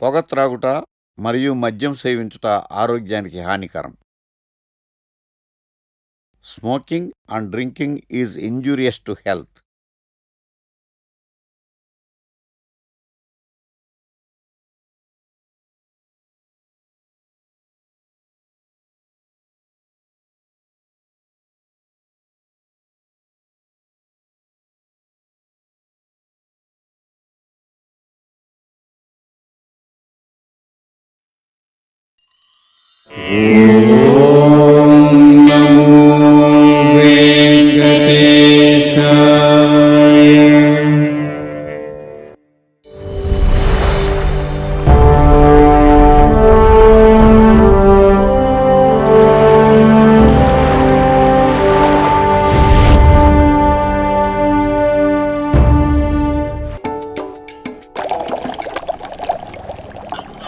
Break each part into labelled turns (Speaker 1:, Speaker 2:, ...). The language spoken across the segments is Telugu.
Speaker 1: పొగ త్రాగుట మరియు మద్యం సేవించుట ఆరోగ్యానికి హానికరం. Smoking and drinking is injurious to health.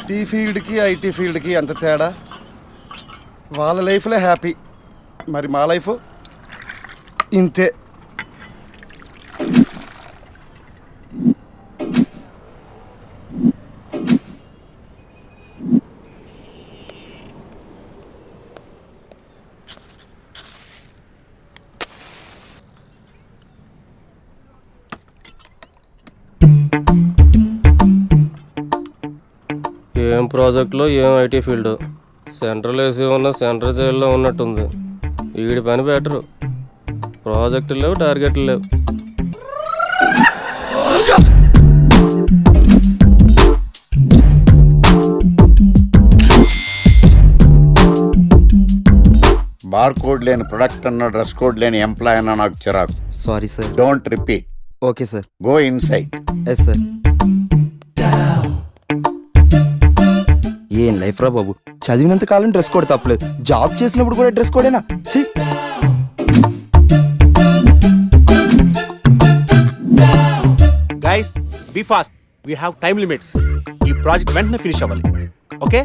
Speaker 2: Tea ఫీల్డ్కి ఐటీ ఫీల్డ్కి అంత తేడా. వాళ్ళ లైఫ్లో హ్యాపీ, మరి మా లైఫ్ ఇంతే.
Speaker 3: ఏం ప్రాజెక్టులో ఏం ఐటీ ఫీల్డ్. సెంట్రల్ ఏసీ ఉన్న సెంట్రల్ జైల్లో ఉన్నట్టుంది. వీడి పని బెటరు. ప్రాజెక్టులు లేవు, టార్గెట్లు లేవు.
Speaker 1: బార్ కోడ్ లేని ప్రొడక్ట్ అన్న, డ్రెస్ కోడ్ లేని ఎంప్లాయ్ అన్న నాకు చిరాకు.
Speaker 4: Sorry sir.
Speaker 1: Don't repeat.
Speaker 4: Okay sir.
Speaker 1: Go inside.
Speaker 4: Yes sir. ఏం లైఫ్ రా బాబు, చదివినంత కాలం డ్రెస్ కోడ్ తప్పలేదు, జాబ్ చేసినప్పుడు కూడా డ్రెస్ కోడేనా?
Speaker 5: Guys be fast, we have time limits. ఈ ప్రాజెక్ట్ వెంటనే ఫినిష్ అవ్వాలి. ఓకే.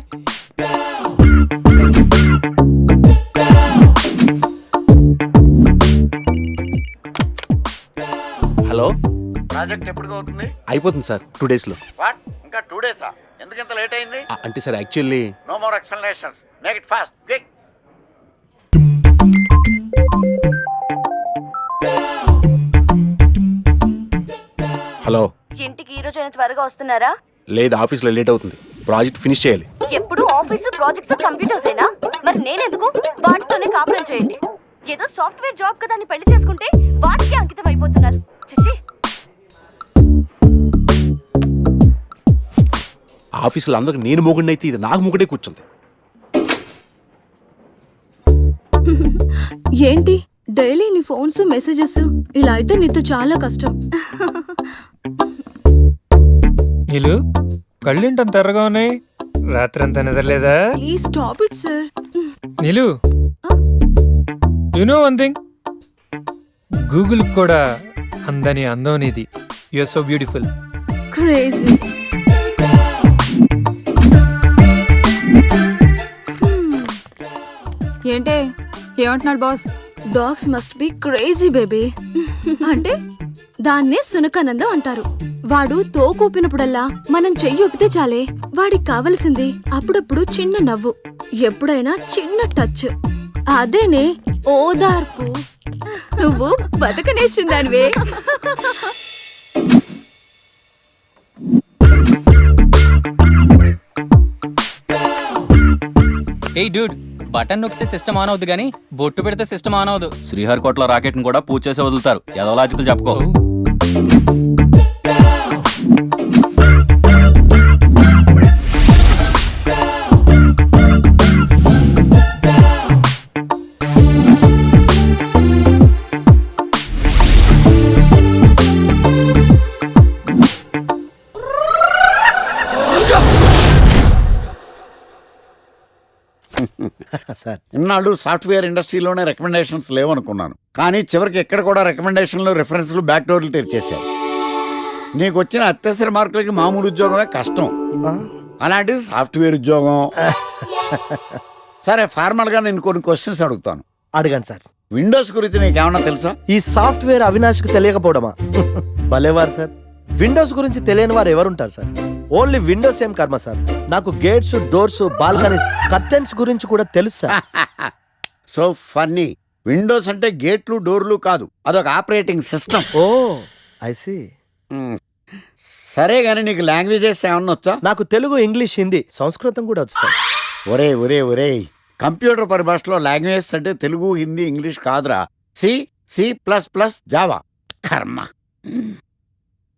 Speaker 5: హలో,
Speaker 1: ప్రాజెక్ట్ ఎప్పుడు అవుతుంది?
Speaker 5: అయిపోతుంది సార్, 2 days లో.
Speaker 1: వాట్, ఇంకా 2 days? ఎందుకు ఇంత లేట్ అయింది?
Speaker 5: అంటే sir actually
Speaker 1: no more explanations. Make it fast, quick.
Speaker 5: Hello,
Speaker 6: ఇంటికి ఈ రోజైనా త్వరగా వస్తున్నారా?
Speaker 5: లేదు, ఆఫీస్లో లేట్ అవుతుంది. ప్రాజెక్ట్ ఫినిష్ చేయాలి.
Speaker 6: ఎప్పుడు ఆఫీసు ప్రాజెక్ట్స్ కంప్యూటర్స్ అయినా మరి నేనెందుకు? వాటితోనే కాపురం చేయండి. ఏదో సాఫ్ట్వేర్ జాబ్ కదా అని పెళ్లి చేసుకుంటే వాటికి అంకితం అయిపోతున్నారు. చిచ్చి.
Speaker 5: ఆఫీసులో అందరికి నేను మొగుడినైతే ఇది నాకు మొగుడే కూర్చుంది.
Speaker 7: ఏంటి డైలీ నీ ఫోన్స్ మెసేజెస్ ఇలా అయితే నీతో చాలా కష్టం.
Speaker 8: నీలు కళ్ళేంటంత ఎర్రగా ఉన్నాయి? రాత్రి అంతా నిద్రలేదా?
Speaker 7: Please stop it sir.
Speaker 8: Neelu, you know one thing, Google కూడా అందని అందం నీది. You are so beautiful.
Speaker 7: Crazy. ఏంటే ఏమంటున్నాడు boss? Dogs must be crazy baby. అంటే దాన్నే సునకానందం అంటారు. వాడు తోకూపినప్పుడల్లా మనం చెయ్యి ఊపితే చాలే. వాడికి కావలసింది అప్పుడప్పుడు చిన్న నవ్వు, ఎప్పుడైనా చిన్న టచ్. అదేనే ఓదార్పు. నువ్వు బతక నేర్చుందానివే.
Speaker 9: ఏయ్ డూడ్, బటన్ నొక్కితే సిస్టమ్ ఆన్ అవుద్ది కానీ బొట్టు పెడితే సిస్టమ్ ఆన్ అవదు.
Speaker 10: శ్రీహరికోటలో రాకెట్ ని కూడా పూజ చేసి వదులుతారు. ఏదో లాజికల్ చెప్పుకో.
Speaker 1: సార్, ఇన్నాళ్ళు సాఫ్ట్వేర్ ఇండస్ట్రీలోనే రికమెండేషన్స్ లేవనుకున్నాను. కానీ చివరికి ఎక్కడ కూడా రికమెండేషన్లు, రెఫరెన్స్లు, బ్యాక్ డోర్లు తెరిచేశారు. నీకు వచ్చిన అత్యవసర మార్కులకి మామూలు ఉద్యోగమే కష్టం, అలాంటిది సాఫ్ట్వేర్ ఉద్యోగం. సరే, ఫార్మల్గా నేను కొన్ని క్వశ్చన్స్ అడుగుతాను.
Speaker 2: అడగండి సార్.
Speaker 1: విండోస్ గురించి నీకేమన్నా తెలుసా?
Speaker 2: ఈ సాఫ్ట్వేర్ అవినాష్కి తెలియకపోవడమా? భలేవారు సార్. విండోస్ గురించి తెలియని వారు ఎవరుంటారు సార్?
Speaker 11: ఓన్లీ విండోస్ ఏం కర్మ సార్, నాకు గేట్స్, డోర్స్, బాల్కనీస్, కర్టెన్స్ గురించి కూడా తెలుసు సార్.
Speaker 1: So funny. విండోస్ అంటే గేట్లు డోర్లు కాదు, అదొక operating system.
Speaker 11: Oh I see.
Speaker 1: సరే గానీ నీకు లాంగ్వేజెస్ ఏమన్నా వచ్చా?
Speaker 11: నాకు తెలుగు, ఇంగ్లీష్, హిందీ, సంస్కృతం కూడా వచ్చు సార్.
Speaker 1: ఒరే ఒరే ఒరే, కంప్యూటర్ పరిభాషలో లాంగ్వేజెస్ అంటే తెలుగు, హిందీ, ఇంగ్లీష్ కాదురా. C C plus plus, Java. కర్మ.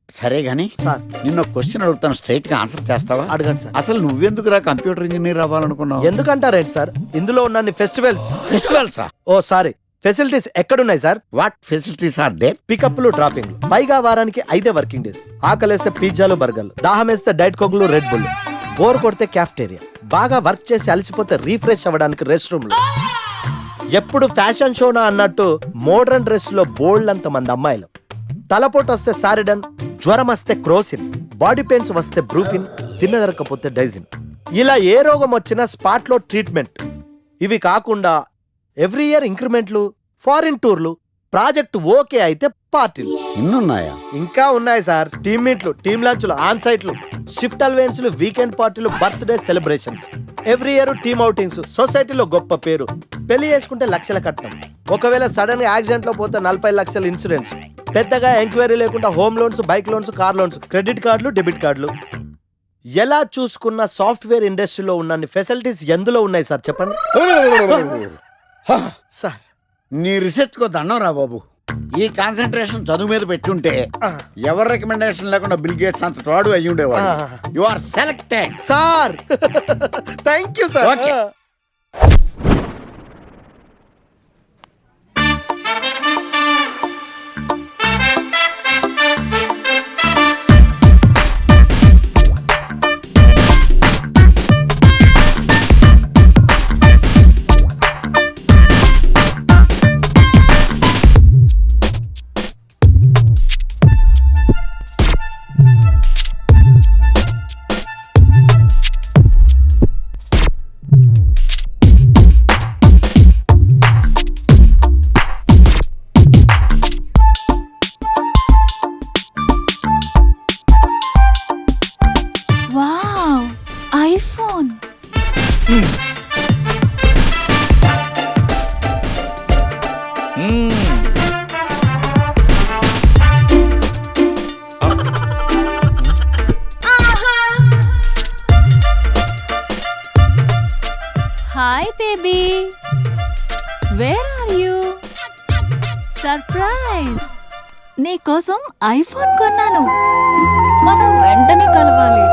Speaker 1: సరే గాని
Speaker 11: సార్
Speaker 1: నిన్న క్వశ్చన్ అడుగుతాను, స్ట్రైట్ గా ఆన్సర్ చేస్తావా?
Speaker 11: అడగండి సార్.
Speaker 1: అసలు నువ్వెందుకురా కంప్యూటర్ ఇంజనీర్ అవ్వాలనుకున్నావు?
Speaker 11: ఎందుకంటారేంటి సార్, ఇందులో ఉన్న ఫెస్టివల్స్.
Speaker 1: ఫెస్టివల్సా?
Speaker 11: ఓ సారీ, ఫెసిలిటీస్ ఎక్కడున్నాయి sir?
Speaker 1: What facilities are there?
Speaker 11: పికప్లు, డ్రాపింగ్లు, పైగా వారానికి 5 వర్కింగ్ డేస్. ఆకలేస్తే పిజ్జాలు, బర్గర్లు, దాహం వేస్తే డైట్ కోక్లు, రెడ్ బుల్, బోర్ కొడితే క్యాఫ్టేరియా, బాగా వర్క్ చేసి అలసిపోతే రీఫ్రెష్ అవ్వడానికి రెస్ట్ రూమ్లు. ఎప్పుడు ఫ్యాషన్ షోనా అన్నట్టు మోడర్న్ డ్రెస్ లో బోల్డ్ అంత మంది అమ్మాయిలు. తలపోటు వస్తే సారిడన్, జ్వరం వస్తే క్రోసిన్, బాడీ పెయిన్స్ వస్తే బ్రూఫిన్, తిన్నదరకపోతే డైజిన్. ఇలా ఏ రోగం వచ్చినా స్పాట్ లో ట్రీట్మెంట్. ఇవి కాకుండా ఎవ్రీ ఇయర్ ఇంక్రిమెంట్లు, ఫారిన్ టూర్లు, ప్రాజెక్ట్ ఓకే అయితే పార్టీలు.
Speaker 1: ఇన్నున్నాయా?
Speaker 11: ఇంకా ఉన్నాయి సార్. టీమ్ మీట్లు, టీమ్ లంచ్లు, ఆన్ సైట్లు, షిఫ్ట్ అలవెన్స్లు, వీకెండ్ పార్టీలు, birthday celebrations, every year team outings, సొసైటీలో గొప్ప పేరు. పెళ్లి చేసుకుంటే లక్షల కట్నం, ఒకవేళ సడన్ గా యాక్సిడెంట్ లో పోతే 40 లక్షల ఇన్సూరెన్స్, పెద్దగా ఎంక్వైరీ లేకుండా home loans, bike loans, car loans, credit కార్డులు, డెబిట్ కార్డులు. ఎలా చూసుకున్న సాఫ్ట్వేర్ ఇండస్ట్రీలో ఉన్న ఫెసిలిటీస్ ఎందులో ఉన్నాయి సార్ చెప్పండి. సార్
Speaker 1: నీ రీసెర్చ్ కో దండం రా బాబు. ఈ కాన్సన్ట్రేషన్ చదువు మీద పెట్టుంటే ఎవరి రికమెండేషన్ లేకుండా బిల్ గేట్స్ అంత తోడు అయ్యి ఉండేవాడు. You are selected
Speaker 11: sir. Thank you sir.
Speaker 1: Okay.
Speaker 7: Wow, iPhone.
Speaker 6: Hi baby, where are you? Surprise, నీకోసం ఐఫోన్ కొన్నాను. మనం వెంటనే కలవాలి.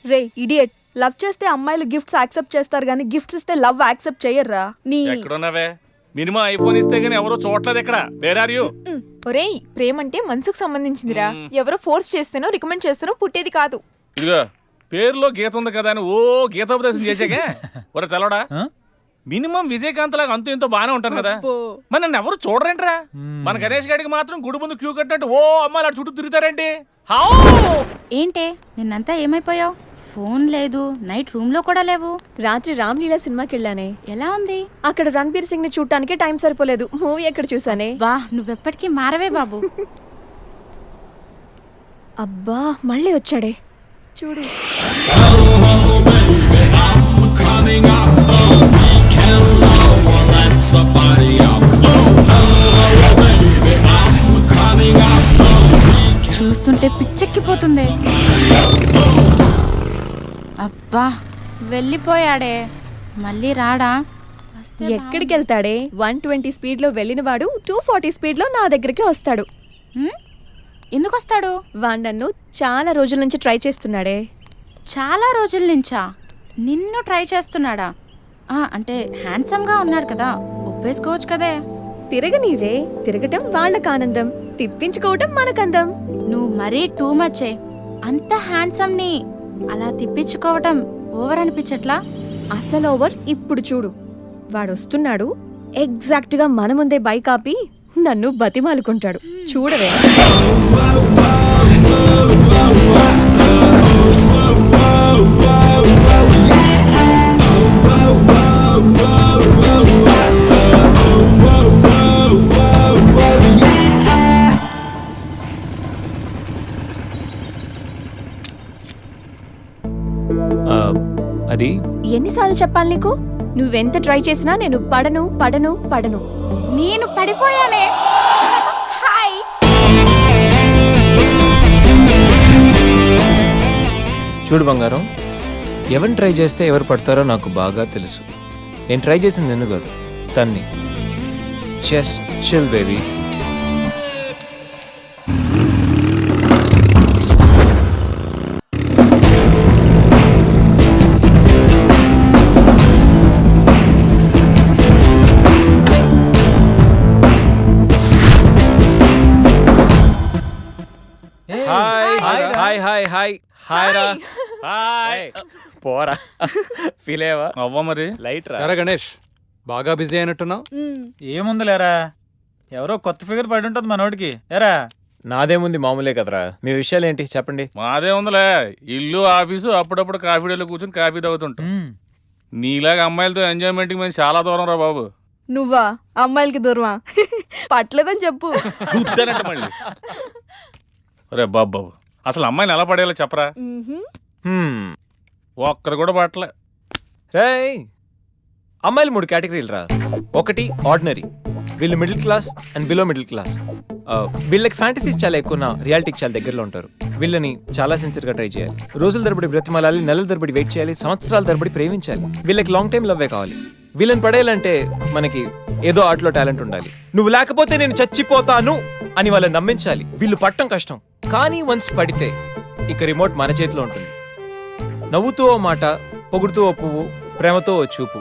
Speaker 7: రే ఇడియట్, లవ్ చేస్తే అమ్మాయిలు గిఫ్ట్స్ యాక్సెప్ట్ చేస్తారు కానీ గిఫ్ట్స్ ఇస్తే లవ్ యాక్సెప్ట్ చెయ్యర్రా. నీ
Speaker 12: ఎక్కడున్నావే? మినిమం ఐఫోన్ ఇస్తే గానీ ఎవరో చూడలేదు ఇక్కడ. Where are you?
Speaker 13: ఒరేయ్, ప్రేమంటే మనసుకు సంబంధించిందిరా. ఎవరో ఫోర్స్ చేస్తేనో రికమెండ్ చేస్తేనో పుట్టేది కాదు.
Speaker 12: ఇదిగో పేరులో గీత ఉంది కదా అని ఓ గీతోపదేశం చేసాకే ఒరే తెలవడా? మినిమం విజయకాంత్ లాగా అంతూ ఇంతో బానే ఉంటాను కదా. మరి నన్ను ఎవరు చూడరేంట్రా? మన గణేష్ గారికి మాత్రం గుడి ముందు క్యూ కట్టినట్టు ఓ అమ్మాయిలు చుట్టూ తిరుగుతారేంటి?
Speaker 7: ఏంటే నిన్నంతా ఏమైపోయావు? ఫోన్ లేదు, నైట్ రూమ్ లో కూడా లేవు. రాత్రి రామ్లీలా సినిమాకి వెళ్ళానే. ఎలా ఉంది? అక్కడ రణబీర్ సింగ్ ని చూడటానికే టైం సరిపోలేదు. మూవీ ఎక్కడ చూసానే. వా, నువ్వెప్పటికీ మారవే బాబు. అబ్బా, మళ్ళీ వచ్చాడే చూడు. చూస్తుంటే పిచ్చెక్కిపోతుంది. అబ్బా, వెళ్ళిపోయాడే, మళ్ళీ రాడా? ఎక్కడికి వెళ్తాడే? 120 స్పీడ్ లో వెళ్ళిన వాడు 240 స్పీడ్ లో నా దగ్గరికి వస్తాడు. ఎందుకు వస్తాడు? వాడు నన్ను చాలా రోజుల నుంచి ట్రై చేస్తున్నాడే. చాలా రోజుల నుంచా? నిన్ను ట్రై చేస్తున్నాడా? అంటే హ్యాండ్సమ్ గా ఉన్నాడు కదా, ఒప్పేసుకోవచ్చు కదే. తిరగనీవే, తిరగటం వాళ్ళకి ఆనందం, తిప్పించుకోవటం మనకందం. నువ్వు మరీ టూ మచ్చే. అంత హ్యాండ్సమ్ ని అలా తిప్పించుకోవటం ఓవర్ అనిపించట్లా? అసలు ఓవర్. ఇప్పుడు చూడు, వాడు వస్తున్నాడు. ఎగ్జాక్ట్ గా మన ముందే బైక్ ఆపి నన్ను బతిమాలుకుంటాడు. చూడవే.
Speaker 12: అది
Speaker 13: ఎన్నిసార్లు చెప్పాలి నీకు? నువ్వెంత ట్రై చేసినా నేను పడను పడను పడను. నేను పడిపోయానే. హాయ్.
Speaker 8: చూడు బంగారం, ఎవరిని ట్రై చేస్తే ఎవరు పడతారో నాకు బాగా తెలుసు. నేను ట్రై చేసింది నిన్ను కాదు, తన్ని. Just chill baby.
Speaker 3: Hi hi hi hi hi రా.
Speaker 12: హాయ్.
Speaker 3: పోరా, ఫీల్ అయ్యావా?
Speaker 12: అవ్వ మరి
Speaker 3: లైట్ రా.
Speaker 8: ఎరా గణేష్, బాగా బిజీ అయినట్టున్నావు.
Speaker 9: ఏముందిలేరా, ఎవరో కొత్త ఫిగర్ పడి ఉంటుంది మనోడికి. ఎరా
Speaker 3: నాదేముంది, మామూలే కదరా. మీ విషయాలు ఏంటి చెప్పండి.
Speaker 12: మాదే ఉందిలే, ఇల్లు ఆఫీసు, అప్పుడప్పుడు కాఫీ డేలో కూర్చొని కాఫీ తాగుతుంటాం. నీలాగా అమ్మాయిలతో ఎంజాయ్మెంట్కి మేము చాలా దూరం రా బాబు.
Speaker 7: నువ్వా అమ్మాయిలకి దూరమా? పట్లేదని చెప్పు.
Speaker 12: గుర్తానంట మళ్ళీ. రే బాబు, అసలు అమ్మాయిని ఎలా పడేయాలో చెప్పరా. ఒక్కరు కూడా పట్టలే.
Speaker 3: రేయ్, అమ్మాయిలు 3 కేటగిరీలు రా. ఒకటి ఆర్డినరీ, వీళ్ళు middle class and below middle class. వీళ్ళకి ఫ్యాంటసీస్ చాలా ఎక్కువ, రియాలిటీకి చాలా దగ్గరలో ఉంటారు. వీళ్ళని చాలా సిన్సియర్గా ట్రై చేయాలి. రోజుల తరబడి బ్రతిమాలాలి, నెలల తరబడి వెయిట్ చేయాలి, సంవత్సరాల తరబడి ప్రేమించాలి. వీళ్ళకి లాంగ్ టైం లవ్వే కావాలి. వీళ్ళని పడేయాలంటే మనకి ఏదో ఆటలో టాలెంట్ ఉండాలి. నువ్వు లేకపోతే నేను చచ్చిపోతాను అని వాళ్ళని నమ్మించాలి. వీళ్ళు పట్టం కష్టం, కానీ వన్స్ పడితే ఇక రిమోట్ మన చేతిలో ఉంటుంది. నవ్వుతూ ఓ మాట, పొగుడుతూ ఓ పువ్వు, ప్రేమతో ఓ చూపు,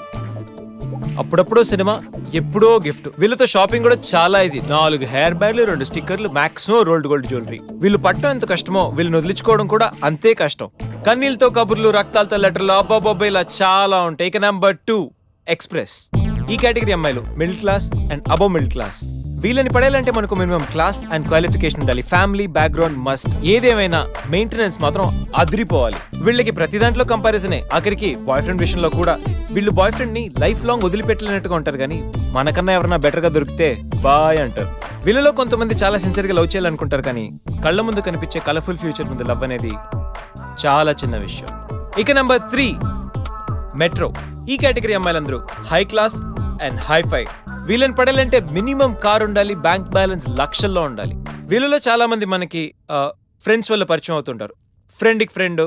Speaker 3: అప్పుడప్పుడో సినిమా, ఎప్పుడో గిఫ్ట్. వీళ్ళతో షాపింగ్ కూడా చాలా ఈజీ. 4 హెయిర్ బ్యాండ్లు, 2 స్టిక్కర్లు, మాక్సిమం రోల్డ్ గోల్డ్ జ్యువెలరీ. వీళ్ళు పట్టం ఎంత కష్టమో వీళ్ళని వదిలించుకోవడం కూడా అంతే కష్టం. కన్నీళ్ళతో కబుర్లు, రక్తాలతో లెటర్లు, అబ్బాబొబ్బా ఇలా చాలా ఉంటాయి. ఇక నెంబర్ 2 ఎక్స్ప్రెస్. ఈ కేటగిరీ అమ్మాయిలు middle class and above middle class. వీళ్ళని పడేయాలంటే మనకు మినిమం క్లాస్ అండ్ క్వాలిఫికేషన్ ఉండాలి. Family background must. ఏదేమైనా మెయింటెనెన్స్ మాత్రం అదిరిపోవాలి. వీళ్ళకి ప్రతి దాంట్లో కంపారిజనే. ఆఖరికి బాయ్ ఫ్రెండ్ విషయంలో కూడా వీళ్ళు బాయ్ ఫ్రెండ్ ని లైఫ్ లాంగ్ వదిలిపెట్టలేనట్టుగా ఉంటారు, కానీ మనకన్నా ఎవరైనా బెటర్ గా దొరికితే బాయ్ అంటారు. వీళ్ళలో కొంతమంది చాలా సిన్సియర్ గా లవ్ చేయాలనుకుంటారు, కానీ కళ్ళ ముందు కనిపించే కలర్ఫుల్ ఫ్యూచర్ ముందు లవ్ అనేది చాలా చిన్న విషయం. ఇక నెంబర్ 3 మెట్రో. ఈ కేటగిరీ అమ్మాయిలందరూ హై క్లాస్ అండ్ హైఫై. వీళ్ళని పడాలంటే మినిమం కార్ ఉండాలి, బ్యాంక్ బ్యాలెన్స్ లక్షల్లో ఉండాలి. వీళ్ళలో చాలా మంది మనకి ఫ్రెండ్స్ వల్ల పరిచయం అవుతుంటారు. ఫ్రెండ్కి ఫ్రెండ్,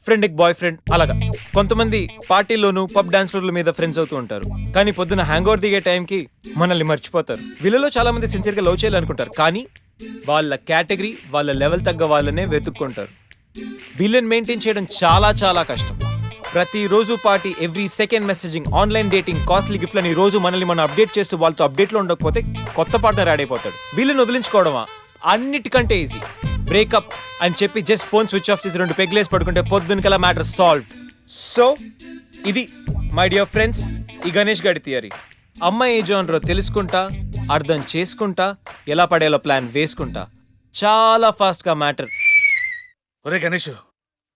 Speaker 3: ఫ్రెండ్కి బాయ్ ఫ్రెండ్, అలాగా. కొంతమంది పార్టీల్లోనూ పబ్ డాన్స్ల మీద ఫ్రెండ్స్ అవుతూ ఉంటారు, కానీ పొద్దున హ్యాంగ్ ఓవర్ దిగే టైంకి మనల్ని మర్చిపోతారు. వీళ్ళలో చాలా మంది సిన్సియర్గా లవ్ చేయాలనుకుంటారు, కానీ వాళ్ళ కేటగిరీ, వాళ్ళ లెవెల్ తగ్గ వాళ్ళనే వెతుక్కుంటారు. వీళ్ళని మెయింటైన్ చేయడం చాలా చాలా కష్టం. ప్రతిరోజు party, every second messaging, online dating, costly గిఫ్ట్లని రోజు మనల్ని మనం అప్డేట్ చేస్తూ వాళ్ళతో అప్డేట్లో ఉండకపోతే కొత్త పార్ట్నర్ యాడ్ అయిపోతాడు. వీళ్ళని వదిలించుకోవడమా అన్నిటికంటే ఈజీ. బ్రేకప్ అని చెప్పి జస్ట్ ఫోన్ స్విచ్ ఆఫ్ చేసి 2 పెగ్లేసి పడుకుంటే పొద్దునకల్లా మ్యాటర్ సాల్వ్. సో ఇది మై డియర్ ఫ్రెండ్స్ ఈ గణేష్ గాడి థియరీ. అమ్మాయి ఏ జోనరో తెలుసుకుంటా, అర్థం చేసుకుంటా, ఎలా పడేలా ప్లాన్ వేసుకుంటా, చాలా ఫాస్ట్గా మ్యాటర్.
Speaker 12: ఒరే గణేష్,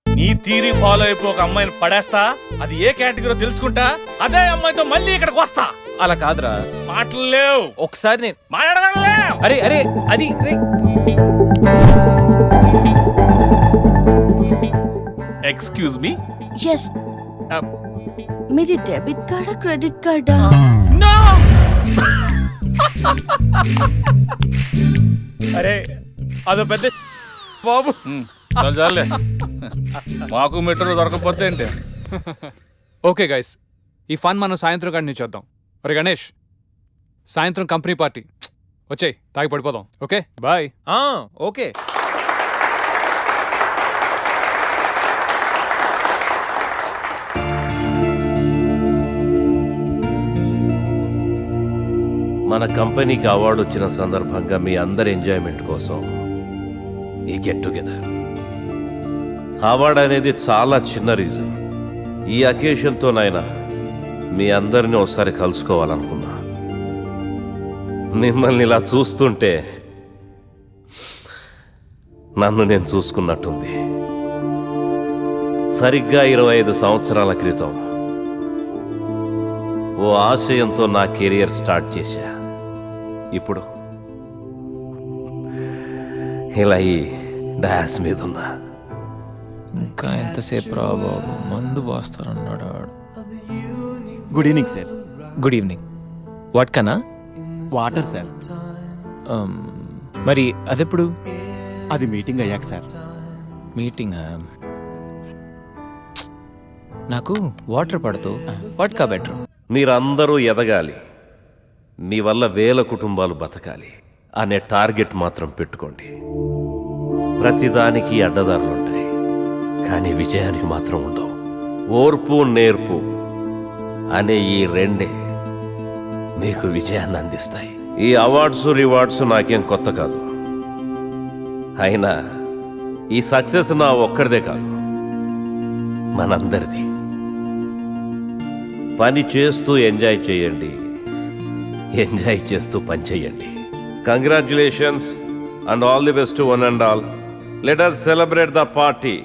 Speaker 12: నీ థీరీ ఫాలో అయిపో ఒక అమ్మాయిని పడేస్తా, అది ఏ కేటగిరీ తెలుసుకుంటా, అదే అమ్మాయితో మళ్ళీ ఇక్కడికి వస్తా.
Speaker 3: అలా కాదురా,
Speaker 12: మాటలు లేవు.
Speaker 3: ఒకసారి నేను
Speaker 12: మాట్లాడలే.
Speaker 3: అరే అరే అది
Speaker 12: ఎక్స్క్యూజ్ మీ.
Speaker 7: ఎస్. మీది డెబిట్ కార్డా క్రెడిట్ కార్డా?
Speaker 12: నో.
Speaker 3: అరే అదో పెద్ద బాబు.
Speaker 12: చాలే, మాకు మెట్రో దొరకపోతే ఏంటి.
Speaker 8: ఓకే గైస్, ఈ ఫన్ మనం సాయంత్రం కంటిన్యూ చేద్దాం. ఒరే గణేష్, సాయంత్రం కంపెనీ పార్టీ, వచ్చేయ్ తాగి పడిపోదాం. Okay bye.
Speaker 3: ఓకే.
Speaker 14: మన కంపెనీకి అవార్డు వచ్చిన సందర్భంగా మీ అందరి ఎంజాయ్మెంట్ కోసం ఈ గెట్ టుగెదర్. అవార్డు అనేది చాలా చిన్న రీజన్. ఈ అకేషన్తోనైనా మీ అందరినీ ఒకసారి కలుసుకోవాలనుకున్నా. మిమ్మల్ని ఇలా చూస్తుంటే నన్ను నేను చూసుకున్నట్టుంది. సరిగ్గా 25 సంవత్సరాల క్రితం ఓ ఆశయంతో నా కెరియర్ స్టార్ట్ చేశా. ఇప్పుడు ఇలా ఈ డాన్స్ మీద ఉన్నా.
Speaker 8: ఇంకా ఎంతసేపు రా బాబు, మందు పోస్తారన్నాడు వాడు.
Speaker 5: Good evening sir.
Speaker 8: Good evening. What కన్నా?
Speaker 5: Water sir.
Speaker 8: మరి అదెప్పుడు?
Speaker 5: అది మీటింగ్ అయ్యాక సార్.
Speaker 8: మీటింగ్? నాకు వాటర్ పడుతూ వాట్కా బెటర్.
Speaker 14: మీరందరూ ఎదగాలి, మీ వల్ల వేల కుటుంబాలు బతకాలి అనే టార్గెట్ మాత్రం పెట్టుకోండి. ప్రతిదానికి అడ్డదారులుంటాయి, కానీ విజయానికి మాత్రం ఉండవు. ఓర్పు నేర్పు అనే ఈ రెండే మీకు విజయాన్ని అందిస్తాయి. ఈ అవార్డ్స్ రివార్డ్స్ నాకేం కొత్త కాదు. అయినా ఈ సక్సెస్ నా ఒక్కడిదే కాదు, మనందరిది. పని చేస్తూ ఎంజాయ్ చేయండి, ఎంజాయ్ చేస్తూ పని చేయండి. Congratulations and all the best to one and all. Let us celebrate the party.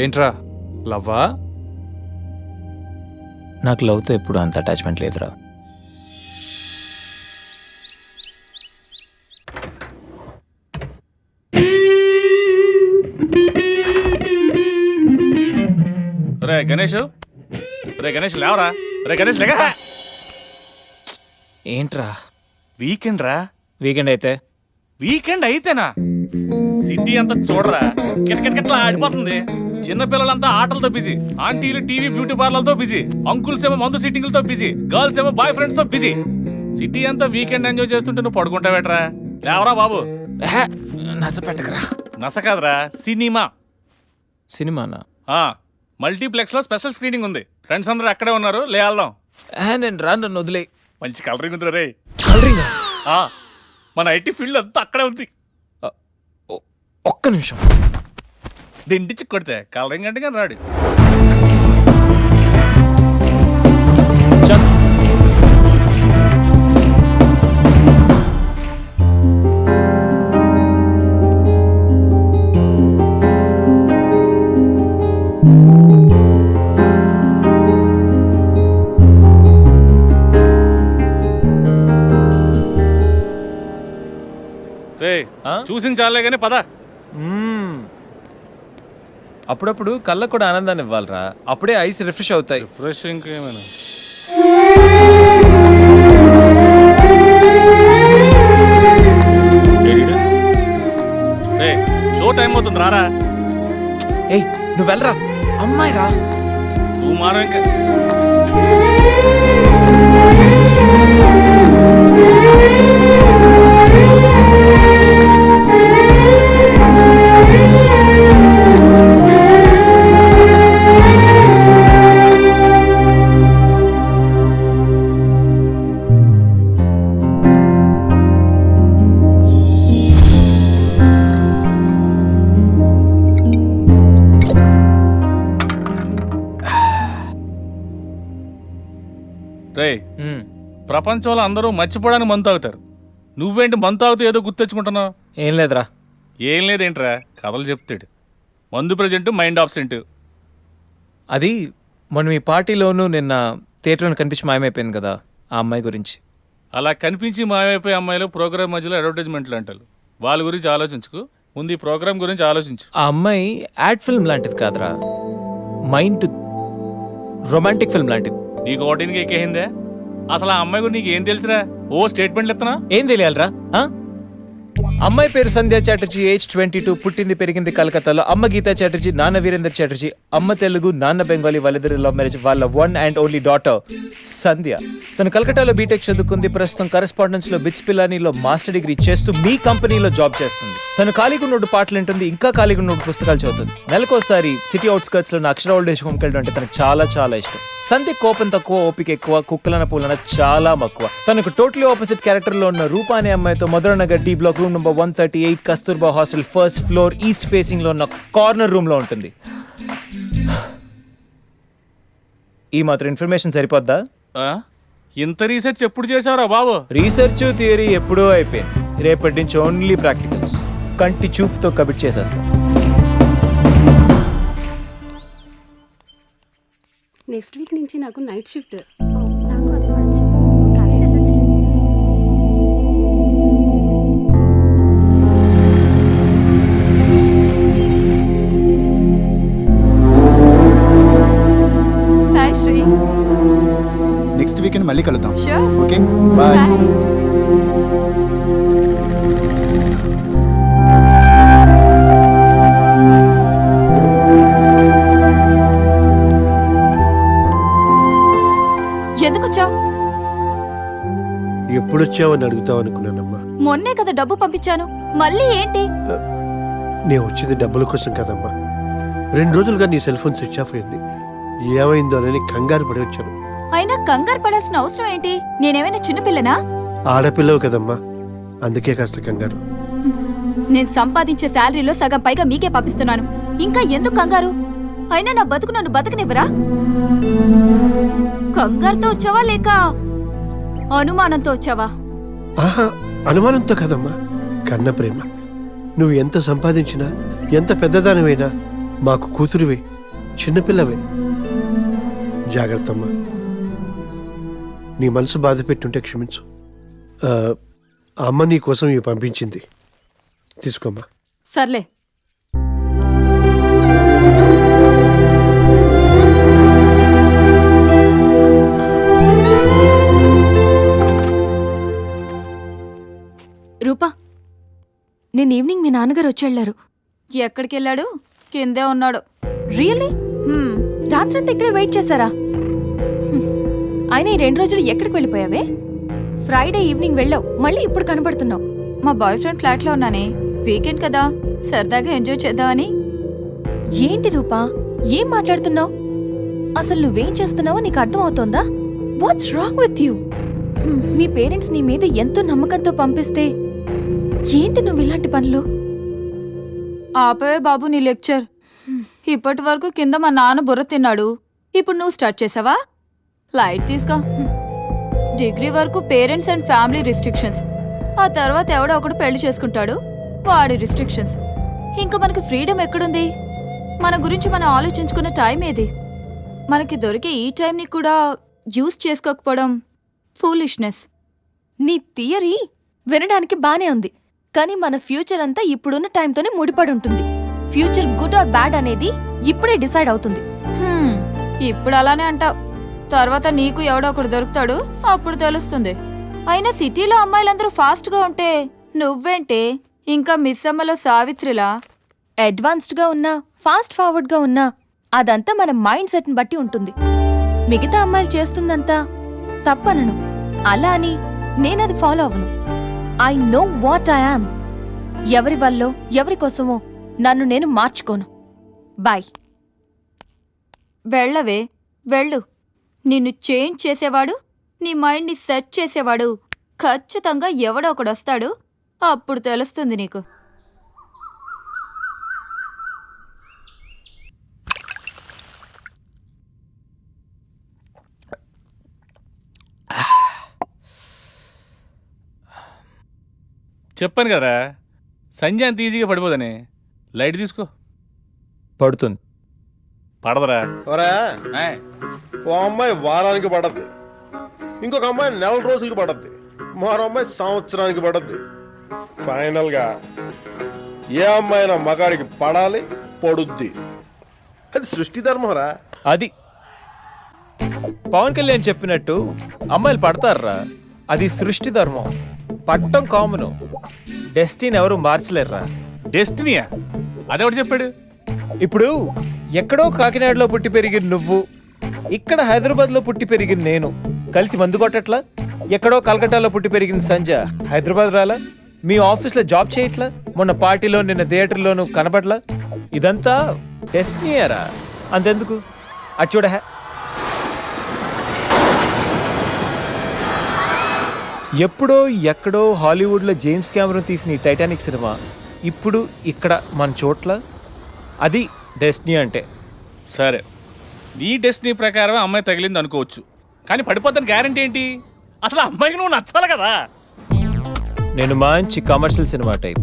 Speaker 12: ఏంట్రా లవ్వా?
Speaker 8: నాకు లవ్తో ఎప్పుడు అంత అటాచ్మెంట్ లేదురా.
Speaker 12: రే గణేష్, రే గణేష్ లేవరా, రే గణేష్ లేగా.
Speaker 8: ఏంట్రా?
Speaker 12: వీకెండ్ రా.
Speaker 8: వీకెండ్ అయితే?
Speaker 12: వీకెండ్ అయితేనా? సిటీ అంతా చూడరా, కిటకిటకిట్లా ఆడిపోతుంది. చిన్నపిల్లలంతా ఆటలతో బిజీ, ఆంటీలు టీవీ బ్యూటీ పార్లర్తో బిజీ, అంకుల్స్ ఏమో మందు సిట్టింగ్లతో బిజీ, గర్ల్స్ ఏమో బాయ్ ఫ్రెండ్స్ తో బిజీ. సిటీ అంతా వీకెండ్ ఎంజాయ్ చేస్తుంటే నువ్వు పడుకుంటావేట్రా? లేవరా బాబు.
Speaker 8: నస పెట్టకరా.
Speaker 12: నస కాదురా, సినిమా.
Speaker 8: సినిమానా?
Speaker 12: మల్టీప్లెక్స్ లో స్పెషల్ స్క్రీనింగ్ ఉంది. ఫ్రెండ్స్ అందరూ అక్కడే ఉన్నారు, లే వెళ్దాం.
Speaker 8: నేను రా, నన్ను వదిలే.
Speaker 12: మంచి కలరింగ్ ఉంది రే.
Speaker 8: కలరింగ్?
Speaker 12: మన ఐటీ ఫీల్డ్ అంతా అక్కడే ఉంది.
Speaker 8: ఒక్క నిమిషం.
Speaker 12: దిండిచి కొడితే కలరింగ్ అంటే కానీ రాడు. చూసిన చాలే కానీ పద.
Speaker 8: అప్పుడప్పుడు కళ్ళకు కూడా ఆనందాన్ని ఇవ్వాలరా, అప్పుడే ఐస్ రిఫ్రెష్ అవుతాయి.
Speaker 12: రిఫ్రెష్ ఇంకేమైనా? షో టైం అవుతుంది, రారా.
Speaker 8: ఏయ్ నువ్వు వెళ్ళరా, అమ్మాయి రా.
Speaker 12: నువ్వు మారా ఇంకా. రే, ప్రపంచంలో అందరూ మర్చిపోవడానికి మందు తాగుతారు, నువ్వేంటి మందు తాగుతూ ఏదో గుర్తెచ్చుకుంటున్నావు?
Speaker 8: ఏం లేదురా.
Speaker 12: ఏం లేదేంట్రా, కథలు చెప్తాడు. మందు ప్రజెంట్, మైండ్ ఆబ్సెంట్.
Speaker 8: అది మనం ఈ పార్టీలోనూ నిన్న
Speaker 3: థియేటర్లో కనిపించి మాయమైపోయింది కదా ఆ అమ్మాయి గురించి.
Speaker 12: అలా కనిపించి మాయమైపోయే అమ్మాయిలు ప్రోగ్రామ్ మధ్యలో అడ్వర్టైజ్మెంట్లు అంటారు. వాళ్ళ గురించి ఆలోచించుకు, ముందు ఈ ప్రోగ్రామ్ గురించి ఆలోచించు.
Speaker 3: ఆ అమ్మాయి యాడ్ ఫిల్మ్ లాంటిది కాదురా, మైండ్ రొమాంటిక్ ఫిల్మ్ లాంటిది.
Speaker 12: నీకు ఓటింగ్కి ఎక్కేసిందే? అసలు ఆ అమ్మాయి గురించి నీకు ఏం తెలుసురా? ఓ స్టేట్మెంట్లు ఇస్తున్నా.
Speaker 3: ఏం తెలియాలరా? అమ్మాయి పేరు సంధ్యా చాటర్జీ, ఏజ్ 22, పుట్టింది పెరిగింది కలకత్తాలో. అమ్మ గీతా చాటర్జీ, నాన్న వీరేందర్ చాటర్జీ. అమ్మ తెలుగు, నాన్న బెంగాలీ. వాళ్ళిద్దరు లవ్ మ్యారేజ్. వాళ్ళ వన్ అండ్ ఓన్లీ డాటర్ సంధ్య. తను కలకత్తాలో బీటెక్ చదువుకుంది. ప్రస్తుతం కరెస్పాండెన్స్ లో బిట్స్ పిల్లానిలో మాస్టర్ డిగ్రీ చేస్తూ మీ కంపెనీలో జాబ్ చేస్తుంది. తను ఖాళీగా ఉన్నోడు పాటలు వింటుంది, ఇంకా ఖాళీగా ఉన్నోడు పుస్తకాలు చదువుతుంది. నెలకోసారి సిటీ అవుట్స్కర్ట్స్ లో అక్షర ఓల్డ్ ఏజ్ హోమ్కి వెళ్ళడం అంటే తనకు చాలా చాలా ఇష్టం. సంధ్య కోపం తక్కువ, ఓపిక ఎక్కువ, కుక్కలన పూలన చాలా మక్కువ. తనకు టోటలీ ఆపోజిట్ క్యారెక్టర్ లో ఉన్న రూపా అనే అమ్మాయితో Madhuranagar D block room number 138 Kasturba hostel first floor east facing లో ఉన్న కార్నర్ రూమ్ లో ఉంటుంది. ఈ మాత్రం ఇన్ఫర్మేషన్ సరిపోద్దా?
Speaker 12: ఇంత రీసెర్చ్ ఎప్పుడు చేసావురా బాబు?
Speaker 3: రీసెర్చ్ థియరీ ఎప్పుడూ అయిపోయింది. రేపటి నుంచి ఓన్లీ ప్రాక్టికల్స్. కంటి చూపుతో కబిట్ చేసేస్తాం.
Speaker 7: నెక్స్ట్ వీక్ నుంచి నాకు night shift. Hi Sri.
Speaker 4: Next weekend మళ్ళీ కలుద్దాం.
Speaker 7: Sure.
Speaker 4: Okay bye.
Speaker 13: ఎందుకు వచ్చావు?
Speaker 2: ఎప్పుడు వచ్చావని అడుగుతావు అనుకున్నానమ్మా.
Speaker 13: మొన్నే కదా డబ్బు పంపించాను, మళ్ళీ ఏంటి?
Speaker 2: నేను వచ్చింది డబ్బుల కోసం కదమ్మా. 2 రోజులుగా నీ సెల్ ఫోన్ స్విచ్ ఆఫ్ అయింది. ఏమైందో అని కంగారు పడి వచ్చాను.
Speaker 13: అయినా కంగారు పడాల్సిన అవసరం ఏంటి? నేనేమైనా చిన్నపిల్లనా?
Speaker 2: ఆడపిల్లవు కదమ్మా, అందుకే కాస్త కంగారు.
Speaker 13: నేను సంపాదించే శాలరీలో సగం పైగా మీకే పంపిస్తున్నాను, ఇంకా ఎందుకు కంగారు? అయినా నా బతుకు నన్ను బతకనివ్వరా? కంగారుతో వచ్చావా లేక అనుమానంతో వచ్చావా?
Speaker 2: ఆహా, అనుమానంతో కదమ్మా, కన్న ప్రేమ. నువ్వు ఎంత సంపాదించినా, ఎంత పెద్దదానివైనా మాకు కూతురివే, చిన్నపిల్లవే. జాగ్రత్తమ్మా. నీ మనసు బాధ పెట్టుంటే క్షమించు. అమ్మ నీ కోసం ఇవి పంపించింది, తీసుకోమ్మా.
Speaker 13: సర్లే.
Speaker 7: రూపా, నేను ఈవినింగ్ మీ నాన్నగారు వచ్చేళ్ళారు.
Speaker 13: ఎక్కడికి వెళ్ళాడు? కిందే ఉన్నాడు.
Speaker 7: రియల్లీ? రాత్రంతా ఇక్కడే వెయిట్ చేశారా? ఆయన ఈ 2 రోజులు ఎక్కడికి వెళ్ళిపోయావే? ఫ్రైడే ఈవినింగ్ వెళ్ళావు, మళ్ళీ ఇప్పుడు కనబడుతున్నావు.
Speaker 13: మా బాయ్ ఫ్రెండ్ ఫ్లాట్లో ఉన్నానే, వీకెండ్ కదా సరదాగా ఎంజాయ్ చేద్దామని.
Speaker 7: ఏంటి రూపా, ఏం మాట్లాడుతున్నావు? అసలు నువ్వేం చేస్తున్నావో నీకు అర్థం అవుతోందా? What's wrong with you? మీ పేరెంట్స్ నీ మీద ఎంతో నమ్మకంతో పంపిస్తే ఏంటి నువ్వు ఇలాంటి పనులు?
Speaker 13: ఆపవే బాబు నీ లెక్చర్. ఇప్పటి వరకు కింద మా నాన్న బుర్ర తిన్నాడు, ఇప్పుడు నువ్వు స్టార్ట్ చేసావా? లైట్ తీసుకో. డిగ్రీ వరకు పేరెంట్స్ అండ్ ఫ్యామిలీ రిస్ట్రిక్షన్స్, ఆ తర్వాత ఎవడో ఒకడు పెళ్లి చేసుకుంటాడు, వాడి రిస్ట్రిక్షన్స్. ఇంకా మనకి ఫ్రీడమ్ ఎక్కడుంది? మన గురించి మనం ఆలోచించుకునే టైం ఏది? మనకి దొరికే ఈ టైంని కూడా యూజ్ చేసుకోకపోవడం ఫూలిష్నెస్.
Speaker 7: నీ థియరీ వినడానికి బానే ఉంది, కానీ మన ఫ్యూచర్ అంతా ఇప్పుడున్న టైంతోనే ముడిపడి ఉంటుంది. ఫ్యూచర్ గుడ్ ఆర్ బ్యాడ్ అనేది ఇప్పుడే డిసైడ్ అవుతుంది.
Speaker 13: ఇప్పుడు అలానే అంటావు, తర్వాత నీకు ఎవడో ఒకడు దొరుకుతాడు, అప్పుడు తెలుస్తుంది. అయినా సిటీలో అమ్మాయిలందరూ ఫాస్ట్గా ఉంటే నువ్వేంటే ఇంకా మిస్ అమ్మలో సావిత్రిలా
Speaker 7: అడ్వాన్స్డ్గా ఉన్నా, ఫాస్ట్ ఫార్వర్డ్గా ఉన్నా అదంతా మన మైండ్ సెట్ని బట్టి ఉంటుంది. మిగతా అమ్మాయిలు చేస్తుందంతా తప్పనను, అలా అని నేనది ఫాలో అవ్వను. I know what I am. ఎవరి వల్లో ఎవరి కోసమో నన్ను నేను మార్చుకోను. బాయ్.
Speaker 13: వెళ్ళవే, వెళ్ళు. నిన్ను చేంజ్ చేసేవాడు, నీ మైండ్ని సెట్ చేసేవాడు ఖచ్చితంగా ఎవడో ఒకడు వస్తాడు, అప్పుడు తెలుస్తుంది నీకు.
Speaker 12: చెప్పాను కదరా, సంజయ్ అంత ఈజీగా పడిపోదని. లైట్ తీసుకో.
Speaker 3: పడుతుంది.
Speaker 12: పడదరా
Speaker 14: ఒరే ఓ అమ్మాయి వారానికి పడద్ది, ఇంకొక అమ్మాయి నెల రోజులకి పడద్ది, మరో అమ్మాయి సంవత్సరానికి పడద్ది. ఫైనల్ గా ఏ అమ్మాయినా మగాడికి పడాలి, పడుద్ది. అది సృష్టి ధర్మరా.
Speaker 3: అది పవన్ కళ్యాణ్ చెప్పినట్టు అమ్మాయిలు పడతారా, అది సృష్టి ధర్మం. పట్టం కామను, డెస్టినీ ఎవరు మార్చలేరురా.
Speaker 12: డెస్టినీయా? అదెవడు చెప్పాడు?
Speaker 3: ఇప్పుడు ఎక్కడో కాకినాడలో పుట్టి పెరిగిన నువ్వు, ఇక్కడ హైదరాబాద్లో పుట్టి పెరిగిన నేను కలిసి మందు కొట్టట్లా? ఎక్కడో కలకట్టాలో పుట్టి పెరిగిన సంజ హైదరాబాద్ రాలా? మీ ఆఫీస్లో జాబ్ చేయట్లా? మొన్న పార్టీలో నిన్న థియేటర్లోనూ కనపడలా? ఇదంతా డెస్టినీయరా. అంతెందుకు, అది చూడ. ఎప్పుడో ఎక్కడో హాలీవుడ్లో జేమ్స్ కెమెరాన్ తీసిన ఈ టైటానిక్ సినిమా ఇప్పుడు ఇక్కడ మన చోట్ల, అది డెస్టినీ అంటే.
Speaker 12: సరే, నీ డెస్టినీ ప్రకారం అమ్మాయి తగిలింది అనుకోవచ్చు, కానీ పడిపోతాను గ్యారంటీ ఏంటి? అసలు అమ్మాయికి నువ్వు నచ్చాలి కదా.
Speaker 3: నేను మంచి కమర్షియల్ సినిమా టైప్,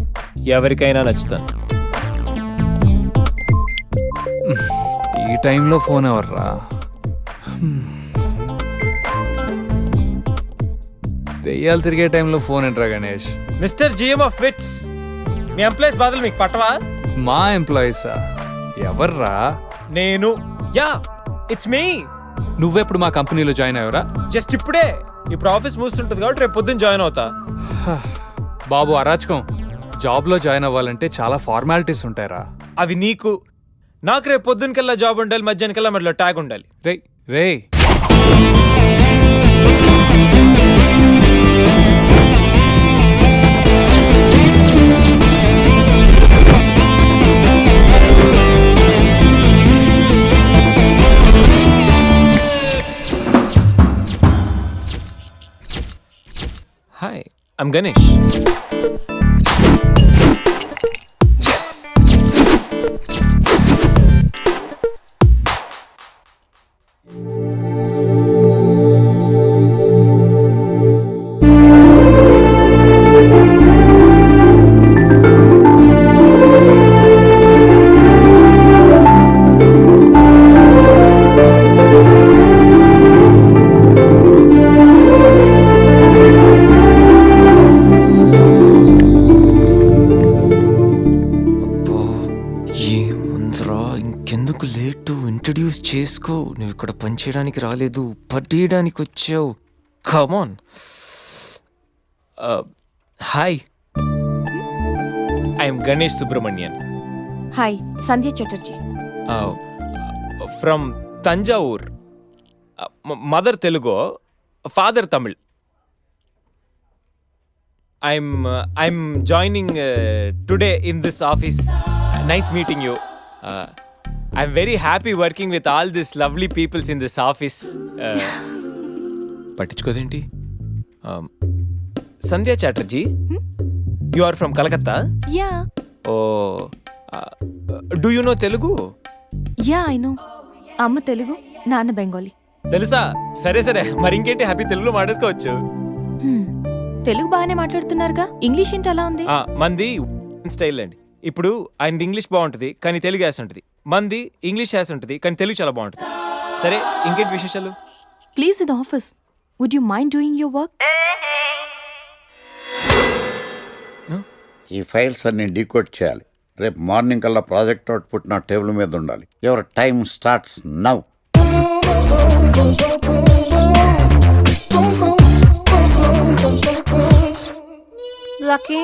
Speaker 3: ఎవరికైనా నచ్చుతాను.
Speaker 15: ఈ టైంలో ఫోన్ ఎవర్రా? దెయ్యాలు తిరిగే టైంలో ఫోన్ ఏంట్రా Ganesh?
Speaker 3: Mister GM of VITS, మీ ఎంప్లాయీస్ బాధలు మీకు పట్టవా?
Speaker 15: మా ఎంప్లాయీసా? ఎవర్రా?
Speaker 3: నేను. Yeah, it's me.
Speaker 15: నువ్వెప్పుడు మా కంపెనీలో జాయిన్ అయ్యవరా?
Speaker 3: జస్ట్ ఇప్పుడే. ఇప్పుడు ఆఫీస్ మూస్తుంటుంది కాబట్టి రేపు పొద్దున్న జాయిన్ అవుతా.
Speaker 15: బాబు అరాచకం. జాబ్లో జాయిన్ అవ్వాలంటే చాలా ఫార్మాలిటీస్ ఉంటాయరా.
Speaker 3: అవి నీకు, నాకు రేపు పొద్దునకల్లా జాబ్ ఉండాలి, మధ్యాహ్నకల్లా మధ్యలో ట్యాగ్ ఉండాలి.
Speaker 15: రే
Speaker 3: హాయ్, ఐమ్ గణేష్. ఇంకెందుకు లేటు, ఇంట్రడ్యూస్ చేసుకో. నువ్వు ఇక్కడ పనిచేయడానికి రాలేదు, పట్టేయడానికి వచ్చావు. Come on. Hi, I'm Ganesh Subrahmanyan.
Speaker 6: Hi, Sandhya Chatterjee.
Speaker 3: From Thanjavur. Mother Telugu, father Tamil. I'm joining today in this office. Nice meeting you. I'm very happy working with all these lovely peoples in this office. పట్టించుకోదేంటి? Sandhya Chatterjee, you are from Calcutta?
Speaker 6: Yeah.
Speaker 3: Oh, do you know Telugu?
Speaker 6: Yeah, I know. అమ్మ తెలుగు, నాన్న బెంగాలీ.
Speaker 3: తెలుసా? సరే సరే, మరి ఇంకేంటి, హ్యాపీ తెలుగులో మాట్లాడుకోవచ్చు.
Speaker 6: తెలుగు బాగానే మాట్లాడుతున్నారుగా, ఇంగ్లీష్ ఏంటి అలా ఉంది?
Speaker 3: మంది స్టైల్ అండి. ఇప్పుడు ఆయనది ఇంగ్లీష్ బాగుంటుంది కానీ తెలుగు యాస ఉంటుంది, మంది ఇంగ్లీష్ యాస ఉంటుంది కానీ తెలుగు చాలా బాగుంటుంది. సరే, ఇంకేంటి విశేషాలు?
Speaker 6: ప్లీజ్ ఇది office, would you mind doing your work?
Speaker 1: ఈ ఫైల్స్ అన్ని డీకోడ్ చేయాలి. రేపు మార్నింగ్ కల్లా ప్రాజెక్ట్ అవుట్పుట్ నా టేబుల్ మీద ఉండాలి. Your time starts now.
Speaker 7: Lucky,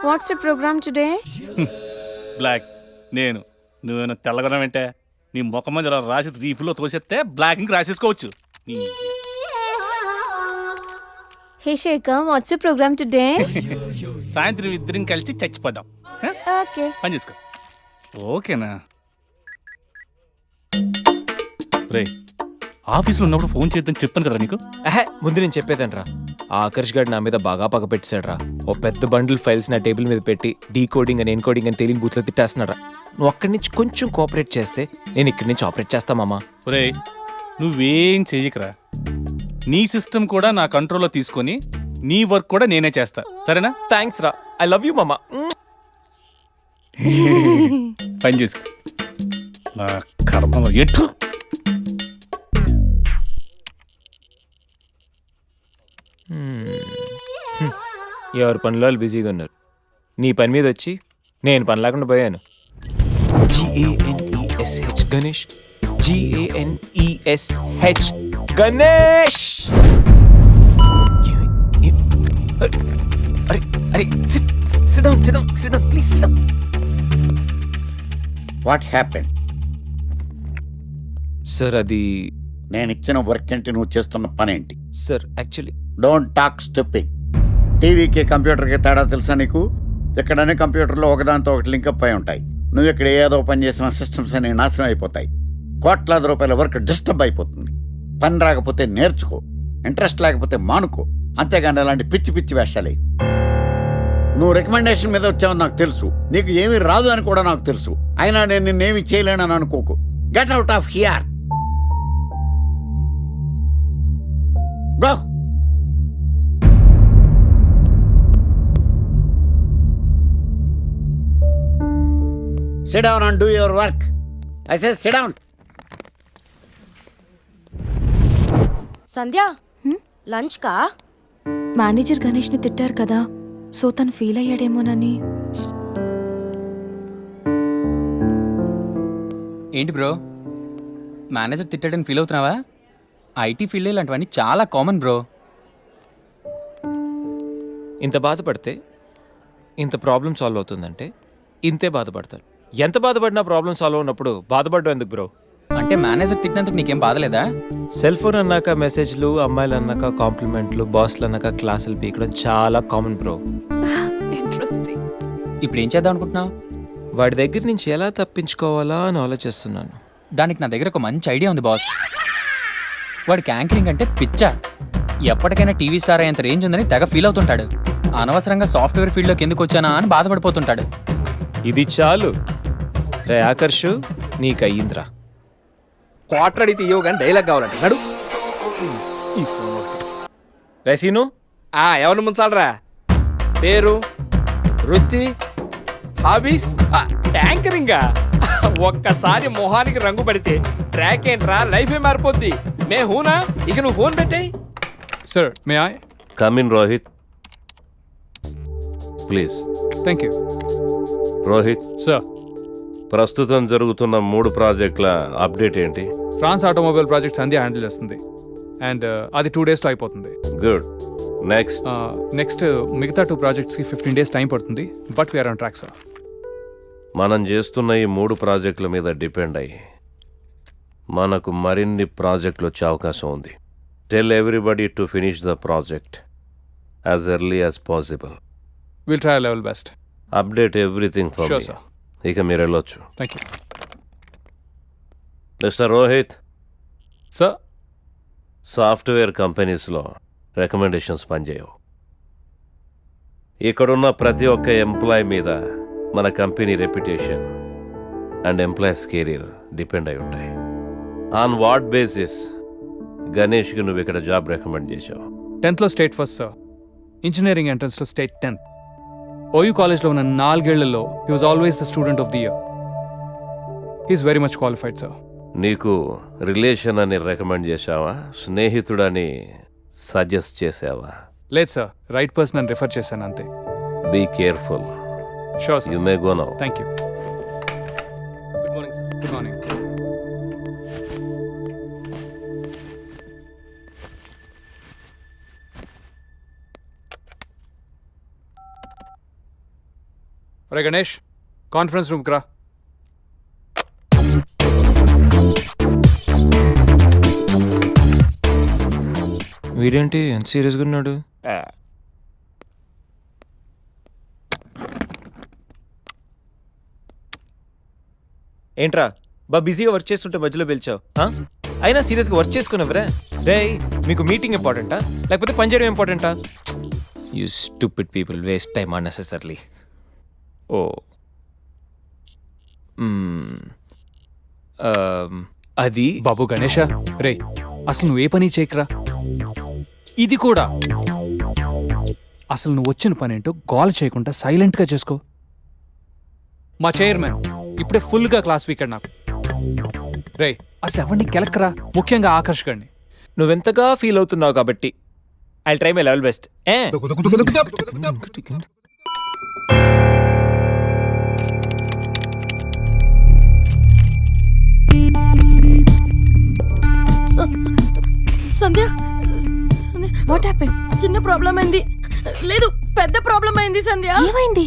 Speaker 7: what's the program today?
Speaker 12: Black. నువ్వేనా తెల్లగొన వెంటే నీ ముఖం మీద రాసి రీఫ్లో తోసేస్తే బ్లాక్ ఇంక రాసేసుకోవచ్చు.
Speaker 7: Hey Shekhar, what's the program today?
Speaker 12: సాయంత్రం ఇద్దరం కలిసి చచ్చిపోదాం.
Speaker 7: Okay.
Speaker 12: పని చేసుకో. ఓకేనా? రే, ఆఫీస్లో ఉన్నప్పుడు ఫోన్ చేద్దాం చెప్తాను కదా నీకు.
Speaker 3: ముందు నేను చెప్పేదనరా, ఆ ఆకర్ష్ గారు నా మీద బాగా పగ పెట్టాడురా. ఓ పెద్ద బండిల్ ఫైల్స్ నా టేబుల్ మీద పెట్టి డీకోడింగ్ అని ఎన్కోడింగ్ అని తెలియని బూత్లో తిట్టేస్తున్నారా. నువ్వు అక్కడి నుంచి కొంచెం కోఆపరేట్ చేస్తే నేను ఇక్కడి నుంచి ఆపరేట్ చేస్తా మామా.
Speaker 12: రే, నువ్వేం చెయ్యకరా. నీ సిస్టమ్ కూడా నా కంట్రోల్లో తీసుకొని నీ వర్క్ కూడా నేనే చేస్తా, సరేనా?
Speaker 3: థ్యాంక్స్ రా, ఐ లవ్ యూ మామా.
Speaker 12: పని చేసుకో. నా కర్మలో ఎటు
Speaker 8: ఎవరి పనిలో వాళ్ళు బిజీగా ఉన్నారు. నీ పని మీద వచ్చి నేను పని లేకుండా పోయాను. GANESH Ganesh, GANESH Ganesh. అరే అరే sit down please sit down.
Speaker 1: What happen?
Speaker 8: Sir అది
Speaker 1: నేను ఇచ్చిన వర్క్ ఏంటి, నువ్వు చేస్తున్న పని ఏంటి?
Speaker 8: Sir actually
Speaker 1: don't talk stupid. టీవీకి కంప్యూటర్కి తేడా తెలుసా నీకు? ఇక్కడనే కంప్యూటర్లో ఒకదాంతో ఒకటి లింకప్ అయి ఉంటాయి. నువ్వు ఇక్కడ ఏదో పని చేసిన సిస్టమ్స్ అన్ని నాశనం అయిపోతాయి. కోట్లాది రూపాయల వర్క్ డిస్టర్బ్ అయిపోతుంది. పని రాకపోతే నేర్చుకో, ఇంట్రెస్ట్ లేకపోతే మానుకో, అంతేగాని అలాంటి పిచ్చి పిచ్చి వేషాలే. నువ్వు రికమెండేషన్ మీద వచ్చావని నాకు తెలుసు, నీకు ఏమీ రాదు అని కూడా నాకు తెలుసు. అయినా నేను నిన్నేమి చేయలేనని అనుకోకు. Get out of here. Go. Sit down and do your work. I say sit down.
Speaker 6: Sandhya lunch కా?
Speaker 7: మేనేజర్ గణేష్ని తిట్టారు కదా, సో తను ఫీల్ అయ్యాడేమోనని.
Speaker 9: ఏంటి బ్రో, మేనేజర్ తిట్టాడని ఫీల్ అవుతున్నావా? ఐటీ ఫీల్డ్ ఇలాంటివన్నీ చాలా కామన్ బ్రో.
Speaker 8: ఇంత బాధపడితే ఇంత ప్రాబ్లం సాల్వ్ అవుతుందంటే ఇంతే బాధపడతారు. ఎంత బాధపడినా ప్రాబ్లం సాల్వ్ అయినప్పుడు బాధపడడం ఎందుకు బ్రో?
Speaker 9: అంటే మేనేజర్ తిట్టినందుకు నీకేం బాధలేదా?
Speaker 8: సెల్ ఫోన్ అన్నాక మెసేజ్లు, అమ్మాయిలు అన్నాక కాంప్లిమెంట్లు, బాస్లు అన్నాక క్లాసులు పీకడం చాలా కామన్ బ్రో.
Speaker 7: ఇంట్రెస్టింగ్.
Speaker 9: ఇప్పుడు ఏం చేద్దాం అనుకుంటున్నావు?
Speaker 8: వాడి దగ్గర నుంచి ఎలా తప్పించుకోవాలా అని ఆలోచిస్తున్నాను.
Speaker 9: దానికి నా దగ్గర ఒక మంచి ఐడియా ఉంది బాస్. వాడికి యాంకరింగ్ అంటే పిచ్చ. ఎప్పటికైనా టీవీ స్టార్ అయ్యేంత రేంజ్ ఉందని తెగ ఫీల్ అవుతుంటాడు. అనవసరంగా సాఫ్ట్వేర్ ఫీల్డ్లోకి ఎందుకు వచ్చానా అని బాధపడిపోతుంటాడు.
Speaker 8: ఇది చాలు రే ఆకర్షు, నీకు అయ్యిందిరా.
Speaker 5: క్వార్టర్ అడిగితే ఇవ్వవు కానీ డైలాగ్ కావాలంటే నడు.
Speaker 8: రసీను
Speaker 5: ఎవరిని ముంచాలరా? పేరు, వృత్తి, హాబీస్, యాంకరింగా? ఒక్కసారి మొహానికి రంగు పడితే ట్రాక్ ఏంట్రా, లైఫే మారిపోద్ది. మే హూనా? ఇక నువ్వు ఫోన్ పెట్టాయి.
Speaker 15: Sir may I
Speaker 14: come in Rohit please.
Speaker 15: Thank you
Speaker 14: Rohit
Speaker 15: sir.
Speaker 14: ప్రస్తుతం జరుగుతున్న 3 ప్రాజెక్టుల అప్డేట్ ఏంటి?
Speaker 15: France automobile project Sandhya handle చేస్తుంది, అండ్ అది 2 daysలో అయిపోతుంది.
Speaker 14: గుడ్. నెక్స్ట్
Speaker 15: నెక్స్ట్ మిగతా 2 ప్రాజెక్ట్స్కి 15 days టైం పడుతుంది, but we are on track sir.
Speaker 14: మనం చేస్తున్న ఈ 3 ప్రాజెక్టుల మీద డిపెండ్ అయ్యి మనకు మరిన్ని ప్రాజెక్టులు వచ్చే అవకాశం ఉంది. Tell everybody to finish the project as early as possible.
Speaker 15: Will try level best.
Speaker 14: Update everything for
Speaker 15: Sure,
Speaker 14: me.
Speaker 15: sir.
Speaker 14: ఇక మీరు వెళ్ళొచ్చు.
Speaker 15: Thank you
Speaker 14: mister Rohit,
Speaker 15: sir.
Speaker 14: Software కంపెనీస్లో రికమెండేషన్స్ పనిచేయవు. ఇక్కడున్న ప్రతి ఒక్క ఎంప్లాయ్ మీద మన company reputation and employees career depend అయి ఉంటాయి. ఆన్ వాట్ బేసిస్ గణేష్కి నువ్వు ఇక్కడ జాబ్ రికమెండ్ చేశావు?
Speaker 15: 10th state first sir. Engineering ఎంట్రన్స్లో స్టేట్ 10th. ఓయూ కాలేజ్లో ఉన్న 4 ఏళ్లలో he was always the student of the year. He is very much qualified sir.
Speaker 14: నీకు రిలేషన్ అని రికమెండ్ చేశావా, స్నేహితుడని సజెస్ట్ చేసావా?
Speaker 15: లేదు సార్, రైట్ పర్సన్ అని రిఫర్ చేశాను అంతే.
Speaker 14: Be careful.
Speaker 15: Sure sir.
Speaker 14: You may go now.
Speaker 15: Thank you.
Speaker 5: Good morning sir.
Speaker 15: Good morning. ఒరే గణేష్, కాన్ఫరెన్స్ రూమ్కి రా.
Speaker 8: వీడేంటి ఎంత సీరియస్గా ఉన్నాడు? ఏంట్రా బిజీగా వర్క్ చేస్తుంటే మధ్యలో పిలిచావు? అయినా సీరియస్గా వర్క్ చేసుకున్నావురా? రే, మీకు మీటింగ్ ఇంపార్టెంటా లేకపోతే పని చేయడం ఇంపార్టెంటా? You stupid people waste time unnecessarily. Oh అది
Speaker 15: బాబు గణేష, రే అసలు నువ్వు ఏ పని చేయకరా. ఇది కూడా అసలు నువ్వు వచ్చిన పని ఏంటో గోల్ చేయకుండా సైలెంట్గా చేసుకో. మా చైర్మన్ ఇప్పుడే ఫుల్గా క్లాస్ వీకాడు నాకు. రే అసలు ఎవరిని కెలక్కరా, ముఖ్యంగా ఆకర్ష్ గారిని.
Speaker 8: నువ్వెంతగా ఫీల్ అవుతున్నావు కాబట్టి I try my level best.
Speaker 6: Sandhya what happen? చిన్న ప్రాబ్లం అయింది. లేదు, పెద్ద ప్రాబ్లం అయింది సంధ్య. ఏమైంది?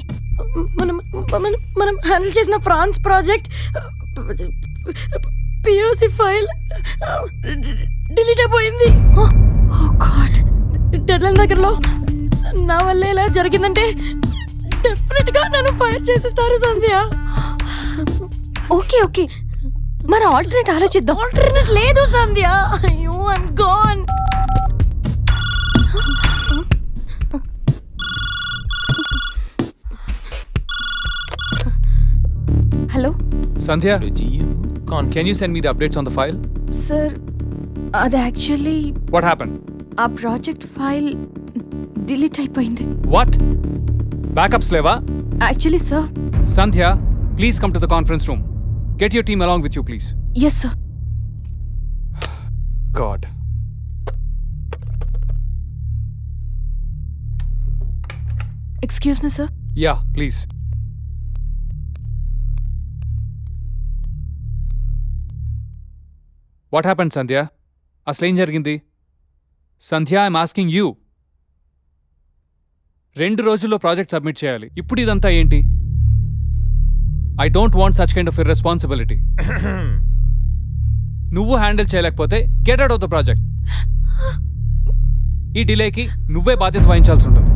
Speaker 6: మనం మనం మనం హ్యాండిల్ చేసిన France project POC file delete అయిపోయింది. డెడ్లైన్ దగ్గరలో నా వల్ల ఇలా జరిగిందంటే డెఫినెట్ గా నన్ను ఫైర్ చేసేస్తారు సంధ్య. ఓకే ఓకే, మన ఆల్టర్నేట్ ఆలోచిద్దాం. ఆల్టర్నేట్ లేదు సంధ్య. అయ్యో I'm gone. Hello
Speaker 15: Sandhya, can you send me the updates on the file?
Speaker 6: Sir, అది యాక్చువల్లీ
Speaker 15: What happened?
Speaker 6: ఆ ప్రాజెక్ట్ ఫైల్ డిలీట్ అయిపోయింది.
Speaker 15: What? Backups లేవా?
Speaker 6: Actually sir.
Speaker 15: Sandhya, please come to the conference room. Get your team along with you, please.
Speaker 6: Yes sir.
Speaker 15: God.
Speaker 6: Excuse me sir.
Speaker 15: Yeah, please. What happened, Sandhya? అసలు ఏం జరిగింది? సంధ్య, ఐఎమ్ ఆస్కింగ్ యూ. 2 రోజుల్లో ప్రాజెక్ట్ సబ్మిట్ చేయాలి. ఇప్పుడు ఇదంతా ఏంటి? I don't want such kind of irresponsibility. నువ్వు హ్యాండిల్ చేయలేకపోతే get out of the project. ఈ డిలేకి నువ్వే బాధ్యత వహించాల్సి ఉంటుంది.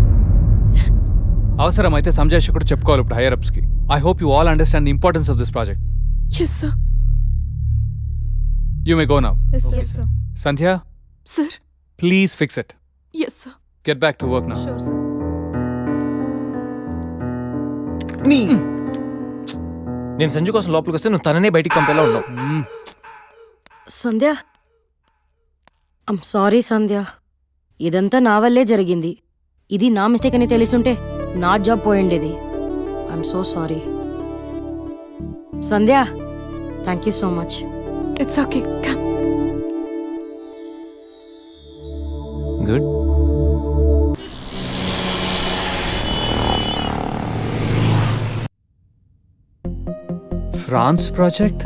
Speaker 15: అవసరమైతే సంజయ్ కూడా చెప్పుకోవాలి ఇప్పుడు హైయర్ అప్స్కి. I hope you all understand the importance of this project.
Speaker 6: Yes sir.
Speaker 15: You may go now.
Speaker 6: Yes, sir.
Speaker 15: Sandhya,
Speaker 6: Sir.
Speaker 15: please fix it.
Speaker 6: Yes, sir.
Speaker 15: Get back to work now.
Speaker 6: Sure, sir.
Speaker 8: నేను సంజు కోసం లోపలికి వస్తే నువ్వు తననే బయటికి పంపేలా ఉన్నావు.
Speaker 6: సంధ్య, ఐమ్ సారీ సంధ్య. ఇదంతా నా వల్లే జరిగింది. ఇది నా మిస్టేక్ అని తెలిసుంటే నా జాబ్ పోయిండేది. I'm so sorry Sandhya. Thank you so much. It's okay. Come.
Speaker 8: Good.
Speaker 15: France project?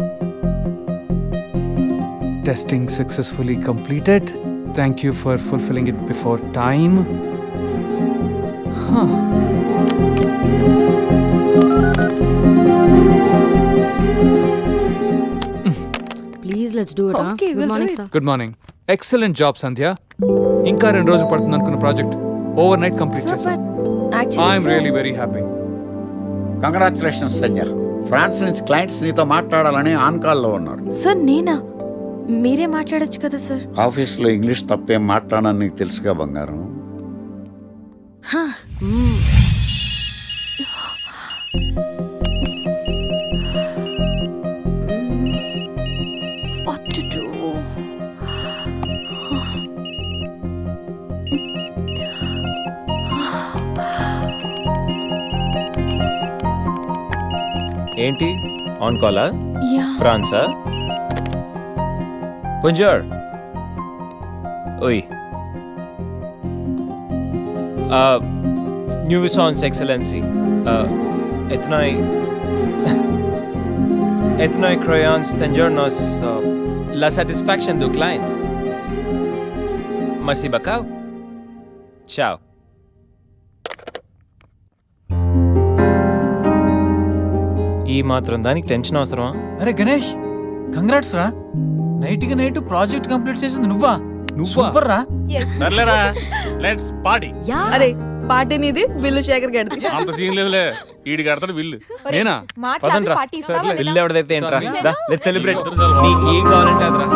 Speaker 15: Testing successfully completed. Thank you for fulfilling it before time. Huh.
Speaker 6: Please let's do it. Okay, good morning sir.
Speaker 15: Good morning. Excellent job, Sandhya. ఇంకా 2 రోజులు పడుతుంది అనుకున్న ప్రాజెక్ట్ ఓవర్ నైట్ కంప్లీట్ చేశాను. I'm really very happy.
Speaker 1: Congratulations Sanjay. France నుంచి క్లయింట్స్ నీతో మాట్లాడాలని ఆన్ కాల్లో ఉన్నారు.
Speaker 6: సార్ నేనా? మీరే మాట్లాడొచ్చు కదా సార్.
Speaker 1: ఆఫీస్లో ఇంగ్లీష్ తప్పేం మాట్లాడని నీకు తెలుసుగా బంగారం.
Speaker 6: What to do?
Speaker 8: ఏంటి ఆన్ కాలా?
Speaker 6: Yeah.
Speaker 8: ఫ్రాన్సా? Bonjour. Oui. Nuisance Excellency. Ethnoi crayons tengernos la satisfaction du client. Merci beaucoup. Ciao. ఈ మాత్రం దానికి టెన్షన్ అవసరమా?
Speaker 3: అరే గణేష్, కంగ్రాట్స్ రా. నైట్ కి నైట్ ప్రాజెక్ట్ కంప్లీట్ చేసింది నువ్వా? సూపర్ రా.
Speaker 12: సర్లేరా, లెట్స్ పార్టీ.
Speaker 7: అరే పార్టీ నీది, బిల్లు శేఖర్ గడిది.
Speaker 12: అంత సీన్ లేదులే, ఈడి కడతాడు బిల్లు.
Speaker 15: నేనా?
Speaker 8: పదండ్రా. బిల్లు ఎవరిదైతే ఏంట్రా, లెట్స్ సెలబ్రేట్. నీకు ఏం కావాలంటే అదిరా.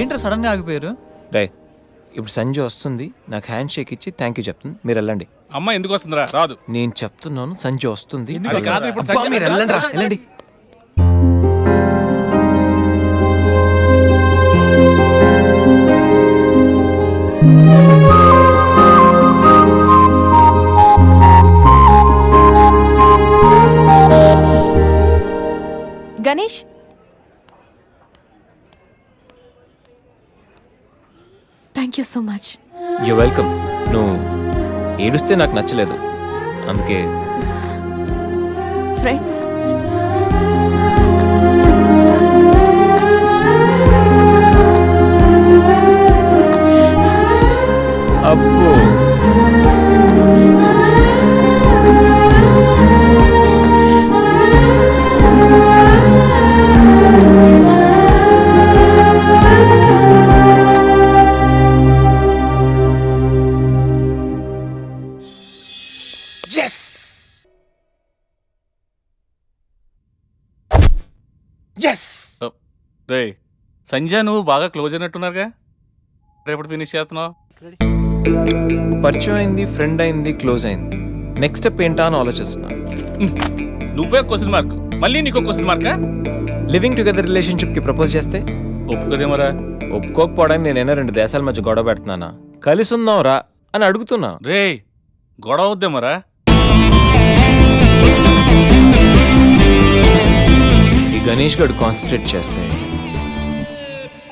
Speaker 3: ఏంట్రా సడన్ గా ఆగిపోయారు?
Speaker 8: రే, ఇప్పుడు సంజు వస్తుంది, నాకు హ్యాండ్ షేక్ ఇచ్చి థ్యాంక్ యూ చెప్తుంది, మీరు వెళ్ళండి.
Speaker 12: అమ్మ ఎందుకు వస్తుందిరా? రాదు.
Speaker 8: నేను చెప్తున్నాను, సంజు వస్తుంది.
Speaker 12: అది కాదు, ఇప్పుడు
Speaker 8: అబ్బా, మీరు వెళ్ళండి రా, వెళ్ళండి.
Speaker 13: Ganesh thank you so much.
Speaker 3: You welcome. నువ్వు ఏడుస్తే నాకు నచ్చలేదు, అందుకే.
Speaker 13: ఫ్రెండ్స్
Speaker 3: అబ్బో,
Speaker 12: రే సంజయ్, నువ్వు బాగా క్లోజ్ అయినట్టున్నారుగా, రేపటి ఫినిష్ చేస్తున్నావు?
Speaker 3: పరిచయం అయింది, ఫ్రెండ్ అయింది, క్లోజ్ అయింది. నెక్స్ట్ స్టెప్ ఏంటా అని ఆలోచిస్తున్నాను.
Speaker 12: నువ్వే క్వశ్చన్ మార్క్, మళ్ళీ నీకో క్వశ్చన్ మార్కా?
Speaker 3: లివింగ్ టుగెదర్ రిలేషన్షిప్కి ప్రపోజ్ చేస్తే
Speaker 12: ఒప్పుకోదేమరా?
Speaker 3: ఒప్పుకోకపోవడానికి నేనైనా 2 దేశాల మధ్య గొడవ పెడుతున్నానా? కలిసి ఉందాం రా అని అడుగుతున్నా.
Speaker 12: రే గొడవ వద్దేమరా?
Speaker 3: ఈ గణేష్ గడు కాన్సన్ట్రేట్ చేస్తే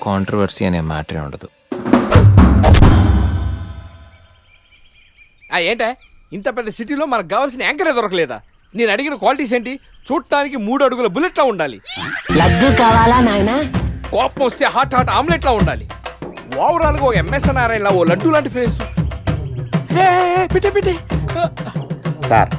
Speaker 3: కాంట్రవర్సీ అనే మ్యాటరే ఉండదు.
Speaker 5: ఏంటే ఇంత పెద్ద సిటీలో మనకు కావాల్సిన యాంకరే దొరకలేదా? నేను అడిగిన క్వాలిటీస్ ఏంటి? చూడటానికి 3 అడుగుల బుల్లెట్లా ఉండాలి,
Speaker 11: లడ్డు కావాలా నాయనా?
Speaker 5: కోపం వస్తే హాట్ హాట్ ఆమ్లెట్లా ఉండాలి, ఓవరాల్ గా ఒక ఎంఎస్ నారాయణలా ఓ లడ్డు లాంటి ఫేస్. పిటే పిటే.
Speaker 1: సార్,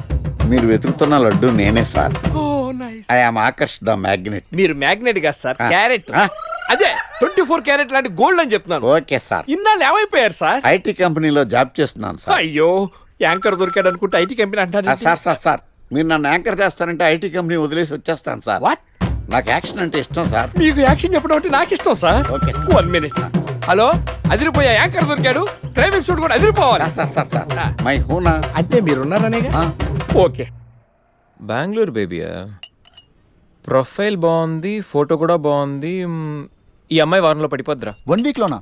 Speaker 1: మీరు వెతుకుతున్న లడ్డు నేనే sir.
Speaker 5: Oh nice.
Speaker 1: I am Akarsh the magnet.
Speaker 5: మీరు మ్యాగ్నెట్ కాదు సార్,
Speaker 1: ఆ.
Speaker 5: క్యారెట్.
Speaker 1: ఆ.
Speaker 5: అదే 24 క్యారెట్ లాంటి గోల్డ్ అని చెప్తున్నాను.
Speaker 1: Okay sir.
Speaker 5: ఇన్నాళ్ళు ఏమైపోయారు సార్?
Speaker 1: ఐటీ కంపెనీలో జాబ్ చేస్తున్నాను సార్.
Speaker 5: అయ్యో, యాంకర్ దొరికాడు అనుకుంటే ఐటీ కంపెనీ అంటారు.
Speaker 1: సార్ సార్ సార్, మీరు నన్ను యాంకర్ చేస్తారంటే ఐటీ కంపెనీ వదిలేసి వచ్చేస్తాను సార్.
Speaker 5: వాట్?
Speaker 1: నాకు యాక్షన్ అంటే ఇష్టం సార్.
Speaker 5: మీకు యాక్షన్ చెప్పడం అంటే నాకు ఇష్టం సార్.
Speaker 1: Okay sir.
Speaker 5: 1 మినిట్. హలో, అదిరిపోయా యాంకర్ దొరికాడు, క్రైమ్ ఎపిసోడ్ కూడా అదిరిపోవాలి.
Speaker 1: సార్ సార్ సార్ సార్, మై హూనా.
Speaker 5: అంటే మీరున్నారనేగా? ఓకే.
Speaker 3: బెంగళూరు బేబీయా? ప్రొఫైల్ బాగుంది, ఫోటో కూడా బాగుంది. ఈ అమ్మాయి వారంలో పడిపోద్దిరా.
Speaker 4: 1 వీక్లోనా?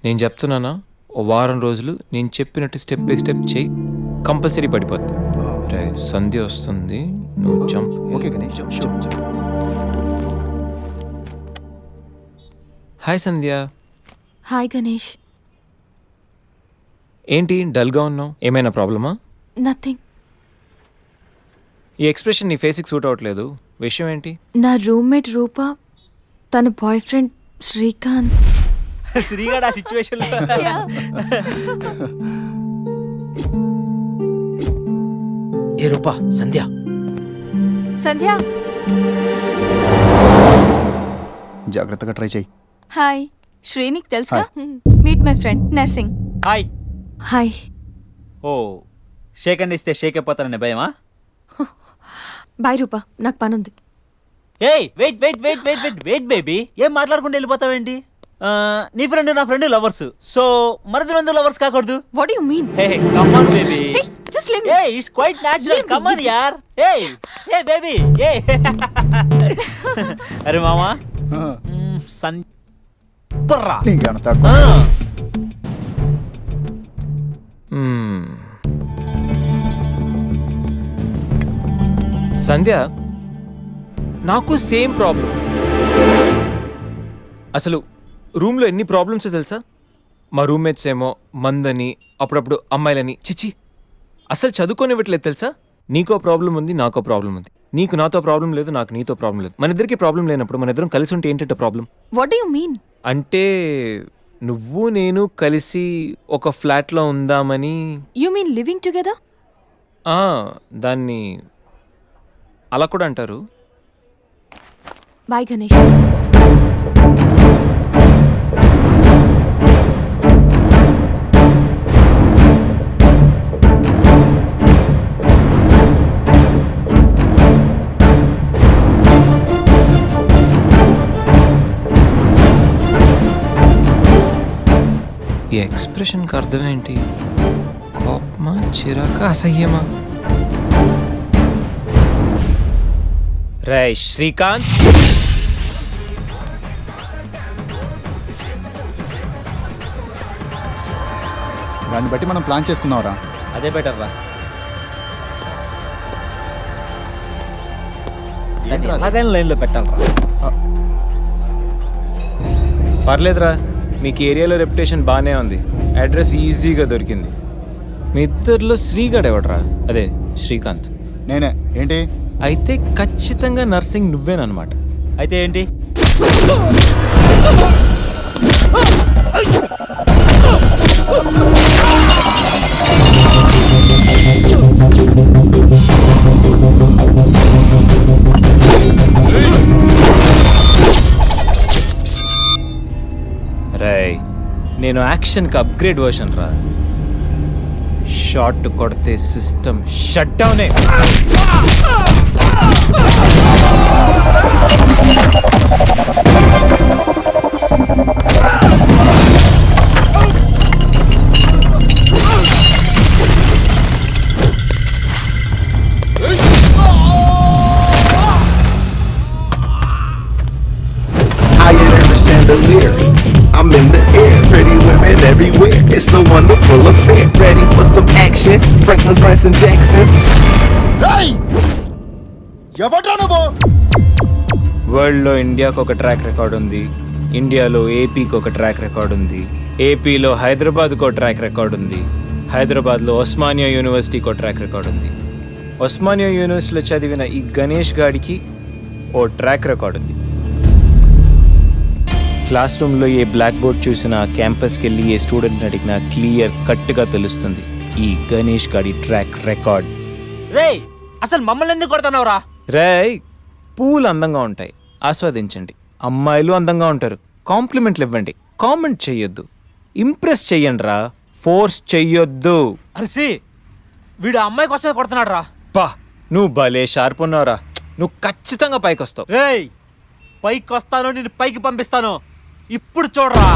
Speaker 3: నేను చెప్తున్నానా, ఓ వారం రోజులు నేను చెప్పినట్టు స్టెప్ బై స్టెప్ చెయ్యి, కంపల్సరీ పడిపోద్ది. రే సంధ్య వస్తుంది, నువ్వు jump.
Speaker 4: Okay Ganesh, jump.
Speaker 3: Hi Sandhya.
Speaker 13: Hi Ganesh.
Speaker 3: ఏంటి డల్గా ఉన్నావు? ఏమైనా ప్రాబ్లమా?
Speaker 13: నథింగ్.
Speaker 3: ఈ ఎక్స్ప్రెషన్ నీ ఫేస్కి సూట్ అవ్వట్లేదు. విషయం ఏంటి?
Speaker 13: నా రూమ్మేట్ రూప తన బాయ్ ఫ్రెండ్ శ్రీకాంత్.
Speaker 10: శ్రీగాడు ఆ సిచ్యువేషన్
Speaker 11: ఏ రూపా, సంధ్య.
Speaker 13: సంధ్య
Speaker 4: జాగ్రత్తగా ట్రై చేయి.
Speaker 13: హాయ్. శ్రీనిక్ తెలుసా? Meet my friend Narsing.
Speaker 10: Hi.
Speaker 13: Hi.
Speaker 10: Oh, shake hand ఇస్తే షేక్ అయిపోతానని భయమా?
Speaker 13: బాయ్ రూపా, నాకు పనుంది.
Speaker 10: ఏయ్ wait wait wait wait wait wait baby, ఏం మాట్లాడుకుంటూ వెళ్ళిపోతావేంటి? నీ ఫ్రెండ్ నా ఫ్రెండ్ లవర్స్, సో మరిది రెండు లవర్స్ కాకూడదు.
Speaker 13: What do you mean?
Speaker 10: Hey come on baby.
Speaker 13: Hey, just leave me.
Speaker 10: Hey, it's quite natural. Come on yaar. Hey, hey baby. Hey. అరే మామా, సంపర్రా.
Speaker 3: సంధ్య, నాకు సేమ్ ప్రాబ్లం. అసలు రూమ్లో ఎన్ని ప్రాబ్లమ్స్ తెలుసా? మా రూమ్మేట్స్ ఏమో మందని, అప్పుడప్పుడు అమ్మాయిలని, చిచి అసలు చదువుకోనివ్వట్లేదు తెలుసా? నీకో ప్రాబ్లం ఉంది, నాకో ప్రాబ్లం ఉంది. నీకు నాతో ప్రాబ్లం లేదు, నాకు నీతో ప్రాబ్లం లేదు. మన ఇద్దరికి ప్రాబ్లం లేనప్పుడు మన ఇద్దరం కలిసి ఉంటే ఏంటంటే problem?
Speaker 13: What do you mean?
Speaker 3: అంటే నువ్వు నేను కలిసి ఒక ఫ్లాట్లో ఉందామని.
Speaker 13: You mean living together?
Speaker 3: దాన్ని అలా కూడా అంటారు.
Speaker 13: బాయ్ గణేష్.
Speaker 3: ఈ ఎక్స్ప్రెషన్కి అర్థం ఏంటి? కోపమా, చిరాకా, అసహ్యమా? రే శ్రీకాంత్,
Speaker 4: దాన్ని బట్టి మనం ప్లాన్ చేసుకుందాంరా.
Speaker 10: అదే బెటర్ రా. దాన్ని ఎలాగైనా లైన్లో పెట్టాలరా.
Speaker 3: పర్లేదురా, మీకు ఏరియాలో రెప్యుటేషన్ బాగానే ఉంది, అడ్రస్ ఈజీగా దొరికింది. మీ ఇద్దరిలో శ్రీగాడు ఎవడరా? అదే శ్రీకాంత్.
Speaker 1: నేనే. ఏంటి?
Speaker 3: అయితే ఖచ్చితంగా నర్సింగ్ నువ్వేనమాట.
Speaker 10: అయితే ఏంటి?
Speaker 3: రేయ్, నేను యాక్షన్కి అప్గ్రేడ్ వర్షన్ రా. షాట్ కొడితే సిస్టమ్ షట్ డౌనే.
Speaker 16: Higher than a chandelier, I'm in the air, pretty women everywhere. It's a wonderful affair. Ready for some action? Franklin's, Rice and Jackson's.
Speaker 3: వరల్డ్లో ఇండియాకు ఒక ట్రాక్ రికార్డ్ ఉంది, ఇండియాలో ఏపీకి ఒక ట్రాక్ రికార్డ్ ఉంది, ఏపీలో హైదరాబాద్కు ఒక ట్రాక్ రికార్డ్ ఉంది, హైదరాబాద్లో ఉస్మానియా యూనివర్సిటీకి ఒక ట్రాక్ రికార్డ్ ఉంది. ఉస్మానియా యూనివర్సిటీలో చదివిన ఈ గణేష్ గాడికి ఓ ట్రాక్ రికార్డ్ ఉంది. క్లాస్ రూమ్లో ఏ బ్లాక్ బోర్డ్ చూసినా, క్యాంపస్కి వెళ్ళి ఏ స్టూడెంట్ అడిగినా క్లియర్ కట్గా తెలుస్తుంది ఈ గణేష్ గాడి ట్రాక్ రికార్డ్.
Speaker 10: రేయ్, అసలు మమ్మల్ని ఎందుకు కొడుతున్నావురా?
Speaker 3: రేయ్, పూలు అందంగా ఉంటాయి, ఆస్వాదించండి. అమ్మాయిలు అందంగా ఉంటారు, కాంప్లిమెంట్లు ఇవ్వండి, కామెంట్ చెయ్యొద్దు. ఇంప్రెస్ చెయ్యండి రా, ఫోర్స్ చెయ్యొద్దు.
Speaker 10: అరిసి, వీడు అమ్మాయి కోసమే కొడుతున్నాడు రా.
Speaker 3: పా, నువ్వు భలే షార్ప్ ఉన్నావురా, నువ్వు ఖచ్చితంగా పైకి వస్తావు.
Speaker 10: రేయ్, పైకి వస్తాను, నేను పైకి పంపిస్తాను. ఇప్పుడు చూడరా.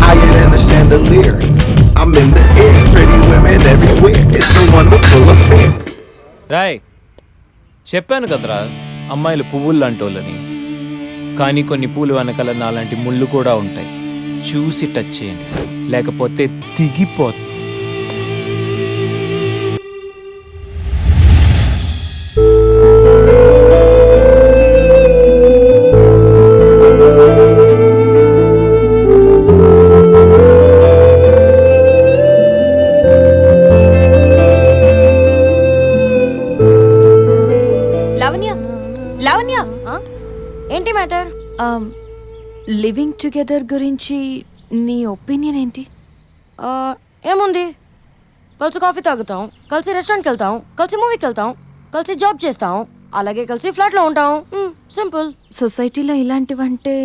Speaker 16: Higher than a chandelier, I'm in the air, pretty women everywhere. It's a wonderful affair.
Speaker 3: Roy, చెప్పాను కదరా అమ్మాయిలు పువ్వులు లాంటి వాళ్ళని. కానీ కొన్ని పూలు వెనకాల నాలాంటి ముళ్ళు కూడా ఉంటాయి. చూసి టచ్ చేయండి, లేకపోతే దిగిపోతుంది.
Speaker 7: లావణ్య, లావణ్య,
Speaker 6: ఏంటి మ్యాటర్?
Speaker 7: లివింగ్ టుగెదర్ గురించి నీ ఒపీనియన్ ఏంటి?
Speaker 6: ఏముంది, కలిసి కాఫీ తాగుతాం, కలిసి రెస్టారెంట్కి వెళ్తాం, కలిసి మూవీకి వెళ్తాం, కలిసి జాబ్ చేస్తాం, అలాగే కలిసి ఫ్లాట్లో ఉంటాం. సింపుల్.
Speaker 7: సొసైటీలో ఇలాంటివంటే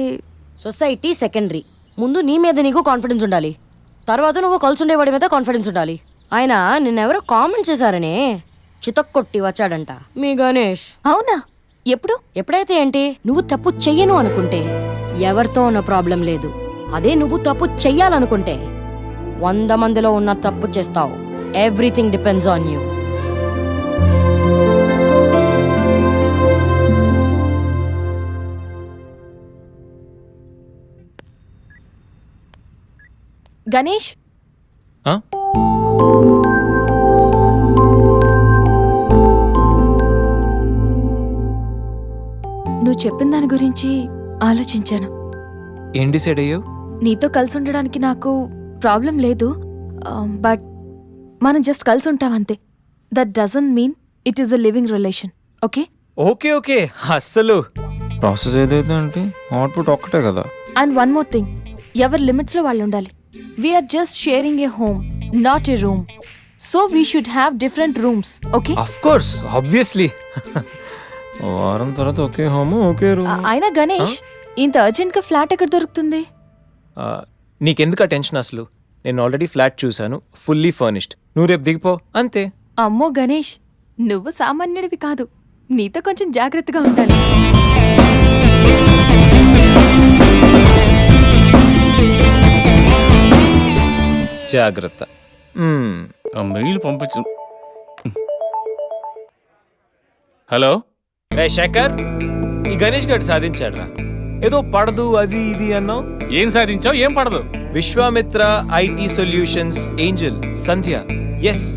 Speaker 6: సొసైటీ సెకండరీ. ముందు నీ మీద నీకు కాన్ఫిడెన్స్ ఉండాలి, తర్వాత నువ్వు కలిసి ఉండేవాడి మీద కాన్ఫిడెన్స్ ఉండాలి. ఆయన నిన్నెవరో కామెంట్ చేశారనే చితక్కొట్టి వచ్చాడంట మీ గణేష్.
Speaker 7: అవునా? ఎప్పుడు?
Speaker 6: ఎప్పుడైతే ఏంటి, నువ్వు తప్పు చెయ్యను అనుకుంటే ఎవరితో ఉన్న ప్రాబ్లం లేదు. అదే నువ్వు తప్పు చెయ్యాలనుకుంటే 100 మందిలో ఉన్న తప్పు చేస్తావు. Everything depends on you.
Speaker 7: Ganesh,
Speaker 3: ఆ?
Speaker 7: నువ్వు చెప్పిన దాని గురించి ఆలోచించాను.
Speaker 3: ఏం డిసైడ్ అయ్యావు?
Speaker 7: నీతో కలిసి ఉండడానికి నాకు ప్రాబ్లం లేదు, బట్ మనం జస్ట్ కలిసి ఉంటాం అంతే. That doesn't mean it is a living relation. Okay?
Speaker 3: Okay okay, అస్సలు ప్రాసెస్ ఏదైతే అంటే అవుట్పుట్ ఒక్కటే కదా.
Speaker 7: అండ్ వన్ మోర్ థింగ్, ఎవరి లిమిట్స్లో వాళ్ళు ఉండాలి. We are just sharing a home, not a room. So we should have different rooms. Okay?
Speaker 3: Of course, obviously. వారం తర్వాత ఒకే హోమ్, ఒకే రూమ్.
Speaker 7: అయినా గణేష్, ఇంత అర్జెంట్గా ఫ్లాట్ ఎక్కడ దొరుకుతుంది?
Speaker 3: నీకెందుకు టెన్షన్ అసలు? నేను ఆల్రెడీ ఫ్లాట్ చూశాను, ఫుల్లీ ఫర్నిష్డ్. నువ్వు రేపు దిగిపో అంతే.
Speaker 7: అమ్మో గణేష్, నువ్వు సామాన్యుడివి కాదు.
Speaker 13: నీతో కొంచెం జాగ్రత్తగా ఉండాలి.
Speaker 3: జాగ్రత్త.
Speaker 12: ఆ మెయిల్ పంపించు. హలో
Speaker 3: రే శేఖర్, ఈ గణేష్ గారు సాధించాడ్రా. ఏదో పడదు అది ఇది అన్నావు.
Speaker 12: ఏం సాధించావు? ఏం పడదు?
Speaker 3: Vishwamitra IT solutions angel Sandhya. Yes,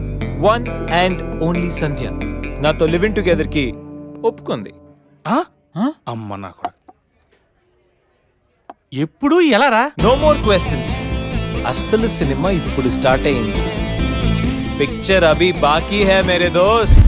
Speaker 3: one and only Sandhya నాతో లివింగ్ టుగెదర్ కి ఒప్పుకుంది.
Speaker 12: అమ్మ నా కొడుకు. ఎప్పుడు ఎలా రా?
Speaker 3: No more questions. అస్సలు సినిమా ఇప్పుడు స్టార్ట్ అయింది. పిక్చర్ అభి బాకీ హై మేరే దోస్త్.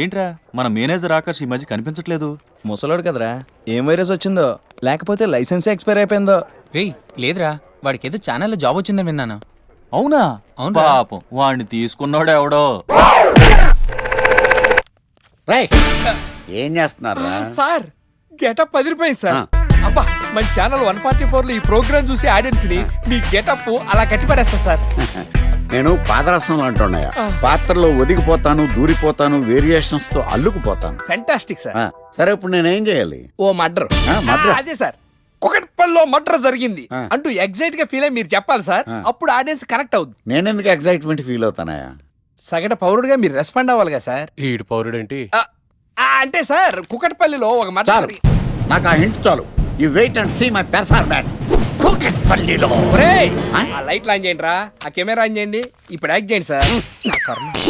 Speaker 10: ఏంట్రా మన మేనేజర్ ఆకర్ష్ ఈ మధ్య కనిపించట్లేదు.
Speaker 4: ముసలోడు కదరా, ఏం వైరస్ వచ్చిందో లేకపోతే లైసెన్సే ఎక్స్పైర్ అయిపోయిందో.
Speaker 9: రేయ్ లేదురా, వాడికి ఏదో ఛానల్లో జాబ్ వచ్చిందని విన్నాను.
Speaker 10: అవునా?
Speaker 9: అవును
Speaker 10: పాపం వాడిని తీసుకున్నాడు ఎవడో.
Speaker 1: ఏం చేస్తున్నారు?
Speaker 5: సార్ గెటప్ అదిరిపోయింది సార్. అబ్బా మన ఛానల్ 144 లో ఈ ప్రోగ్రామ్ చూసి ఆడియన్స్ ని మీ గెటప్ అలా కట్టిపడేస్తా సార్.
Speaker 1: నేను పాదరసం అంటున్నాయా, పాత్రలో ఒదిగిపోతాను, దూరిపోతాను, వేరియేషన్స్ తో అల్లుకుపోతాను.
Speaker 5: Fantastic sir.
Speaker 1: సరే ఇప్పుడు నేనేం చేయాలి?
Speaker 5: ఓ మర్డర్. అదే సార్, కుకట్పల్లిలో మర్డర్ జరిగింది అంటూ ఎగ్జైట్ గా ఫీల్ అయ్యి మీరు చెప్పాలి సార్. అప్పుడు ఆడియన్స్ కనెక్ట్ అవుద్ది.
Speaker 1: నేనెందుకు ఎగ్జైట్మెంట్ ఫీల్ అవుతానయా?
Speaker 5: సగటు పౌరుడుగా మీరు రెస్పాండ్ అవ్వాలిగా సార్.
Speaker 12: ఈడు పౌరుడేంటి?
Speaker 5: అంటే సార్ కుకట్పల్లిలో ఒక మర్డర్.
Speaker 1: నాకు ఆ హింట్ చాలు. You wait and see my performance. కుకట్పల్లిలో
Speaker 5: ఆ లైట్లు ఆన్ చేయండి రా, ఆ కెమెరా ఆన్ చేయండి. ఇప్పుడు యాక్ట్ చేయండి సార్.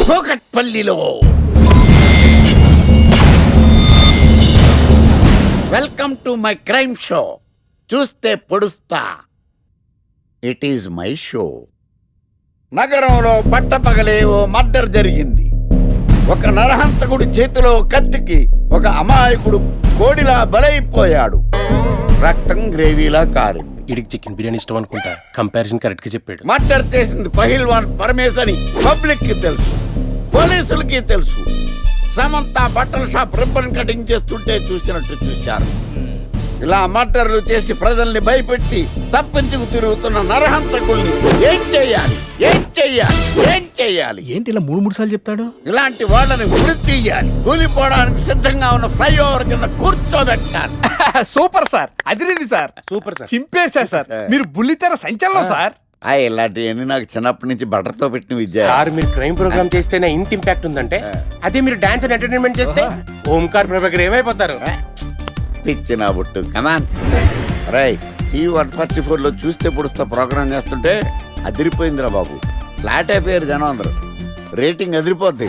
Speaker 1: కుకట్పల్లిలో. Welcome to my crime show. చూస్తే పొడుస్తా. It is my show. నగరంలో పట్టపగలే ఓ మర్డర్ జరిగింది. ఒక నరహంతకుడు చేతిలో కత్తికి ఒక అమాయకుడు కోడిలా బలైపోయాడు. రక్తం గ్రేవీలా కారింది.
Speaker 12: ఇడికి చికెన్ బిర్యానీ ఇష్టం అనుకుంటా. కంపారిజన్ కరెక్ట్ గా చెప్పాడు.
Speaker 1: మర్డర్ చేసింది పహిల్వాన్ పరమేశ్ అని పబ్లిక్ కి తెలుసు, పోలీసులకి తెలుసు. సమంత బట్టల షాప్ రిబ్బన్ కటింగ్ చేస్తుంటే చూసినట్టు చూశారు. ఇలా మర్డర్లు చేసి ప్రజల్ని భయపెట్టి తప్పించుకు తిరుగుతున్న నరహంతకుల్ని ఏం చెయ్యాలి? ఏం చెయ్యాలి? ఏం చెయ్యాలి?
Speaker 5: ఏంటి ఇలా 3 సార్లు చెప్తాడు?
Speaker 1: ఇలాంటి వాళ్ళని వృత్తి తీయాలి. కూలిపోవడానికి సిద్ధంగా ఉన్న ఫ్లైఓవర్ కింద కూర్చోబెట్టాలి.
Speaker 5: సూపర్ సార్, అదిరింది సార్.
Speaker 1: సూపర్ సార్,
Speaker 5: చింపేశా సార్. మీరు బుల్లితెర సంచలనం సార్.
Speaker 1: ఇలాంటివన్నీ నాకు చిన్నప్పటి నుంచి బట్టర్తో పెట్టిన విద్య.
Speaker 12: సార్ మీరు క్రైమ్ ప్రోగ్రామ్ చేస్తేనే ఇంత ఇంపాక్ట్ ఉందంటే, అదే మీరు డాన్స్ అండ్ ఎంటర్టైన్మెంట్ చేస్తే ఓంకార్ ప్రభాకర్ ఏమైపోతారు?
Speaker 1: పిచ్చిన బుట్టు కమాన్. రైట్, ఈ 144 చూస్తే పొడుస్తా ప్రోగ్రామ్ చేస్తుంటే అదిరిపోయిందిరా బాబు. ఫ్లాట్ అయిపోయారు జనం అందరూ. రేటింగ్ అదిరిపోద్ది.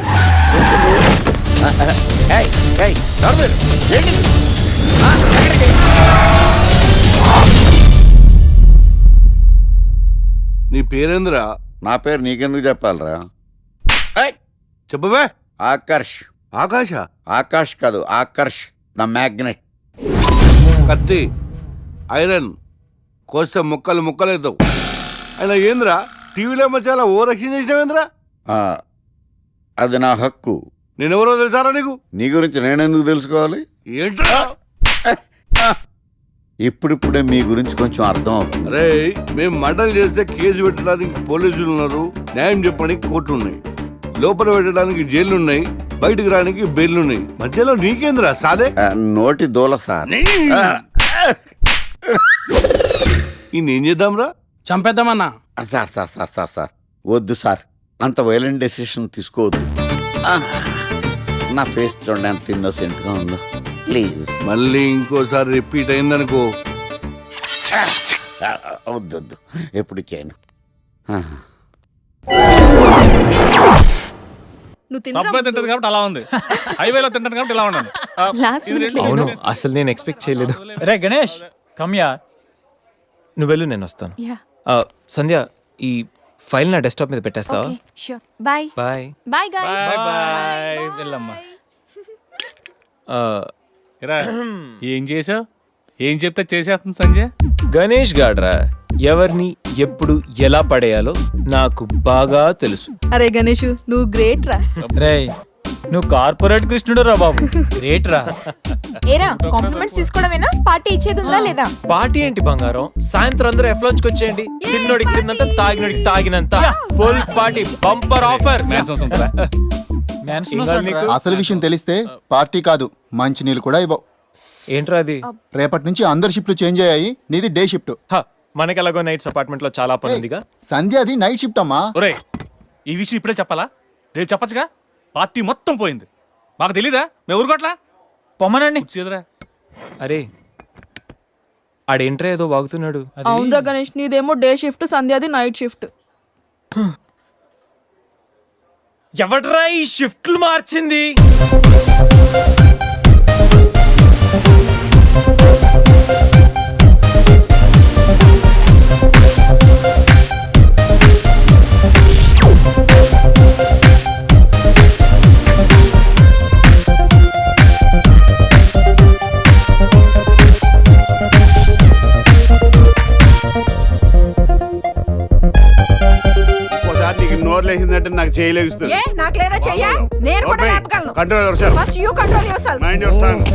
Speaker 2: నీ పేరేంద్రా?
Speaker 1: నా పేరు నీకెందుకు చెప్పాలరా?
Speaker 2: చెప్పవే.
Speaker 1: ఆకర్ష్.
Speaker 2: ఆకాశ?
Speaker 1: ఆకాష్ కాదు, ఆకర్ష్ ద మ్యాగ్నెట్.
Speaker 2: కత్తి, ఐరన్ కోస్తే ముక్కలు ముక్కలేద్దావు. అయినా ఏంద్రా టీవీలో చాలా ఓ రక్షణ చేసినావేంద్రా?
Speaker 1: అది నా హక్కు.
Speaker 2: నేనెవరో తెలుసారా నీకు?
Speaker 1: నీ గురించి నేనెందుకు తెలుసుకోవాలి?
Speaker 2: ఏంట్రా?
Speaker 1: ఇప్పుడిప్పుడే మీ గురించి కొంచెం అర్థం అవుతుంది.
Speaker 2: అరే, మేము మర్డర్ చేస్తే కేసు పెట్టడానికి పోలీసులు ఉన్నారు, న్యాయం చెప్పడానికి కోర్టు ఉన్నాయి, లోపల పెట్టడానికి జైలు ఉన్నాయి, బయటకు రానికి బెయిల్ ఉన్నాయి. మధ్యలో నీకేంద్రా సాదే?
Speaker 1: నోటి దూల సార్.
Speaker 2: ఏం చేద్దాంరా?
Speaker 5: చంపేద్దామన్నా.
Speaker 1: Sir sir sir sir sir వద్దు సార్, అంత వైలెంట్ డెసిషన్ తీసుకోవద్దు. నా ఫేస్ చూడండి ఎంత ఇన్నోసెంట్గా ఉందో. ప్లీజ్.
Speaker 2: మళ్ళీ ఇంకోసారి రిపీట్ అయిందనుకో.
Speaker 1: వద్దొద్దు, ఎప్పుడు చేయను.
Speaker 7: నువ్వు
Speaker 12: సబ్వే తింటది కాబట్టి అలా ఉంది, హైవేలో తింటది కాబట్టి ఇలా ఉన్నాను.
Speaker 3: అవును, అసలు నేను ఎక్స్పెక్ట్ చేయలేదు.
Speaker 8: రే గణేష్ కమ్యా.
Speaker 3: నువ్వు వెళ్ళు, నేను వస్తాను. సంధ్య, ఈ ఫైల్ నా డెస్క్టాప్ మీద పెట్టేస్తావా?
Speaker 7: Bye
Speaker 3: bye.
Speaker 7: Bye
Speaker 12: bye bye, వెళ్ళమ్మా. ఇరా, ఏం చేసావు? ఏం చెప్తే చేసేస్తుంది సంజయ్.
Speaker 3: గణేష్ గాడ్రా, ఎవరిని ఎప్పుడు ఎలా పడేయాలో నాకు బాగా తెలుసు.
Speaker 7: అరే గణేష్ నువ్వు గ్రేట్ రా.
Speaker 8: రే నువ్వు కార్పొరేట్ కృష్ణుడు రా బాబు, గ్రేట్ రా.
Speaker 13: ఏరా కాంప్లిమెంట్స్ తీసుకోవడమేనా, పార్టీ ఇచ్చేది ఉందా లేదా?
Speaker 3: పార్టీ ఏంటి బంగారం, సాయంత్రం అందరూ ఎఫ్లాంచ్కి వచ్చేయండి. తిన్నోడికి తిన్నంత, తాగినోడికి తాగినంత, ఫుల్ పార్టీ, బంపర్ ఆఫర్.
Speaker 17: అసలు విషయం తెలిస్తే పార్టీ కాదు మంచి నీళ్ళు కూడా ఇవ్వవు.
Speaker 3: ఏంట్రా అది?
Speaker 17: రేపటి నుంచి అందరి షిఫ్ట్లు చేంజ్ అయ్యాయి, నీది డే షిఫ్ట్.
Speaker 3: మనకి ఎలాగో నైట్స్ అపార్ట్మెంట్ లో చాలా పని ఉందిగా.
Speaker 17: సంధ్య అది నైట్ షిఫ్ట్ అమ్మా.
Speaker 12: ఒరే, ఈ విషయం ఇప్పుడే చెప్పాలా? రేపు చెప్పచ్చుగా. పార్టీ మొత్తం పోయింది, మాకు తెలీదా? మేము ఊరుకోట్లా
Speaker 8: పొమ్మనండి.
Speaker 3: అరే ఆడేంట్రా ఏదో వాగుతున్నాడు.
Speaker 7: అవునరా గణేష్, నీదేమో డే షిఫ్ట్, సంధ్యాది నైట్ షిఫ్ట్.
Speaker 3: ఎవడ్రా ఈ షిఫ్ట్లు మార్చింది?
Speaker 1: నీకు నోరు లేచిందంటే నాకు చేయలేస్తుంది.
Speaker 7: నాకు లేదా చెయ్యా, నేను కూడా లేపగలను.
Speaker 1: Control yourself.
Speaker 7: First you control yourself.
Speaker 1: Mind your tongue.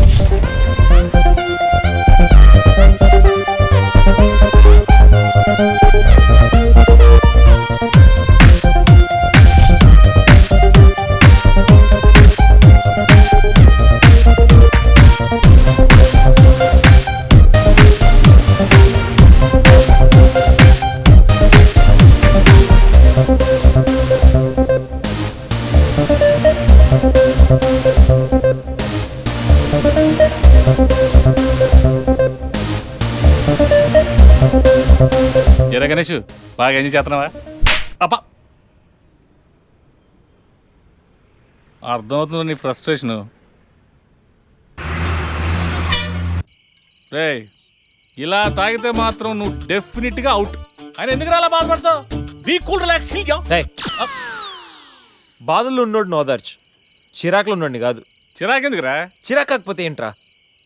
Speaker 12: ఎరా గణేష్, బాగా ఎంజాయ్ చేస్తున్నావా? అబ్బా, అర్థమవుతుంది నీ ఫ్రస్ట్రేషను. రే, ఇలా తాగితే మాత్రం నువ్వు డెఫినెట్ గా అవుట్. ఆయన ఎందుకు అలా బాధపడతావు? Be cool, relax.
Speaker 3: బాధల్లో ఉన్నోడు నోదార్చు, చిరాకులో ఉన్నోడిని కాదు.
Speaker 12: చిరాకెందుకురా?
Speaker 3: చిరాకాకపోతే ఏంట్రా?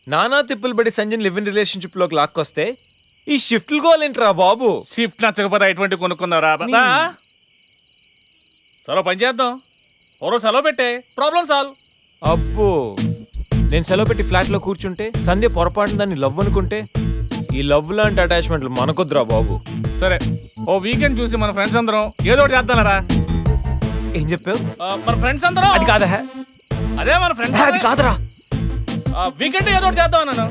Speaker 3: నానా తిప్పులు పడి సంజయ్ లివ్ ఇన్ రిలేషన్షిప్ లోకి లాక్కొస్తే ఈ షిఫ్ట్లు గోలేంట్రా బాబు?
Speaker 12: షిఫ్ట్ నచ్చకపోతే ఎటువంటి కొనుక్కున్నారా? సరే పని చేద్దాం, ఓరో సెలవు పెట్టే, ప్రాబ్లం సాల్వ్.
Speaker 3: అబ్బో, నేను సెలవు పెట్టి ఫ్లాట్ లో కూర్చుంటే సంధ్య పొరపాటున దాన్ని లవ్ అనుకుంటే, ఈ లవ్ లాంటి అటాచ్మెంట్లు మనకొద్దురా బాబు.
Speaker 12: సరే, ఓ వీకెండ్ చూసి మన ఫ్రెండ్స్ అందరం ఏదో ఒకటి చేద్దాంరా.
Speaker 3: ఏం చెప్పావు?
Speaker 12: మన ఫ్రెండ్స్ అందరం.
Speaker 3: అది కాదా?
Speaker 12: అదే మన ఫ్రెండ్స్.
Speaker 3: అది కాదురా,
Speaker 12: వీకెండ్ ఏదో ఒకటి చేద్దాం అన్నాను.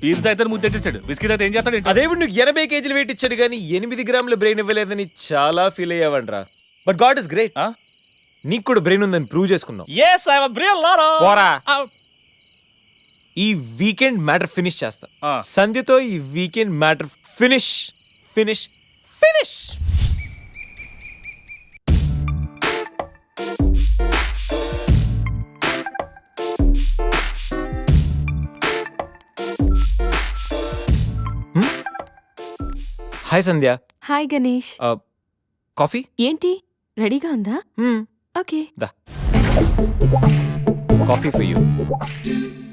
Speaker 12: పీరుతో అయితే ముద్దు తెచ్చాడు, బిస్కెట్ అయితే ఏం చేస్తాడు?
Speaker 3: అదేవిడు నువ్వు 80 కేజీలు వెయిట్ ఇచ్చాడు కానీ 8 గ్రాముల బ్రెయిన్ ఇవ్వలేదని చాలా ఫీల్ అయ్యావంట్రా. బట్ గాడ్ ఇస్ గ్రేట్, నీకు కూడా బ్రెయిన్ ఉందని ప్రూవ్ చేసుకున్నావు. ఈ వీకెండ్ మ్యాటర్ ఫినిష్ చేస్తా. సంధ్యతో ఈ weekend matter finish finish finish. Hi Sandhya.
Speaker 7: Hi Ganesh.
Speaker 3: Coffee
Speaker 7: ఏంటి రెడీగా ఉందా? ఓకే,
Speaker 3: దా, coffee for you.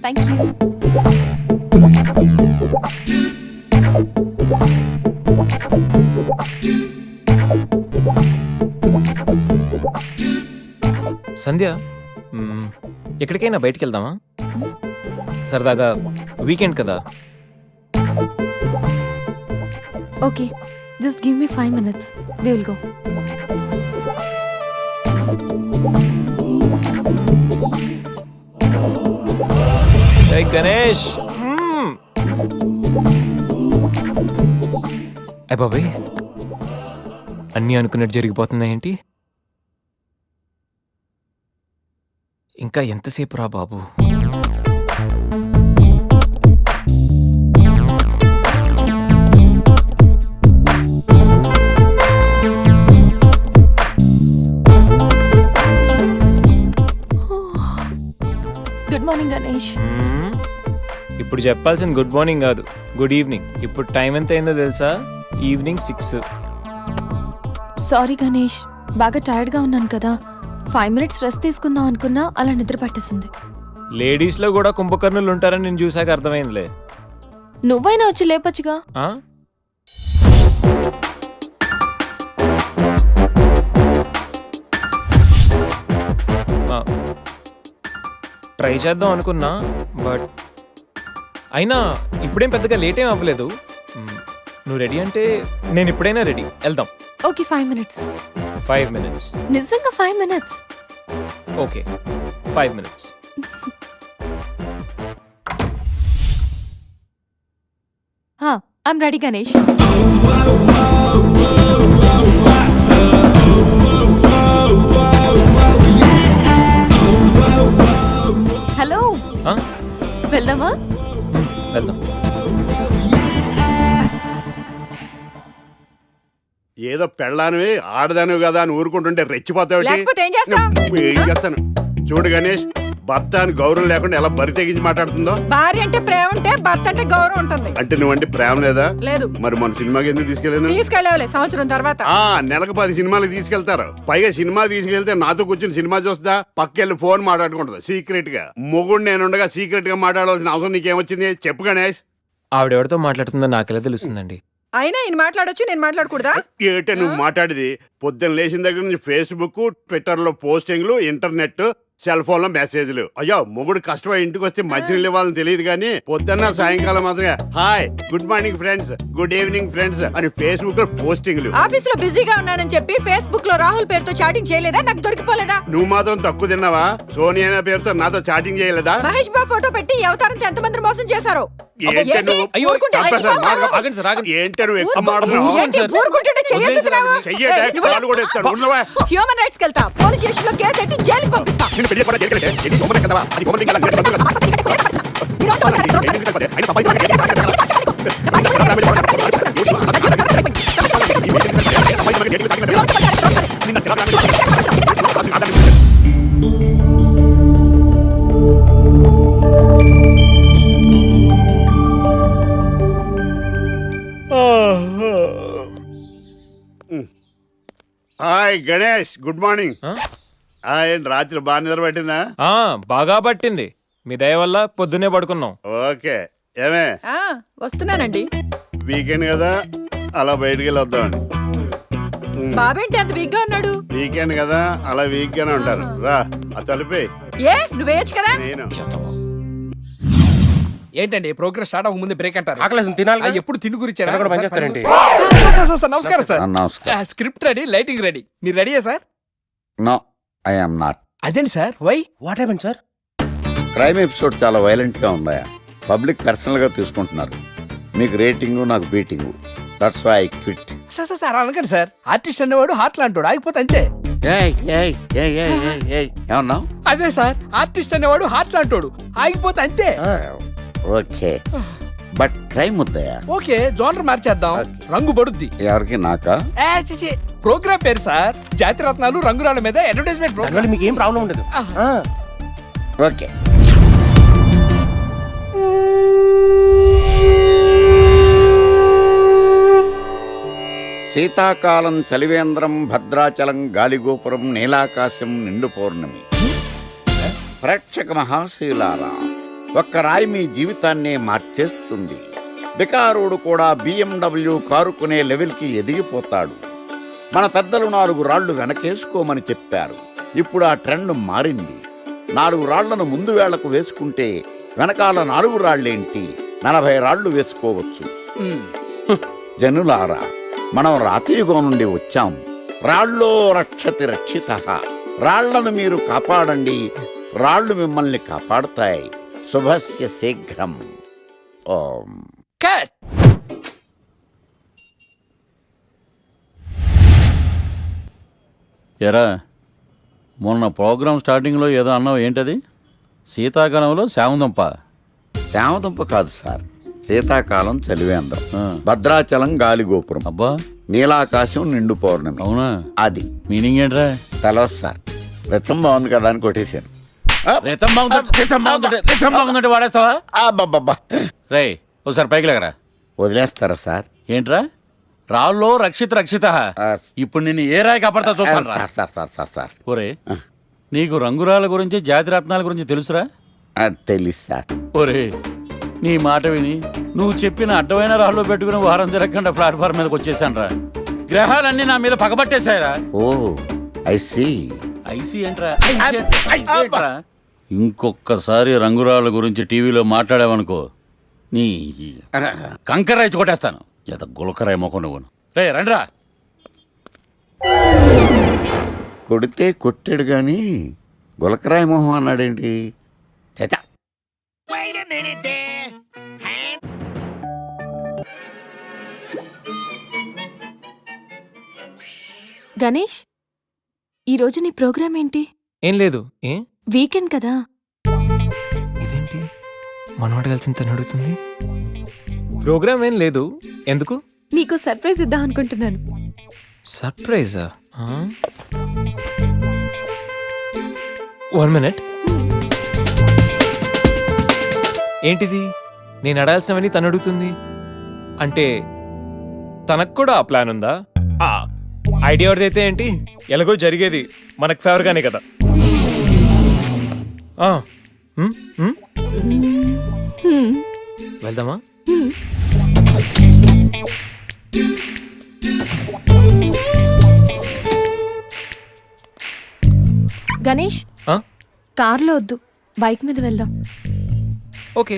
Speaker 7: Thank you.
Speaker 3: Sandhya, ఎక్కడికైనా బయటికి వెళ్దామా? సరదాగా వీకెండ్ కదా.
Speaker 7: Okay, just give me 5 minutes. We will go.
Speaker 3: Hey Ganesh. అయ్ బాబాయ్, అన్నీ అనుకున్నట్టు జరిగిపోతున్నాయేంటి? ఇంకా ఎంతసేపు రా బాబు?
Speaker 13: మార్నింగ్ గణేష్.
Speaker 3: ఇప్పుడు చెప్పాల్సిన గుడ్ మార్నింగ్ కాదు, గుడ్ ఈవినింగ్. ఇప్పుడు టైం ఎంత అయిందో తెలుసా? ఈవినింగ్ 6.
Speaker 13: సారీ గణేష్, బాగా టైర్డ్ గా ఉన్నాను కదా. 5 minutes రెస్ట్ తీసుకుందాం అనుకున్నా, అలా నిద్ర పట్టేసింది.
Speaker 3: లేడీస్లో కూడా కుంభకర్ణులు ఉంటారని నేను చూసాక అర్థమైందిలే.
Speaker 13: నువ్వైనా వచ్చి లేపచ్చుగా.
Speaker 3: ట్రై చేద్దాం అనుకున్నా, బట్ అయినా ఇప్పుడేం పెద్దగా లేట్ ఏం అవ్వలేదు. నువ్వు రెడీ అంటే నేను ఇప్పుడైనా రెడీ. వెళ్దాం.
Speaker 13: Okay 5 minutes.
Speaker 3: 5 minutes.
Speaker 13: నిజంగా 5 minutes.
Speaker 3: Okay 5 minutes.
Speaker 13: I'm ready Ganesh. Hello, వెళ్దామా?
Speaker 3: వెళ్దాం.
Speaker 1: ఏదో పెళ్ళానివి ఆడదానివి కదా అని ఊరుకుంటుంటే రెచ్చిపోతావు. ఏం చేస్తాను చూడు గణేష్, భర్త అని గౌరవం లేకుండా ఎలా బరి తెగించి మాట్లాడుతుందో.
Speaker 6: భార్య అంటే ప్రేమ ఉంటే భర్త అంటే గౌరవం ఉంటుంది.
Speaker 1: అంటే నువ్వంటే ప్రేమ లేదా?
Speaker 6: లేదు.
Speaker 1: మరి మన సినిమాకి ఎందుకు తీసుకెళ్ళాను?
Speaker 6: తీసుకెళ్ళవలే సంవత్సరం తర్వాత.
Speaker 1: నెలకు 10 సినిమాలకు తీసుకెళ్తారు. పైగా సినిమా తీసుకెళ్తే నాతో కూర్చుని సినిమా చూస్తా, పక్కెళ్ళి ఫోన్ మాట్లాడుకుంటుంది సీక్రెట్ గా. మొగుడు నేనుండగా సీక్రెట్ గా మాట్లాడాల్సిన అవసరం నీకేమొచ్చింది చెప్పు గణేష్.
Speaker 3: ఆవిడెవరితో మాట్లాడుతుందో నాకెలా తెలుస్తుందండి?
Speaker 6: అయినా ఈయన మాట్లాడొచ్చు, నేను మాట్లాడకూడదా?
Speaker 1: ఏటే నువ్వు మాట్లాడేది? పొద్దున్న లేచిన దగ్గర నుంచి ఫేస్బుక్, ట్విట్టర్ లో పోస్టింగ్లు, ఇంటర్నెట్, సెల్ ఫోన్ లో మెసేజ్లు. అయ్యో మొగుడు కష్టమై ఇంటికి వస్తే మంచినీళ్ళు ఇవ్వాలని తెలియదు కానీ పొద్దున్న సాయంకాలం మాత్రమే hi, good morning friends, good evening friends అని ఫేస్బుక్ లో పోస్టింగ్లు.
Speaker 6: ఆఫీస్ లో బిజీగా ఉన్నానని చెప్పి ఫేస్బుక్ లో రాహుల్ పేరుతో చాటింగ్ చేయలేదా? నాకు దొరికిపోలేదా?
Speaker 1: నువ్వు మాత్రం తక్కువ తిన్నావా? సోనియా అనే పేరుతో నాతో చాటింగ్ చేయలేదా?
Speaker 6: మహేష్ బాబు ఫోటో పెట్టి ఈ అవతారంతో ఎంతమంది మోసం చేశారు?
Speaker 1: ఏంటే నువ్వు ఎక్కువ
Speaker 6: హ్యూమన్ రైట్స్ వెళ్తా, పోలీస్ స్టేషన్ లో కేసు పెట్టి జైలుకి పంపిస్తా.
Speaker 1: Hi Ganesh, good morning. రాత్రి బాగా నిద్ర పట్టిందా?
Speaker 3: బాగా పట్టింది. మీ దయ వల్ల పొద్దున్నే పడుకున్నాం.
Speaker 1: ఓకే. ఏమే
Speaker 6: వస్తున్నానండి.
Speaker 1: వీకెండ్ కదా, అలా బయటికి వెళ్ళి వద్దామండి.
Speaker 6: బాబేంటి అంత వీక్ గా ఉన్నాడు?
Speaker 1: వీకెండ్ కదా, అలా వీక్ గానే ఉంటారు. రా ఆ తలిపే.
Speaker 6: నువ్వేయచ్చు కదా.
Speaker 1: నేను
Speaker 5: ఏంటండి ప్రోగ్రెస్ స్టార్ట్ అవ్వక ముందు బ్రేక్ అంటారు?
Speaker 4: ఆకలేసం తినాలి.
Speaker 5: ఎప్పుడు తిని గురించి
Speaker 1: నమస్కారం sir.
Speaker 5: Script ready, lighting ready. మీరు రెడీయా sir?
Speaker 1: No, I am not.
Speaker 5: అదేంటి sir? Why?
Speaker 4: What happened sir?
Speaker 1: Crime episode చాలా వైలెంట్ గా ఉందా? పబ్లిక్ పర్సనల్ గా తీసుకుంటున్నారు. మీకు రేటింగ్, నాకు beating. That's why I quit.
Speaker 5: Sir అనకండి సార్. ఆర్టిస్ట్ అనేవాడు హార్ట్ లాంటాడు, ఆగిపోతే అంతే.
Speaker 1: ఏమన్నా?
Speaker 5: అదే సార్, ఆర్టిస్ట్ అనేవాడు హార్ట్ లాంటాడు, ఆగిపోతే అంతే.
Speaker 1: ఓకే, బట్ క్రైమ్ వద్దయా?
Speaker 5: ఓకే, జోనర్ మార్చేద్దాం. రంగు పడుద్ది.
Speaker 1: ఎవరికి? నాకా?
Speaker 5: ప్రోగ్రామ్ పేరు సార్ జాతి రత్నాలు రంగురాళ్ళ మీద అడ్వర్టైజ్మెంట్ ప్రోగ్రామ్.
Speaker 4: మీకు ఏం ప్రాబ్లం ఉండదు.
Speaker 1: ఓకే. శీతాకాలం చలివేంద్రం, భద్రాచలం గాలిగోపురం, నీలాకాశం, నిండు పౌర్ణమి. ప్రేక్షక మహాశీలారా, ఒక్క రాయి మీ జీవితాన్నే మార్చేస్తుంది. బికారోడు కూడా BMW కారు కొనే లెవెల్కి ఎదిగిపోతాడు. మన పెద్దలు 4 రాళ్లు వెనకేసుకోమని చెప్పారు. ఇప్పుడు ఆ ట్రెండ్ మారింది. 4 రాళ్లను ముందు వేళ్లకు వేసుకుంటే వెనకాల 4 రాళ్లేంటి 40 రాళ్లు వేసుకోవచ్చు. జనులారా, మనం రాతియుగం నుండి వచ్చాం. రాళ్ళో రక్షతి రక్షితః. రాళ్లను మీరు కాపాడండి, రాళ్లు మిమ్మల్ని కాపాడుతాయి. శుభస్య శీఘ్రం. ఓం.
Speaker 5: కట్.
Speaker 18: ఎరా, మొన్న ప్రోగ్రామ్ స్టార్టింగ్లో ఏదో అన్నావు, ఏంటది? శీతాకాలంలో శామదుంప.
Speaker 1: శామదుంప కాదు సార్, శీతాకాలం చలివేంద్రం, భద్రాచలం గాలిగోపురం,
Speaker 18: అబ్బా,
Speaker 1: నీలాకాశం, నిండు పౌర్ణమి.
Speaker 18: అవునా?
Speaker 1: అది
Speaker 18: మీనింగ్ ఏంట్రా?
Speaker 1: తెలవదు సార్. రతం బాగుంది కదా అని కొట్టేశాను.
Speaker 18: రితం బాగుందంటే వాడేస్తావా?
Speaker 1: అబ్బబ్బబ్బా.
Speaker 18: రే ఒకసారి పైకి లేకరా.
Speaker 1: వదిలేస్తారా సార్?
Speaker 18: ఏంట్రా రాళ్ళో రక్షిత ఇప్పుడు నిన్ను ఏ రాయి కాపాడతా చూస్తాను రా.
Speaker 1: Sir sir sir sir sir
Speaker 18: ఒరే నీకు రంగురాల గురించి జాతి రత్నాల గురించి తెలుసురా?
Speaker 1: తెలీదు సార్.
Speaker 18: ఒరే నీ మాట విని నువ్వు చెప్పిన అడ్డమైన రాళ్ళు పెట్టుకుని వారం తిరగకుండా ప్లాట్ఫామ్ మీదకి వచ్చేసాను రా. గ్రహాలన్నీ నా మీద పగబట్టేశాయరా.
Speaker 1: ఓ ఐ సీ.
Speaker 18: ఐసీ ఏంట్రా? ఇంకొకసారి రంగురాళ్ళ గురించి టీవీలో మాట్లాడావనుకో నీ కంకర్రాయి కొట్టేస్తాను. ఎంత గులకరాయి మొక్క నువ్వు. రే రండ్రా.
Speaker 1: కొడితే కొట్టాడు గాని గులకరాయి మొహం అన్నాడేంటి? చచా.
Speaker 7: గణేష్, ఈరోజు నీ ప్రోగ్రామ్ ఏంటి?
Speaker 3: ఏం లేదు. ఏ
Speaker 7: వీకెండ్ కదా.
Speaker 3: ఇదేంటి మనవాడు కలిసి తను అడుగుతుంది? ప్రోగ్రామ్ ఏం లేదు. ఎందుకు?
Speaker 7: నీకు సర్ప్రైజ్ ఇద్దాం అనుకుంటున్నాను.
Speaker 3: సర్ప్రైజా? 1 minute. ఏంటిది? నేను అడాల్సినవని తను అడుగుతుంది అంటే తనకు కూడా ఆ ప్లాన్ ఉందా? ఐడియా ఎవరిదైతే ఏంటి, ఎలాగో జరిగేది మనకు ఫేవర్గానే కదా. వెళ్దామా?
Speaker 7: గణేష్, కార్లో వద్దు, బైక్ మీద వెళ్దాం.
Speaker 3: ఓకే.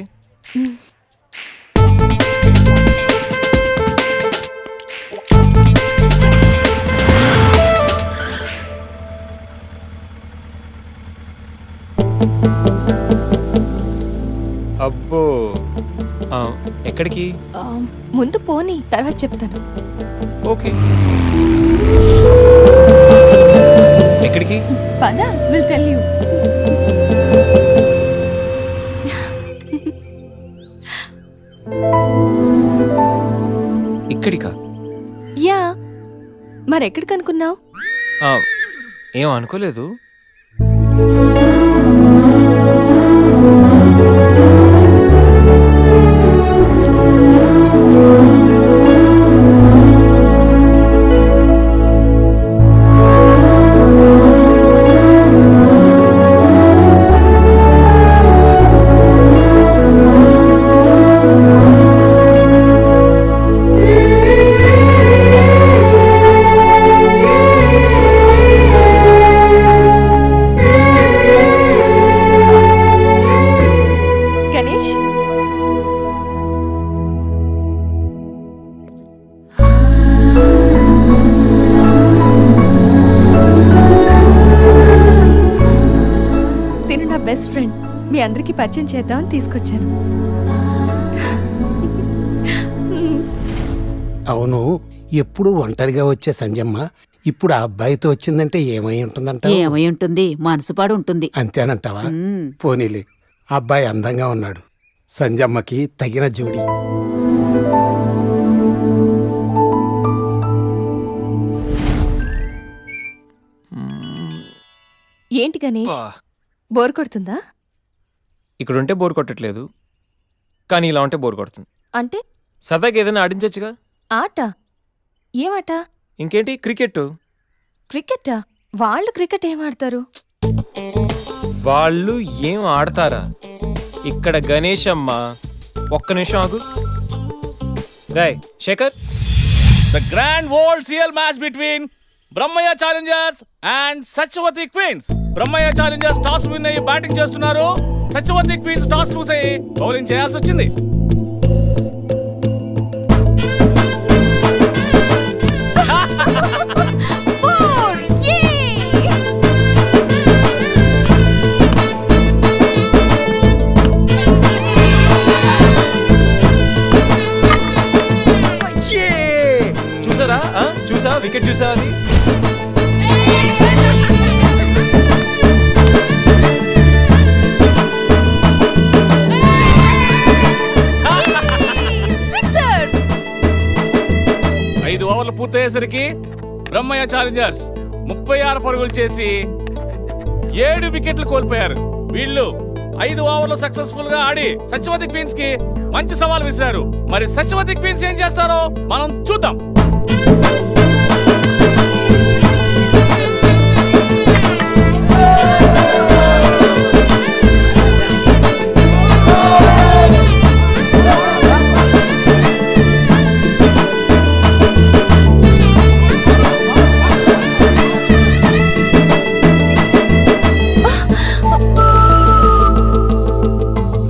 Speaker 3: అబ్బో, ఎక్కడికి?
Speaker 7: ముందు పోనీ, తర్వాత చెప్తాను.
Speaker 3: ఓకే. ఎక్కడికి?
Speaker 7: పద, విల్ టెల్ యూ.
Speaker 3: ఇక్కడికా?
Speaker 7: యా, మరెక్కడికి అనుకున్నావు?
Speaker 3: ఏం అనుకోలేదు.
Speaker 7: బెస్ట్ ఫ్రెండ్, మీ అందరికి పరిచయం చేద్దామని తీసుకొచ్చాను.
Speaker 19: అవును, ఎప్పుడు ఒంటరిగా వచ్చే సంజమ్మ ఇప్పుడు ఆ అబ్బాయితో వచ్చిందంటే ఏమై ఉంటుందంట?
Speaker 20: ఏమై ఉంటుంది, మనసు పాడు ఉంటుంది.
Speaker 19: అంతేనంటావా? పోనీలే, అబ్బాయి అందంగా ఉన్నాడు, సంజమ్మకి తగిన జోడి.
Speaker 7: ఏంటి గణేష్, బోర్ కొడుతుందా?
Speaker 3: ఇక్కడ ఉంటే బోర్ కొట్టట్లేదు, కానీ ఇలా ఉంటే బోర్ కొడుతుంది.
Speaker 7: అంటే
Speaker 3: సరదాగా ఏదైనా ఆడించచ్చుగా.
Speaker 7: ఆట? ఏమాట?
Speaker 3: ఇంకేంటి, క్రికెట్.
Speaker 7: క్రికెటా? వాళ్ళు క్రికెట్ ఏం ఆడతారు?
Speaker 3: వాళ్ళు ఏం ఆడతారా? ఇక్కడ గణేష్ అమ్మ, ఒక్క నిమిషం ఆగు. Rai Shekhar,
Speaker 12: the grand world CL match between Brahmayya challengers and Satyavathi queens. Brahmayya challengers toss win అయ్యి బ్యాటింగ్ చేస్తున్నారు. సత్యవతి క్వీన్స్ టాస్ లూస్ అయ్యి బౌలింగ్ చేయాల్సి వచ్చింది.
Speaker 3: చూసారా? చూసా, వికెట్ చూసా? అది
Speaker 12: ఐదు ఓవర్లు పూర్తయ్యేసరికి బ్రహ్మయ్య ఛాలెంజర్స్ 36 పరుగులు చేసి 7 వికెట్లు కోల్పోయారు. వీళ్ళు 5 ఓవర్లు సక్సెస్ఫుల్ గా ఆడి సత్యవతి క్వీన్స్ కి మంచి సవాల్ విసిరారు. మరి సత్యవతి క్వీన్స్ ఏం చేస్తారో మనం చూద్దాం.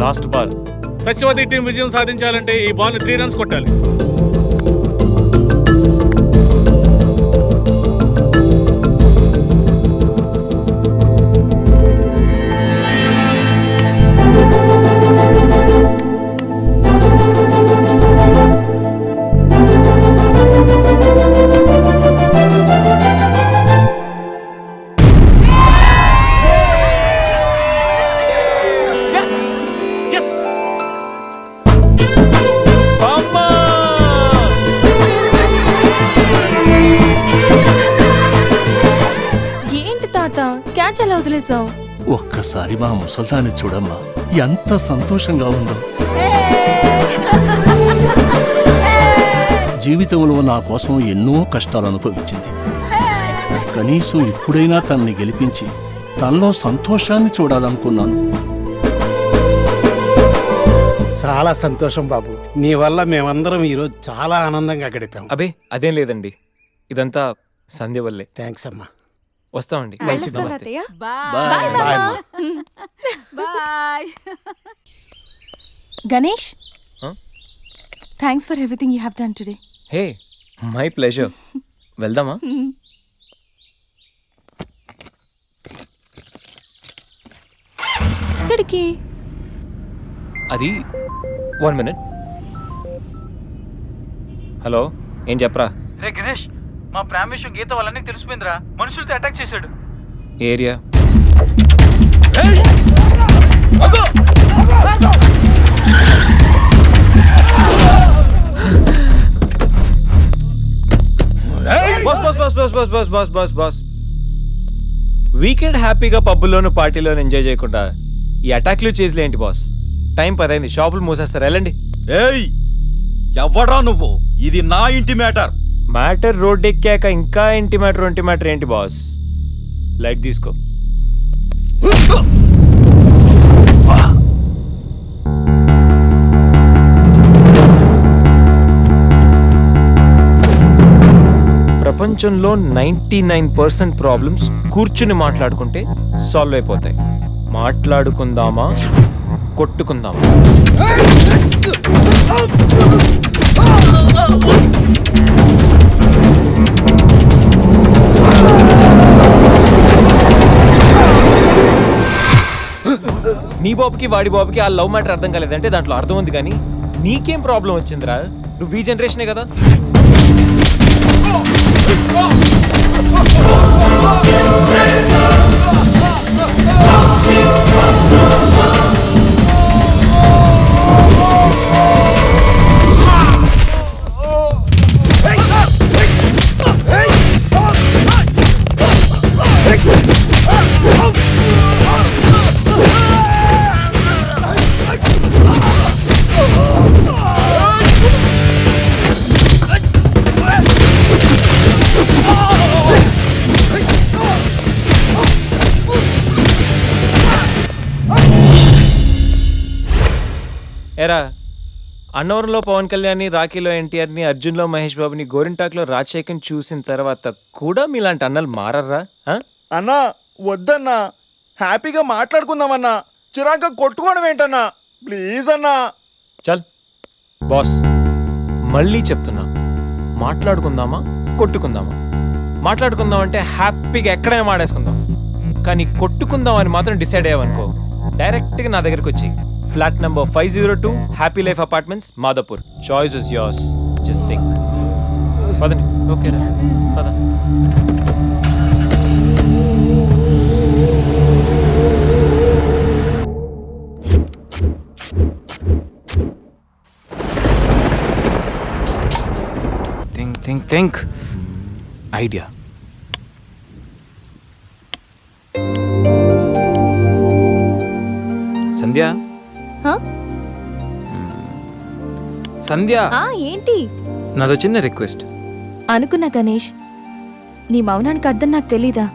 Speaker 12: Last ball. సత్యవతి టీం విజయం సాధించాలంటే ఈ బాల్ 3 రన్స్ కొట్టాలి.
Speaker 13: ఏంటి తాత క్యాచ్ ఎలా వదిలేసావు?
Speaker 21: ఒక్కసారి మా ముసల్దాన్ని చూడమ్మా, ఎంత సంతోషంగా ఉందో. జీవితంలో నా కోసం ఎన్నో కష్టాలు అనుభవించింది. కనీసం ఇప్పుడైనా తనని గెలిపించి తనలో సంతోషాన్ని చూడాలనుకున్నాను.
Speaker 19: చాలా సంతోషం బాబు, నీ వల్ల మేమందరం ఈరోజు చాలా ఆనందంగా గడిపాం.
Speaker 3: అబే అదేం లేదండి, ఇదంతా సంధ్య వల్లే.
Speaker 19: థ్యాంక్స్ అమ్మా.
Speaker 3: వస్తామండి. నమస్తే.
Speaker 13: Bye Ganesh, thanks for everything you have done today.
Speaker 3: Hey, my pleasure. వెళ్దామా?
Speaker 13: ఎక్కడికి?
Speaker 3: అది 1 minute. హలో, ఏం చెప్పరా?
Speaker 4: రే గణేష్, మా ప్రేమ విషయం గీత వాళ్ళని తెలిసిపోయిందిరా. మనుషులతో అటాక్ చేశాడు.
Speaker 3: Area boss. వీకెండ్ హ్యాపీగా పబ్బుల్లోను పార్టీలోను ఎంజాయ్ చేయకుండా ఈ అటాక్లు చేసిలే ఏంటి బాస్? టైం 10 అయింది, షాపులు మూసేస్తారు, వెళ్ళండి.
Speaker 4: ఏయ్, ఎవడ్రా నువ్వు? ఇది నా ఇంటి మ్యాటర్.
Speaker 3: మ్యాటర్ రోడ్ ఎక్కాక ఇంకా ఇంటి మ్యాటర్ ఏంటి బాస్? లైట్ తీసుకో. ప్రపంచంలో 99% ప్రాబ్లమ్స్ కూర్చుని మాట్లాడుకుంటే సాల్వ్ అయిపోతాయి. మాట్లాడుకుందామా, కొట్టుకుందామా? నీ బాబుకి వాడి బాబుకి ఆ లవ్ మ్యాటర్ అర్థం కాలేదంటే దాంట్లో అర్థం ఉంది, కానీ నీకేం ప్రాబ్లం వచ్చిందిరా? నువ్వు ఈ జనరేషనే కదా. ఎరా, అన్నవరంలో పవన్ కళ్యాణ్ని, రాఖీలో ఎన్టీఆర్ని, అర్జున్లో మహేష్ బాబుని, గోరింటాక్లో రాజశేఖర్ని చూసిన తర్వాత కూడా మీలాంటి అన్నలు మారర్రా?
Speaker 4: అన్నా వద్దన్నా, హ్యాపీగా మాట్లాడుకుందామన్నా. చిరాక కొట్టుకోవడం ఏంటన్నా? ప్లీజ్ అన్నా.
Speaker 3: చల్ బాస్, మళ్ళీ చెప్తున్నా, మాట్లాడుకుందామా, కొట్టుకుందామా? మాట్లాడుకుందాం అంటే హ్యాపీగా ఎక్కడైనా మాడేసుకుందాం, కానీ కొట్టుకుందాం అని మాత్రం డిసైడ్ అయ్యావనుకో, డైరెక్ట్గా నా దగ్గరికి వచ్చి flat number 502 happy life apartments, Madhapur. Choice is yours, just think. పదండి. ఓకే, పద. Think idea. సంధ్య
Speaker 13: హ?
Speaker 3: సంధ్య
Speaker 13: ఏంటి
Speaker 3: నాదో చిన్న రిక్వెస్ట్.
Speaker 13: అనుకున్నా గణేష్, నీ మౌనానికి అర్థం నాకు తెలీదా?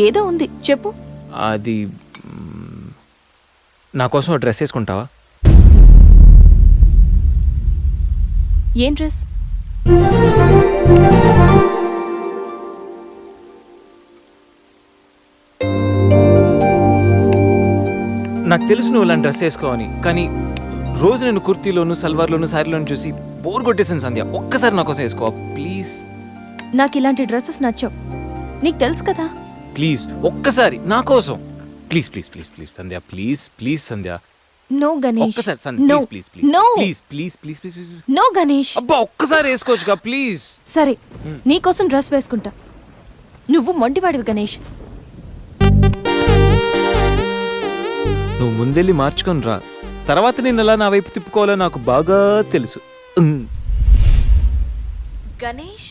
Speaker 13: ఏదో ఉంది, చెప్పు.
Speaker 3: అది నా కోసం డ్రెస్ వేసుకుంటావా?
Speaker 13: ఏం డ్రెస్?
Speaker 3: నాకు తెలుసు నువ్వు ఇలాంటి డ్రెస్ వేసుకోవని, కానీ రోజు నేను కుర్తీలోను సల్వార్లోను శారీలోను చూసి బోర్ కొట్టేసాను సంధ్య. ఒక్కసారి నా కోసం వేసుకో ప్లీజ్.
Speaker 13: నాకు ఇలాంటి డ్రెస్సెస్ నచ్చవు, నీకు తెలుసు కదా.
Speaker 3: ప్లీజ్ ఒక్కసారి నా కోసం. Please please please please Sandhya, please please Sandhya.
Speaker 13: No Ganesh,
Speaker 3: ఒక్కసారి Sandhya,
Speaker 13: no
Speaker 3: please please
Speaker 13: no
Speaker 3: please please please please please.
Speaker 13: No Ganesh.
Speaker 3: అబ్బా ఒక్కసారి వేసుకోవచ్చుగా ప్లీజ్.
Speaker 13: సరే, నీకోసం డ్రెస్ వేసుకుంటా. నువ్వు మొండివాడివి గణేష్.
Speaker 3: నువ్వు ముందెళ్ళి మార్చుకొని రా, తర్వాత నేను ఎలా నా వైపు తిప్పుకోవాలో నాకు బాగా తెలుసు.
Speaker 13: Ganesh,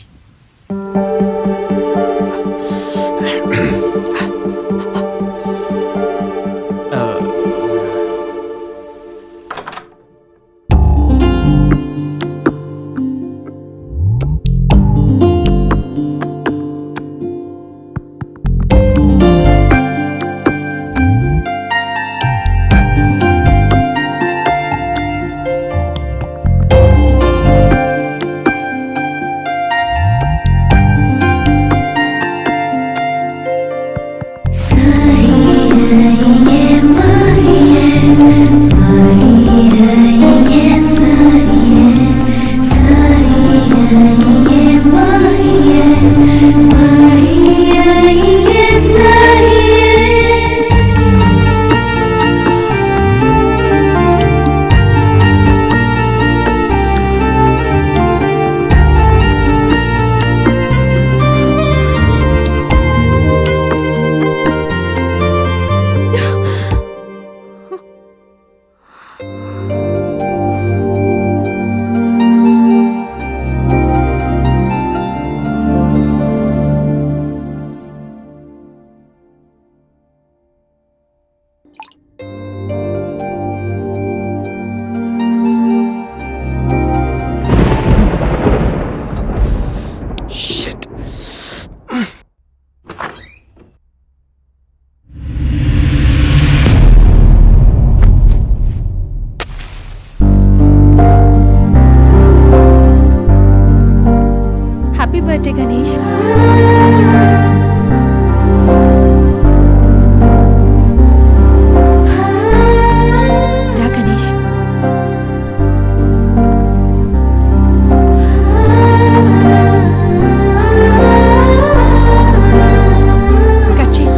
Speaker 13: happy birthday Ganesh. రా గణేష్. కట్ చేయి.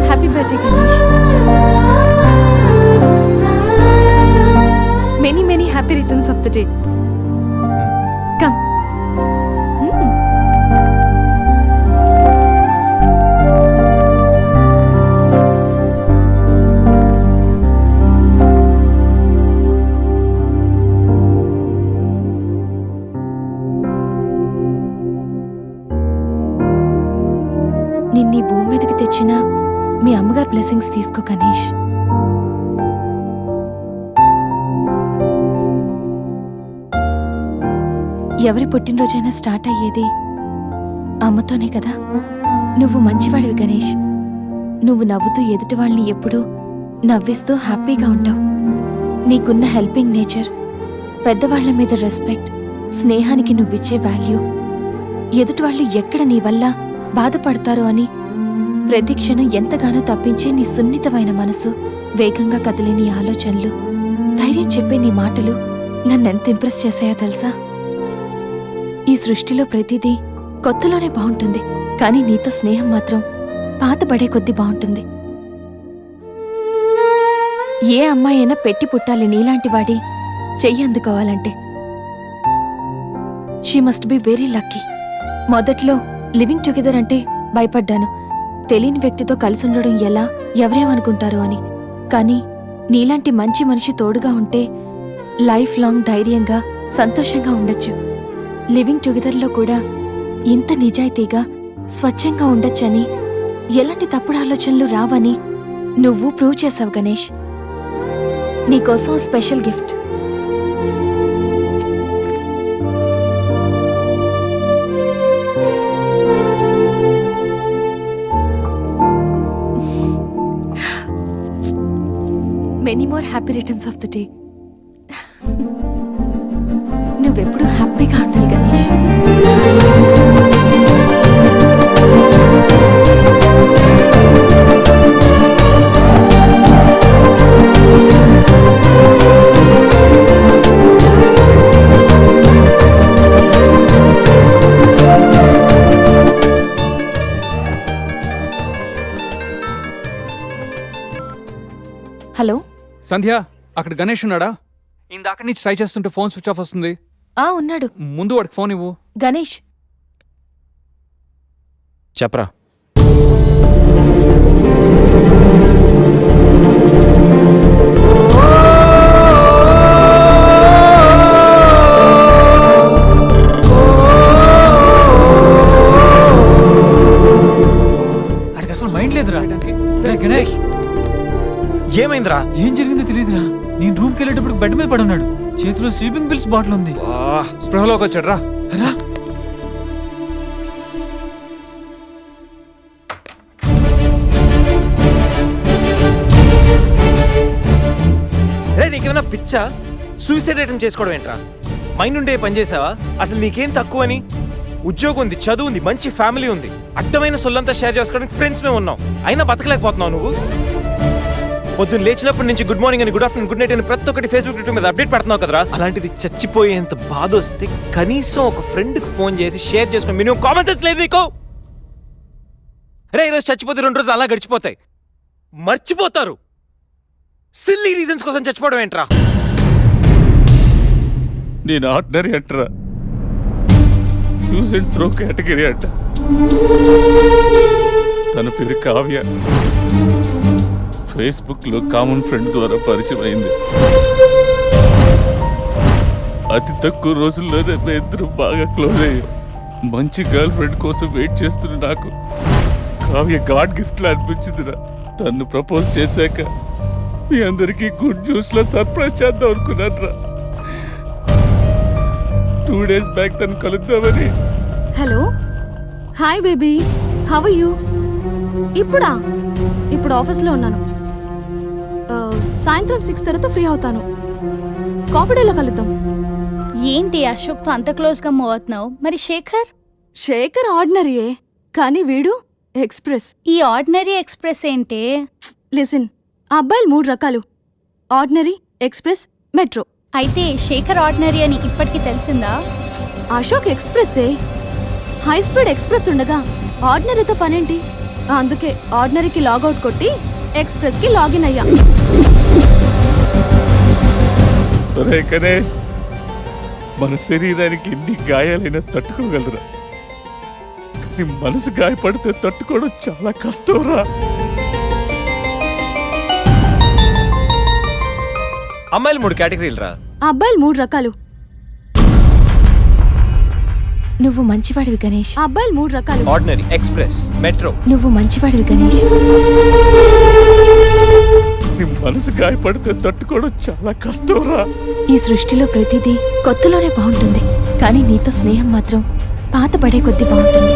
Speaker 13: Happy birthday Ganesh. Many many happy returns of the day. Come. నిన్నీ భూమి మీదకి తెచ్చిన మీ అమ్మగారు బ్లెస్సింగ్స్ తీసుకో గణేష్. ఎవరి పుట్టినరోజైనా స్టార్ట్ అయ్యేది అమ్మతోనే కదా. నువ్వు మంచివాడివి గణేష్. నువ్వు నవ్వుతూ ఎదుటి వాళ్ళని ఎప్పుడూ నవ్విస్తూ హ్యాపీగా ఉంటావు. నీకున్న హెల్పింగ్ నేచర్, పెద్దవాళ్ల మీద రెస్పెక్ట్, స్నేహానికి నువ్విచ్చే వాల్యూ, ఎదుటి వాళ్ళు ఎక్కడ నీ వల్ల బాధపడతారో అని ప్రతి క్షణం ఎంతగానో తప్పించే నీ సున్నితమైన మనసు, వేగంగా కదిలే నీ ఆలోచనలు, ధైర్యం చెప్పే నీ మాటలు నన్నెంత ఇంప్రెస్ చేశాయో తెలుసా. ఈ సృష్టిలో ప్రతిదీ కొత్తలోనే బాగుంటుంది, కానీ నీతో స్నేహం మాత్రం పాతబడే కొద్దీ బాగుంటుంది. ఏ అమ్మాయి అయినా పెట్టి పుట్టాలి నీలాంటి వాడి చెయ్యి అందుకోవాలంటే. She must be very lucky. మొదట్లో లివింగ్ టుగెదర్ అంటే భయపడ్డాను, తెలియని వ్యక్తితో కలిసి ఉండడం ఎలా, ఎవరేమనుకుంటారో అని. కానీ నీలాంటి మంచి మనిషి తోడుగా ఉంటే లైఫ్ లాంగ్ ధైర్యంగా సంతోషంగా ఉండొచ్చు. లివింగ్ టుగెదర్లో కూడా ఇంత నిజాయితీగా స్వచ్ఛంగా ఉండొచ్చని, ఎలాంటి తప్పుడు ఆలోచనలు రావని నువ్వు ప్రూవ్ చేసావు గణేష్. నీకోసం special gift. Many more happy returns of the day. నువ్వెప్పుడు హ్యాపీగా ఉండాలి గణేష్. హలో
Speaker 15: సంధ్య, అక్కడ గణేష్ ఉన్నాడా? ఇందాక నుంచి ట్రై చేస్తుంటే ఫోన్ స్విచ్ ఆఫ్ వస్తుంది.
Speaker 13: ఉన్నాడు.
Speaker 15: ముందు వాడికి ఫోన్ ఇవ్వు.
Speaker 13: గణేష్,
Speaker 3: చెప్పరా.
Speaker 8: అడికి అసలు మైండ్ లేదురా. గణేష్, ఏమైందిరా?
Speaker 3: ఏం జరిగిందో తెలియదురా. నేను రూమ్కి వెళ్ళేటప్పుడు బెడ్ మీద పడి ఉన్నాడు. చేతిలో స్లీపింగ్ పిల్స్ బాటిల్ ఉంది.
Speaker 15: స్పృహలోకి వచ్చాడు రా.
Speaker 3: నీకేమైనా పిచ్చా? సూసైడ్ అటెంప్ట్ చేసుకోవడం ఏంట్రా? మైండ్ ఉండే పని చేసావా? అసలు నీకేం తక్కువని? ఉద్యోగం ఉంది, చదువు ఉంది, మంచి ఫ్యామిలీ ఉంది, అడ్డమైన సొల్లంతా షేర్ చేసుకోవడానికి ఫ్రెండ్స్ మేము ఉన్నాం. అయినా బతకలేకపోతున్నావు నువ్వు. పొద్దున్న లేచినప్పటి నుంచి గుడ్ మార్నింగ్ అని, గుడ్ ఆఫ్టర్నూన్, గుడ్ నైట్ అని ప్రతి ఒక్కటి ఫేస్బుక్ ట్విట్టర్ మీద అప్డేట్ పెడుతున్నావు కదరా. అలాంటిది చచ్చిపోయేంత బాధ వస్తే కనీసం ఒక ఫ్రెండ్కి ఫోన్ చేసి షేర్ చేసుకుని మినిమం కామన్ సెన్స్ లేదు నీకు? రే, ఈరోజు చచ్చిపోతే 2 రోజులు అలా గడిచిపోతాయి, మర్చిపోతారు. సిల్లీ రీజన్స్ కోసం చచ్చిపోవడం ఏంట్రా?
Speaker 12: నేను ఆర్డినరీ అంటరా, యూజ్ అండ్ త్రో కేటగిరీ అంట. తన పేరు కావ్య. ఫేస్బుక్ లో కామన్ ఫ్రెండ్ ద్వారా పరిచయం అయింది. అతి తక్కువ రోజుల్లోనే ఇద్దరు బాగా క్లోజ్ అయ్యాం. మంచి గర్ల్ ఫ్రెండ్ కోసం వెయిట్ చేస్తున్న నాకు కావ్య గాడ్ గిఫ్ట్ లా అనిపించిందిరా. తను ప్రపోజ్ చేశాక మీ అందరికీ గుడ్ న్యూస్ లో సర్ప్రైజ్ చేద్దాం అనుకున్నాను రా. 2 days బ్యాక్ తను కలుద్దామని.
Speaker 7: Hello, hi baby, how are you? ఇప్పుడు ఆఫీస్లో ఉన్నాను. సాయంత్రం 6 తర్వాత ఫ్రీ అవుతాను. కాఫీ డేలో కలుద్దాం.
Speaker 14: ఏంటి అశోక్తో అంత క్లోజ్గా మూవ్ అవుతున్నావు? మరి
Speaker 7: శేఖర్ ఆర్డినరీయే, కానీ వీడు ఎక్స్ప్రెస్.
Speaker 14: ఈ ఆర్డినరీ ఎక్స్ప్రెస్ ఏంటి?
Speaker 7: లిసన్, ఆ అబ్బాయిలు 3 రకాలు: ఆర్డినరీ, ఎక్స్ప్రెస్, మెట్రో.
Speaker 14: అయితే శేఖర్ ఆర్డినరీ అని ఇప్పటికి తెలిసిందా?
Speaker 7: అశోక్ ఎక్స్ప్రెస్సే. హై స్పీడ్ ఎక్స్ప్రెస్ ఉండగా ఆర్డినరీతో పనేంటి? అందుకే ఆర్డినరీకి లాగౌట్ కొట్టి ఎక్స్ప్రెస్కి లాగిన్ అయ్యా.
Speaker 12: ఒరే గణేష్, మన శరీరానికి ఎన్ని గాయాలైనా తట్టుకోగలరా, కానీ మనసు గాయపడితే తట్టుకోవడం చాలా కష్టంరా.
Speaker 3: అమ్మాయిలు 3 కేటగిరీలు రా.
Speaker 7: అబ్బాయిలు 3 రకాలు.
Speaker 13: నువ్వు మంచివాడివి గణేష్.
Speaker 7: అబ్బాయిలు 3 రకాలు:
Speaker 3: ఆర్డినరీ, ఎక్స్ప్రెస్, మెట్రో.
Speaker 13: నువ్వు మంచివాడివి గణేష్.
Speaker 12: నీ మనసు గాయపడితే తట్టుకోవడం చాలా కష్టంరా.
Speaker 13: ఈ సృష్టిలో ప్రతిదీ కొత్తలోనే బాగుంటుంది, కానీ నీతో స్నేహం మాత్రం పాత పడే కొద్దీ బాగుంటుంది.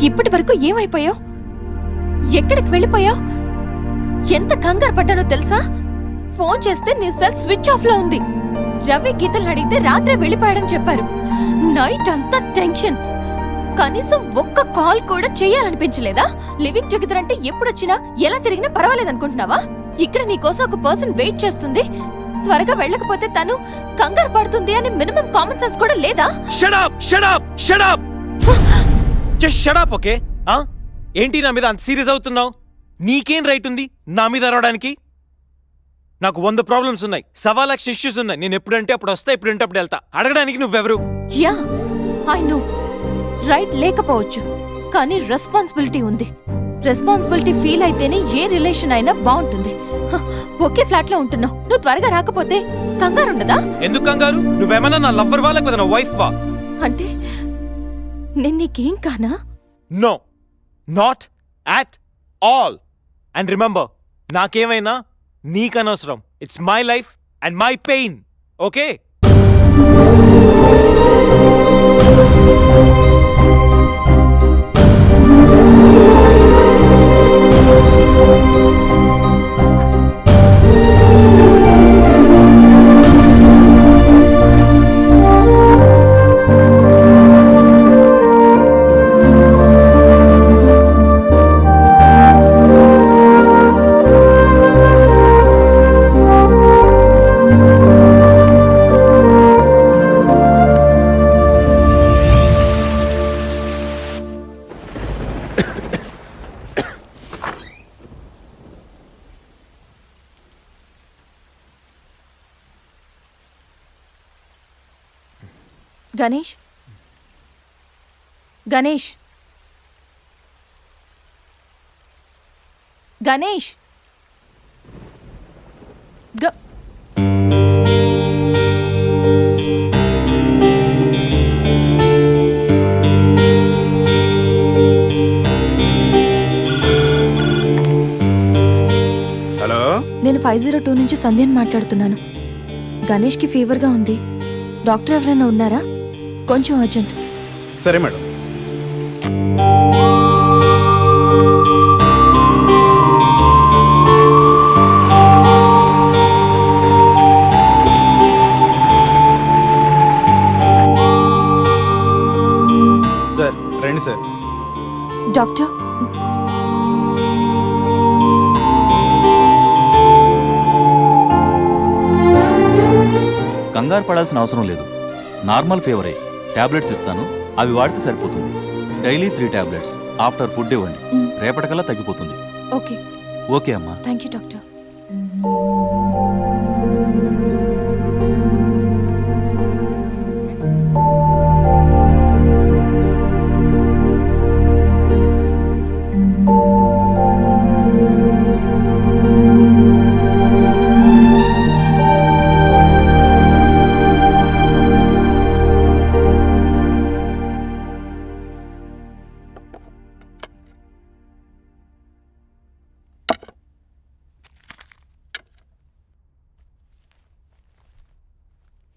Speaker 13: ఇప్పటి వరకు ఏమైపోయావు? ఎక్కడికి వెళ్ళిపోయావు? ఎంత కంగారు పడ్డానో తెలుసా? ఫోన్ చేస్తే నీ సెల్ స్విచ్ ఆఫ్ లో ఉంది. రవి గీతలు అడిగితే రాత్రే వెళ్ళిపోయాడని చెప్పారు. నైట్ అంతా టెన్షన్. కనీసం ఒక్క కాల్ కూడా చేయాలనిపించలేదా? లివింగ్ టుగెదర్ అంటే ఎప్పుడొచ్చినా ఎలా తిరిగినా పర్వాలేదనుకుంటున్నావా? ఇక్కడ నీకోసం ఒక పర్సన్ వెయిట్ చేస్తుంది. త్వరగా వెళ్ళకపోతే తను కంగారు పడుతుంది అని మినిమం కామన్ సెన్స్ కూడా లేదా?
Speaker 3: Shut up, shut up, shut up. Just shut up, okay? ఏంటి నా మీద అంత సీరియస్ అవుతున్నావు?
Speaker 8: నీకేం రైట్ ఉంది నా మీద అరవడానికి? నాకు 100 ప్రాబ్లమ్స్ ఉన్నాయి, 1,00,000 ఇష్యూస్ ఉన్నాయి. నేను ఎప్పుడంటే అప్పుడు వస్తా, ఎప్పుడంటే అప్పుడు వెళ్తా. అడగడానికి నువ్వెవరు?
Speaker 13: యా ఐ నో రైట్ లేకపోవచ్చు, కానీ రెస్పాన్సిబిలిటీ ఉంది. రెస్పాన్సిబిలిటీ ఫీల్ అయితేనే ఏ రిలేషన్ అయినా బాగుంటుంది. ఒకే ఫ్లాట్ లో ఉంటున్నావు, నువ్వు త్వరగా రాకపోతే కంగారు ఉండదా?
Speaker 8: ఎందుకు కంగారు? నువ్వేమన్నా నా లవ్వర్ వా లేకపోతే నా వైఫ్ వా?
Speaker 13: అంటే నేను నీకేం కానా?
Speaker 8: No, not at all. And remember, నాకేమైనా నీకనవసరం. It's my life and my pain. Okay?
Speaker 13: Ganesh, Ganesh, Ganesh,
Speaker 5: hello,
Speaker 13: నేను 502 నుంచి సంధ్యని మాట్లాడుతున్నాను. గణేష్కి ఫీవర్గా ఉంది. డాక్టర్ ఎవరైనా ఉన్నారా? కొంచెం అర్జెంట్.
Speaker 5: సరే మేడం.
Speaker 4: సార్ రండి సార్.
Speaker 13: డాక్టర్,
Speaker 11: కంగారు పడాల్సిన అవసరం లేదు. నార్మల్ ఫీవరే. టాబ్లెట్స్ ఇస్తాను, అవి వాడితే సరిపోతుంది. Daily 3 tablets. ఆఫ్టర్ ఫుడ్ ఇవ్వండి, రేపటికల్లా తగ్గిపోతుంది.
Speaker 13: ఓకే.
Speaker 11: ఓకే అమ్మా.
Speaker 13: Thank you doctor.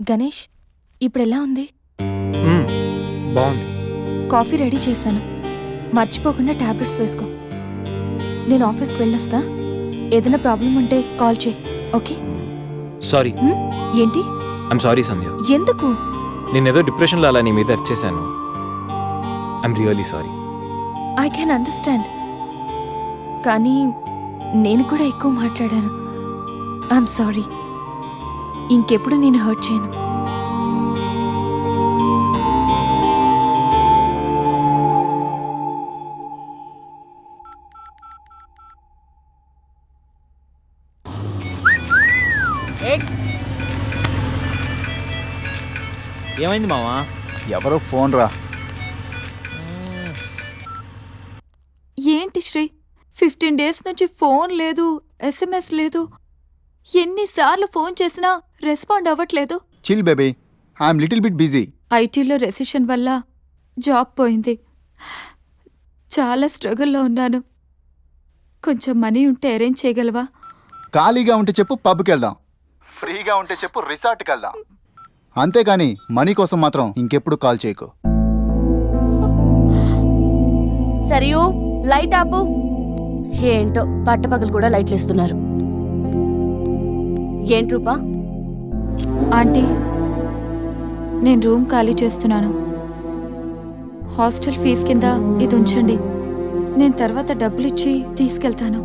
Speaker 13: గణేష్, ఇప్పుడు ఎలా ఉంది?
Speaker 8: బాగుంది.
Speaker 13: కాఫీ రెడీ చేశాను, మర్చిపోకుండా టాబ్లెట్స్ వేసుకో. నేను ఆఫీస్కి వెళ్ళొస్తా. ఏదైనా ప్రాబ్లం ఉంటే కాల్ చేయి. ఓకే?
Speaker 8: సారీ.
Speaker 13: ఏంటి?
Speaker 8: I'm sorry Sandhya.
Speaker 13: ఎందుకు?
Speaker 8: నేనేదో డిప్రెషన్లో అలా నీ మీద అరిచేశాను. I'm really sorry.
Speaker 13: I can understand, కానీ నేను కూడా ఎక్కువ మాట్లాడాను. I'm sorry. ఇంకెప్పుడు నేను హర్ట్ చేయను.
Speaker 10: ఏమైంది మావా?
Speaker 4: ఎవరో ఫోన్ రా.
Speaker 13: ఏంటి శ్రీ, 15 డేస్ నుంచి ఫోన్ లేదు, SMS లేదు. ఎన్నిసార్లు ఫోన్ చేసినా రెస్పాండ్ అవ్వట్లేదు.
Speaker 17: Chill baby, I'm little bit busy.
Speaker 13: ఐటీలో రెసిషన్ వల్ల జాబ్ పోయింది. చాలా స్ట్రగుల్లో ఉన్నాను. కొంచెం మనీ ఉంటే అరేంజ్ చేయగలవా?
Speaker 17: ఖాళీగా ఉంటే చెప్పు, పబ్కి వెళ్దాం. ఫ్రీగా ఉంటే చెప్పు, రిసార్ట్కి వెళ్దాం. అంతేగాని మనీ కోసం మాత్రం ఇంకెప్పుడు కాల్ చేయకు.
Speaker 6: సరియు, లైట్ ఆపు. ఏంటో పట్టపగలు కూడా లైట్లు ఇస్తున్నారు. ఏంటి రూపా?
Speaker 13: ఆంటీ, నేను రూమ్ ఖాళీ చేస్తున్నాను. హాస్టల్ ఫీజు కింద ఇది ఉంచండి. నేను తర్వాత డబ్బులు ఇచ్చి తీసుకెళ్తాను.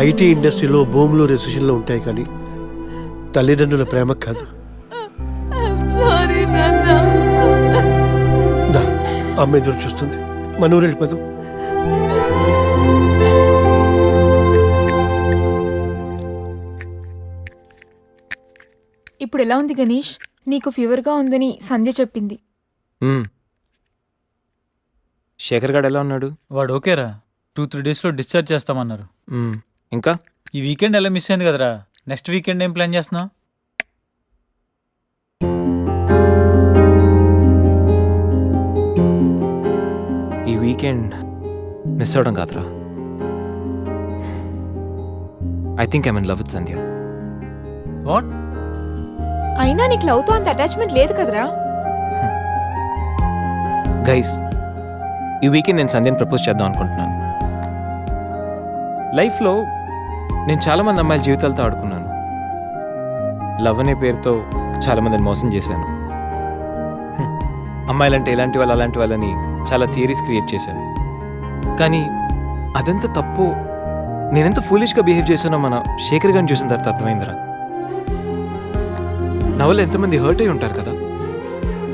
Speaker 16: ఐటీ ఇండస్ట్రీలో భూములు రెసిషన్లో ఉంటాయి కానీ తల్లిదండ్రుల ప్రేమ కాదు. దా, అమ్మ ఎదురు చూస్తుంది, మన ఊరు వెళ్ళిపోదాం.
Speaker 22: ఇప్పుడు ఎలా ఉంది గణేష్? నీకు ఫీవర్గా ఉందని సంధ్య చెప్పింది.
Speaker 3: శేఖర్ గాడు ఎలా ఉన్నాడు?
Speaker 8: వాడు ఓకేరా, 2-3 డేస్లో డిశ్చార్జ్ చేస్తామన్నారు.
Speaker 3: ఇంకా
Speaker 8: ఈ వీకెండ్ ఎలా మిస్ అయింది కదరా, నెక్స్ట్ వీకెండ్ ఏం ప్లాన్ చేస్తున్నావు?
Speaker 3: ఈ వీకెండ్ మిస్ అవడం కాదురా, I think I'm in love with Sandhya.
Speaker 8: What?
Speaker 22: అయినా నీకు లవ్తో అంత అటాచ్మెంట్ లేదు కదరా.
Speaker 3: గైస్, ఈ వీకెండ్ నేను సంధ్యని ప్రపోజ్ చేద్దాం అనుకుంటున్నాను. లైఫ్లో నేను చాలామంది అమ్మాయిల జీవితాలతో ఆడుకున్నాను. లవ్ అనే పేరుతో చాలామందిని మోసం చేశాను. అమ్మాయిలంటే ఇలాంటి వాళ్ళు అలాంటి వాళ్ళని చాలా థియరీస్ క్రియేట్ చేశాను. కానీ అదెంత తప్పు, నేనెంత ఫూలిష్గా బిహేవ్ చేశానో మన శేఖర్ గారిని చూసిన తర్వాత అర్థమైందిరా. నా వల్ల ఎంతమంది హర్ట్ అయి ఉంటారు కదా.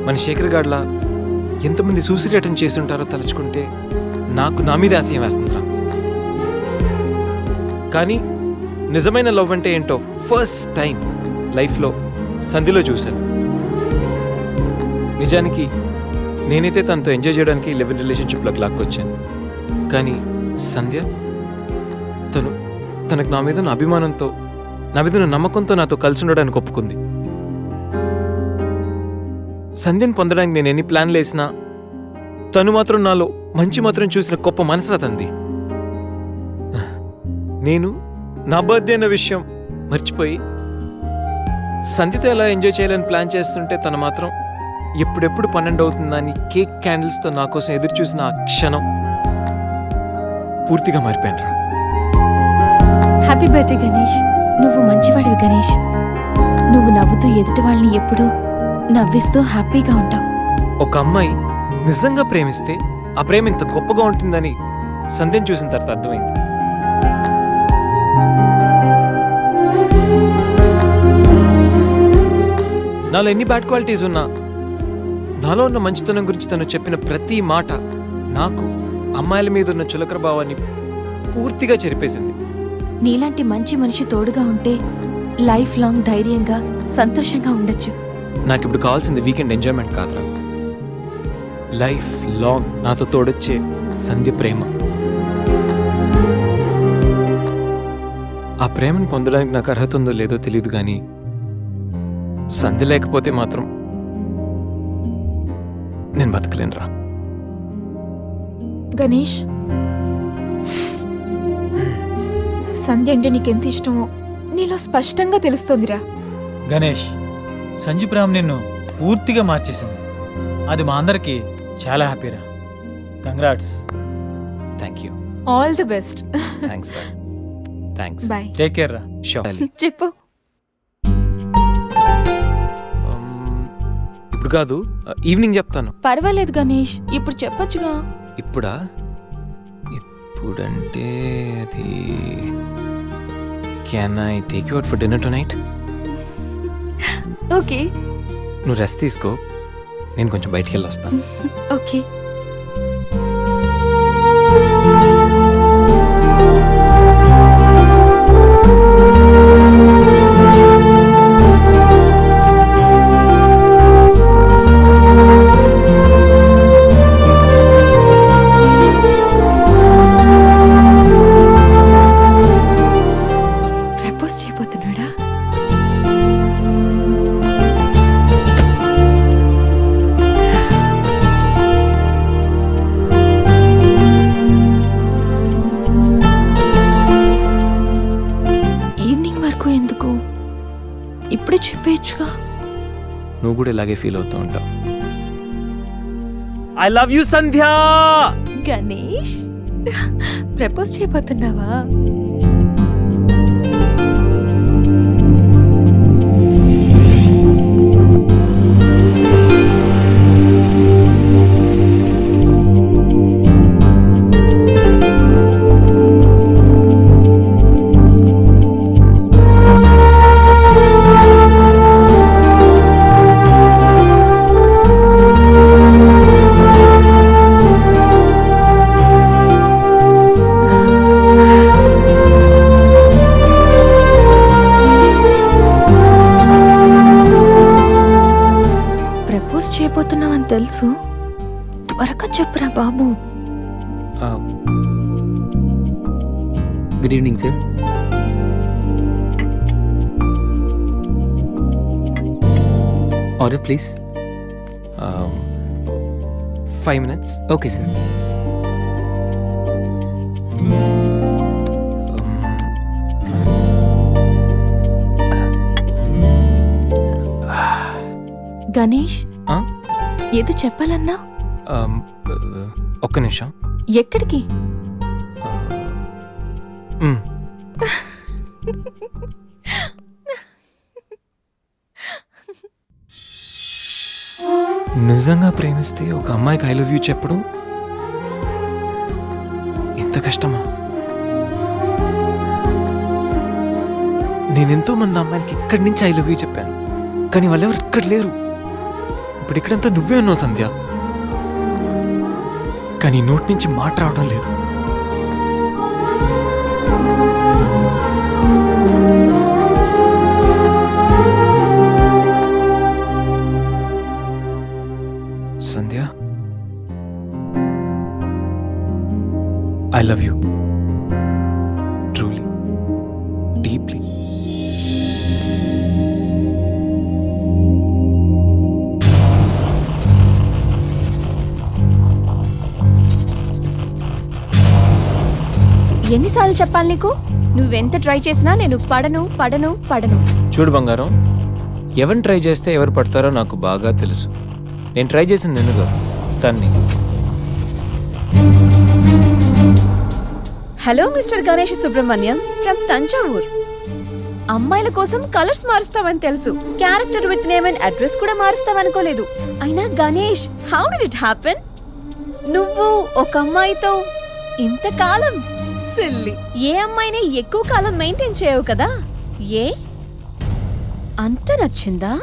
Speaker 3: మన శేఖర్ గాడ్లా ఎంతమంది సూసైడ్ అటెంప్ట్ చేసి ఉంటారో తలుచుకుంటే నాకు నా మీద ఆశయం వేస్తుందిరా. కానీ నిజమైన లవ్ అంటే ఏంటో ఫస్ట్ టైం లైఫ్లో సంధ్యలో చూశాను. నిజానికి నేనైతే తనతో ఎంజాయ్ చేయడానికి లివ్ ఇన్ రిలేషన్షిప్లోకి లాక్కొచ్చాను. కానీ సంధ్య తనకు నా మీద ఉన్న అభిమానంతో, నా మీద ఉన్న నమ్మకంతో నాతో కలిసి ఉండడానికి ఒప్పుకుంది. సంధ్యను పొందడానికి నేను ఎన్ని ప్లాన్లు వేసినా తను మాత్రం నాలో మంచి మాత్రం చూసిన గొప్ప మనసురా తంది. నేను నా బర్త్డే అన్న విషయం మర్చిపోయి సంధ్యతో ఎలా ఎంజాయ్ చేయాలని ప్లాన్ చేస్తుంటే తను మాత్రం ఎప్పుడెప్పుడు 12 అవుతుందని కేక్ క్యాండిల్స్తో నా కోసం ఎదురు చూసిన ఆ క్షణం పూర్తిగా మారిపోయాను రా.
Speaker 13: Happy birthday Ganesh. నువ్వు మంచివాడివి గణేష్. నువ్వు నవ్వుతూ ఎదుటి వాళ్ళని ఎప్పుడూ నవ్విస్తూ హ్యాపీగా ఉంటావు.
Speaker 3: ఒక అమ్మాయి నిజంగా ప్రేమిస్తే ఆ ప్రేమ ఇంత గొప్పగా ఉంటుందని సంధ్యను చూసిన తర్వాత అర్థమైంది. నాలో ఎన్ని బ్యాడ్ క్వాలిటీస్ ఉన్నా నాలో ఉన్న మంచితనం గురించి తను చెప్పిన ప్రతి మాట నాకు అమ్మాయిల మీద ఉన్న చులకర భావాన్ని పూర్తిగా చెరిపేసింది.
Speaker 13: నీలాంటి మంచి మనిషి తోడుగా ఉంటే లైఫ్ లాంగ్ ధైర్యంగా సంతోషంగా ఉండొచ్చు.
Speaker 3: నాకు ఇప్పుడు కావాల్సింది వీకెండ్ ఎంజాయ్మెంట్ కాదురా, లైఫ్ లాంగ్ నాతో తోడొచ్చే సంధ్య ప్రేమ. ఆ ప్రేమను పొందడానికి నాకు అర్హత ఉందో లేదో తెలియదు, కానీ సంధ్య లేకపోతే మాత్రం నేను బతకలేనురా.
Speaker 22: గణేష్, సంధ్య అంటే నీకెంత ఇష్టమో నీలో స్పష్టంగా తెలుస్తోందిరా.
Speaker 8: గణేష్, సంజు ప్రేమ నిన్ను పూర్తిగా మార్చేసింది. అది మా అందరికి చాలా హ్యాపీరా. Congrats.
Speaker 3: Thank you.
Speaker 22: All the best.
Speaker 3: Thanks రా. థ్యాంక్స్.
Speaker 22: బాయ్.
Speaker 8: టేక్ కేర్ రా.
Speaker 3: షూర్.
Speaker 13: చెప్పు.
Speaker 3: ఇప్పుడు కాదు, ఈవినింగ్ చెప్తాను.
Speaker 13: పర్వాలేదు గణేష్, ఇప్పుడు చెప్పొచ్చుగా.
Speaker 3: ఇప్పుడా? ఇప్పుడంటే అది can I take you out for dinner tonight?
Speaker 13: Okay.
Speaker 3: నువ్వు రెస్ట్ తీసుకో, నేను కొంచెం బయటికి వెళ్ళి వస్తాను.
Speaker 13: ఓకే. ప్రపోజ్ చేయబోతున్నాడా? ఇప్పుడే చెప్పేయచ్చుగా.
Speaker 3: నువ్వు కూడా ఇలాగే ఫీల్ అవుతూ ఉంటావు. I love you Sandhya.
Speaker 13: Ganesh, propose చేయబోతున్నావా?
Speaker 22: వెళ్ళబోతున్నావని తెలుసు. త్వరగా చెప్పురా బాబు.
Speaker 15: Good evening sir. Order please.
Speaker 3: 5 minutes.
Speaker 15: Okay sir.
Speaker 22: Ganesh,
Speaker 3: ఆ?
Speaker 22: ఏదో చెప్పాలన్నా?
Speaker 3: ఒక్క నిమిషం.
Speaker 22: ఎక్కడికి?
Speaker 3: నిజంగా ప్రేమిస్తే ఒక అమ్మాయికి ఐ లవ్ యూ చెప్పడం ఇంత కష్టమా? నేనెంతో మంది అమ్మాయిలకి ఇక్కడి నుంచి ఐ లవ్ యూ చెప్పాను, కానీ వాళ్ళెవరు ఇక్కడ లేరు. ఇప్పుడు ఇక్కడంతా నువ్వే ఉన్నావు సంధ్య, కానీ నోటి నుంచి మాట రావడం లేదు. Sandhya, I love you truly, deeply.
Speaker 22: ఎన్నిసార్లు చెప్పాలి నీకు? నువ్వెంత ట్రై చేసినా నేను పడను పడను పడను.
Speaker 3: చూడు బంగారం, ఎవరిని ట్రై చేస్తే ఎవరు పడతారో నాకు బాగా తెలుసు. నేను ట్రై చేసింది ఎందుకు తన్ని.
Speaker 22: Hello mister Ganesh Subrahmanyam from Thanjavur. అమ్మాయిల కోసం కలర్స్ మారుస్తావని తెలుసు, character with name and address కూడా మారుస్తావనుకోలేదు. అయినా Ganesh, how did it happen? నువ్వు ఒక అమ్మాయితో ఇంతకాలం సిల్లీ. ఏ అమ్మాయిని ఎక్కువ కాలం మెయింటైన్ చేయవు కదా? ఏ అంత నచ్చిందా?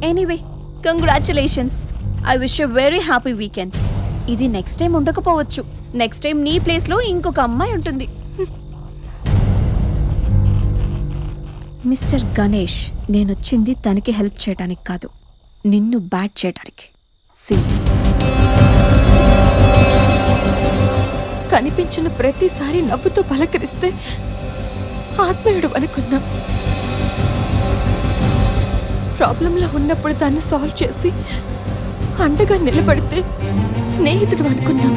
Speaker 22: Anyway, congratulations. I wish you very happy weekend. ఇది నెక్స్ట్ టైం ఉండకపోవచ్చు. నెక్స్ట్ టైం నీ ప్లేస్లో ఇంకొక అమ్మాయి ఉంటుంది. మిస్టర్ గణేష్, నేనొచ్చింది తనకి హెల్ప్ చేయడానికి కాదు, నిన్ను బ్యాట్ చేయడానికి. కనిపించిన ప్రతిసారి నవ్వుతో పలకరిస్తే ఆత్మీయుడు అనుకున్నా. ప్రాబ్లంలో ఉన్నప్పుడు దాన్ని సాల్వ్ చేసి అండగా నిలబడితే స్నేహితుడు అనుకున్నా.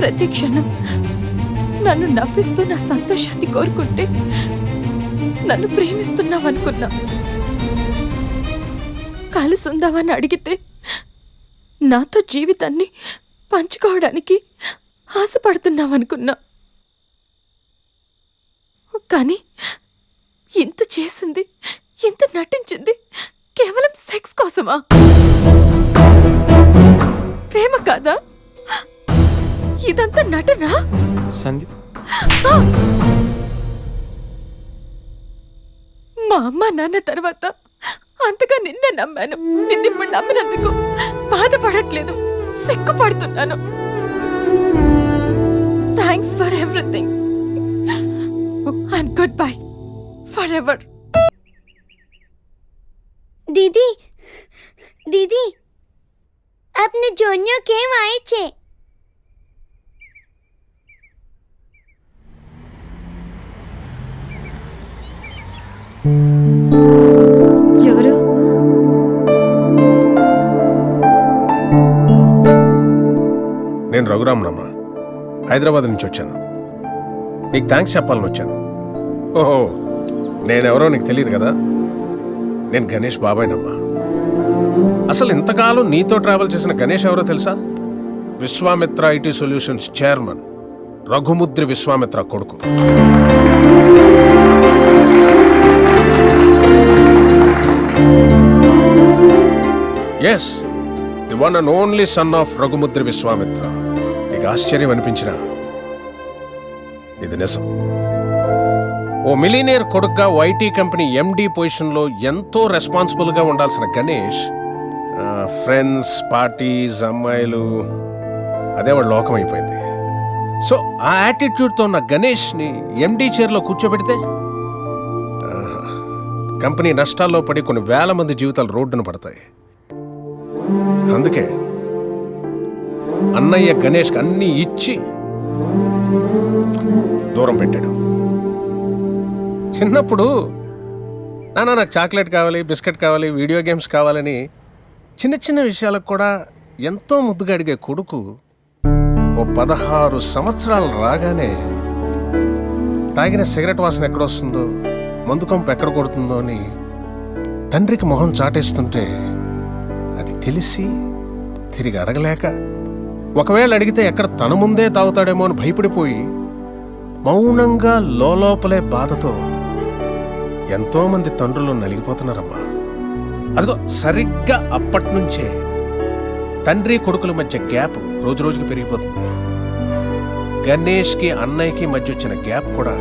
Speaker 22: ప్రతి క్షణం నన్ను నవ్విస్తూ నా సంతోషాన్ని కోరుకుంటే నన్ను ప్రేమిస్తున్నావనుకున్నా. కలిసి ఉందామని అడిగితే నాతో జీవితాన్ని పంచుకోవడానికి ఆశపడుతున్నావనుకున్నా. కానీ ఇంత చేసింది, ఇంత నటించింది కేవలం సెక్స్ కోసమా? ప్రేమ కాదా? ఇదంతా నటనా?
Speaker 3: సంధ్య,
Speaker 22: మా అమ్మ నాన్న తర్వాత అంతగా నిన్నే నమ్మాను. నిన్నిప్పుడు నమ్మినందుకు బాధపడట్లేదు, సిగ్గుపడుతున్నాను. Thanks for everything and goodbye forever.
Speaker 2: दीदी दीदी अपने जोनियो केम आए छे?
Speaker 22: ఎవరు?
Speaker 9: నేను రఘురామనమ్మ, హైదరాబాద్ నుంచి వచ్చాను. నీకు థ్యాంక్స్ చెప్పాలని వచ్చాను. ఓహో, నేనెవరో నీకు తెలియదు కదా. నేను గణేష్ బాబాయ్నమ్మా. అసలు ఇంతకాలం నీతో ట్రావెల్ చేసిన గణేష్ ఎవరో తెలుసా? Vishwamitra IT solutions chairman Raghumudri Vishwamitra కొడుకు. Yes, the one and only son of Raghumudri Vishwamitra. నీకు ఆశ్చర్యం అనిపించిన ఇది నిజం. ఓ మిలీనియర్ కొడుగ్గా ఐటీ కంపెనీ ఎండి పొజిషన్లో ఎంతో రెస్పాన్సిబుల్గా ఉండాల్సిన గణేష్ ఫ్రెండ్స్, పార్టీస్, అమ్మాయిలు, అదే వాడు లోకం అయిపోయింది. సో ఆ యాటిట్యూడ్తో ఉన్న గణేష్ని ఎండి చైర్లో కూర్చోబెడితే కంపెనీ నష్టాల్లో పడి కొన్ని వేల మంది జీవితాలు రోడ్డున పడతాయి. అందుకే అన్నయ్య గణేష్కి అన్నీ ఇచ్చి దూరం పెట్టాడు. చిన్నప్పుడు నాన్న నాకు చాక్లెట్ కావాలి, బిస్కెట్ కావాలి, వీడియో గేమ్స్ కావాలని చిన్న చిన్న విషయాలకు కూడా ఎంతో ముద్దుగా అడిగే కొడుకు ఓ 16 సంవత్సరాలు రాగానే తాగిన సిగరెట్ వాసన ఎక్కడొస్తుందో, మందు కొంపు ఎక్కడ కొడుతుందో అని తండ్రికి మొహం చాటేస్తుంటే అది తెలిసి తిరిగి అడగలేక, ఒకవేళ అడిగితే ఎక్కడ తన ముందే తాగుతాడేమో అని భయపడిపోయి మౌనంగా లోపలే బాధతో ఎంతోమంది తండ్రులు నలిగిపోతున్నారమ్మా. అదిగో సరిగ్గా అప్పటినుంచే తండ్రి కొడుకుల మధ్య గ్యాప్ రోజు రోజుకి పెరిగిపోతుంది. గణేష్కి అన్నయ్యకి మధ్య వచ్చిన గ్యాప్ కూడా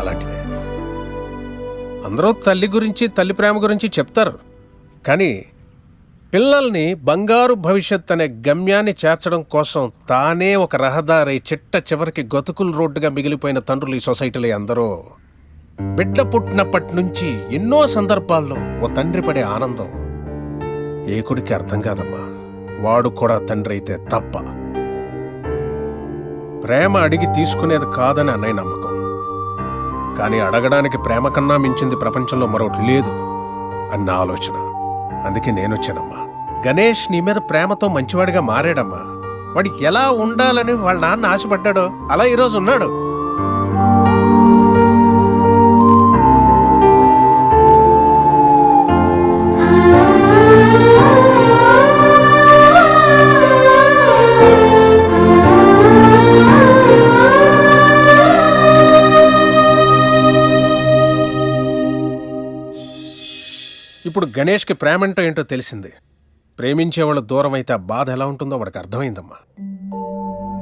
Speaker 9: అలాంటిదే. అందరూ తల్లి గురించి, తల్లి ప్రేమ గురించి చెప్తారు, కానీ పిల్లల్ని బంగారు భవిష్యత్ అనే గమ్యాన్ని చేర్చడం కోసం తానే ఒక రహదారి చిట్ట చివరికి గతుకుల రోడ్డుగా మిగిలిపోయిన తండ్రులు ఈ సొసైటీలో అందరూ. బిడ్డ పుట్టినప్పటి నుంచి ఎన్నో సందర్భాల్లో ఓ తండ్రి పడే ఆనందం ఏ కొడుకు అర్థం కాదమ్మా. వాడు కూడా తండ్రి అయితే తప్ప. ప్రేమ అడిగి తీసుకునేది కాదని అన్నయ్య నమ్మకం. కానీ అడగడానికి ప్రేమ కన్నా మించింది ప్రపంచంలో మరొకటి లేదు అన్న ఆలోచన. అందుకే నేనొచ్చానమ్మా. గణేష్ నీ మీద ప్రేమతో మంచివాడిగా మారాడమ్మా. వాడికి ఎలా ఉండాలని వాళ్ళ నాన్న ఆశపడ్డాడో అలా ఈరోజు ఉన్నాడు. ఇప్పుడు గణేష్కి ప్రేమ అంటే ఏంటో తెలిసింది. ప్రేమించేవాళ్ళు దూరం అయితే ఆ బాధ ఎలా ఉంటుందో వాడికి అర్థమైందమ్మా.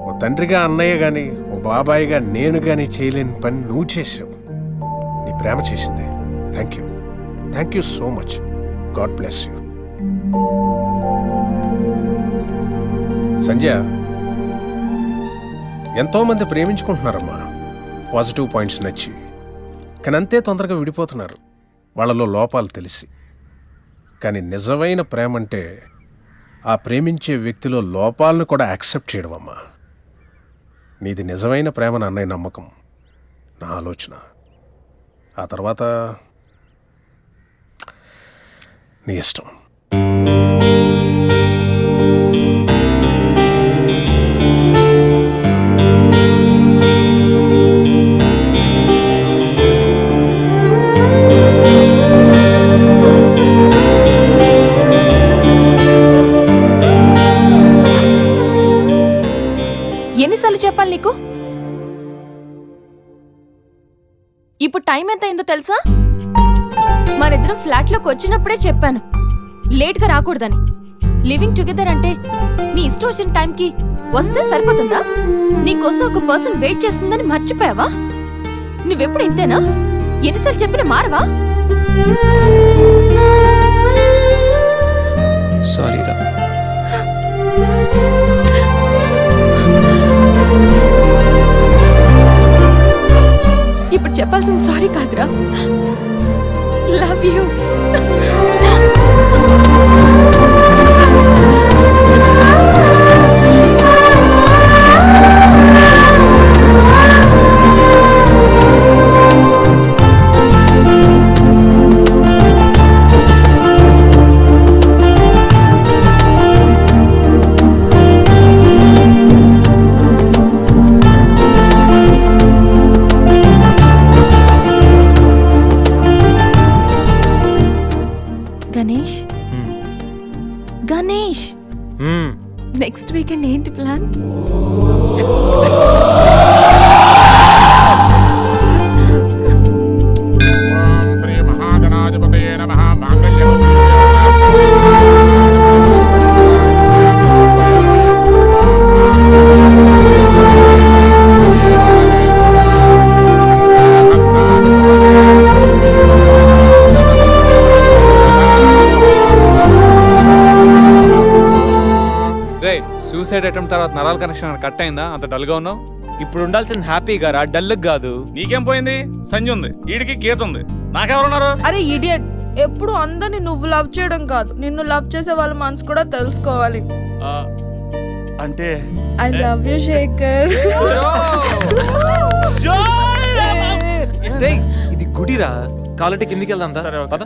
Speaker 9: ఓ తండ్రిగా అన్నయ్య గాని, ఓ బాబాయిగా నేను గాని చేయలేని పని నువ్వు చేసావు. నీ ప్రేమ చేసింది. Thank you so much. God bless you. Sanjay, ఎంతోమంది ప్రేమించుకుంటున్నారమ్మా, పాజిటివ్ పాయింట్స్ నచ్చి. కానీ అంతే తొందరగా విడిపోతున్నారు వాళ్ళలో లోపాలు తెలిసి. కానీ నిజమైన ప్రేమ అంటే ఆ ప్రేమించే వ్యక్తిలో లోపాలను కూడా యాక్సెప్ట్ చేయడం అమ్మా. నీది నిజమైన ప్రేమ అన్నయ్య నమ్మకం, నా ఆలోచన. ఆ తర్వాత నీ ఇష్టం.
Speaker 22: ఎన్నిసార్లు చెప్పాలి నీకు? ఇప్పుడు టైం ఎంత అయిందో తెలుసా? మనిద్దరం ఫ్లాట్ లోకి వచ్చినప్పుడే చెప్పాను లేట్ గా రాకూడదని. లివింగ్ టుగెదర్ అంటే నీ ఇష్టం వచ్చిన టైంకి వస్తే సరిపోతుందా? నీకోసం ఒక పర్సన్ వెయిట్ చేస్తుందని మర్చిపోయావా? నువ్వెప్పుడు ఇంతేనా? ఎన్నిసార్లు చెప్పినా మారవా?
Speaker 3: సారీ రా.
Speaker 22: ఇప్పుడు చెప్పాల్సిన సారీ కాదురా, love you. Ganesh, next weekend ఏంటి ప్లాన్?
Speaker 1: శ్రీ మహాగణాధిపతయే నమః.
Speaker 15: సూసైడ్ అటెంప్ట్ తర్వాత నరాల కనెక్షన్ కట్ అయిందా? అంత డల్గా ఉన్నావు.
Speaker 3: ఇప్పుడు ఉండాల్సిన హ్యాపీగా రా, డల్ కాదు.
Speaker 12: నీకేం పోయింది? సంజయ్ ఉంది, వీడికి గీత ఉంది, నాకెవరున్నారు?
Speaker 18: అరే ఇడియట్, ఎప్పుడు అందరిని నువ్వు లవ్ చేయడం కాదు, నిన్ను లవ్ చేసే వాళ్ళ మనసు కూడా తెలుసుకోవాలి.
Speaker 12: అంటే
Speaker 18: ఐ లవ్ యూ శేఖర్.
Speaker 3: రేయ్, ఇది గుడిరా, కాలంటే కిందికి వెళ్దాం దా. పద.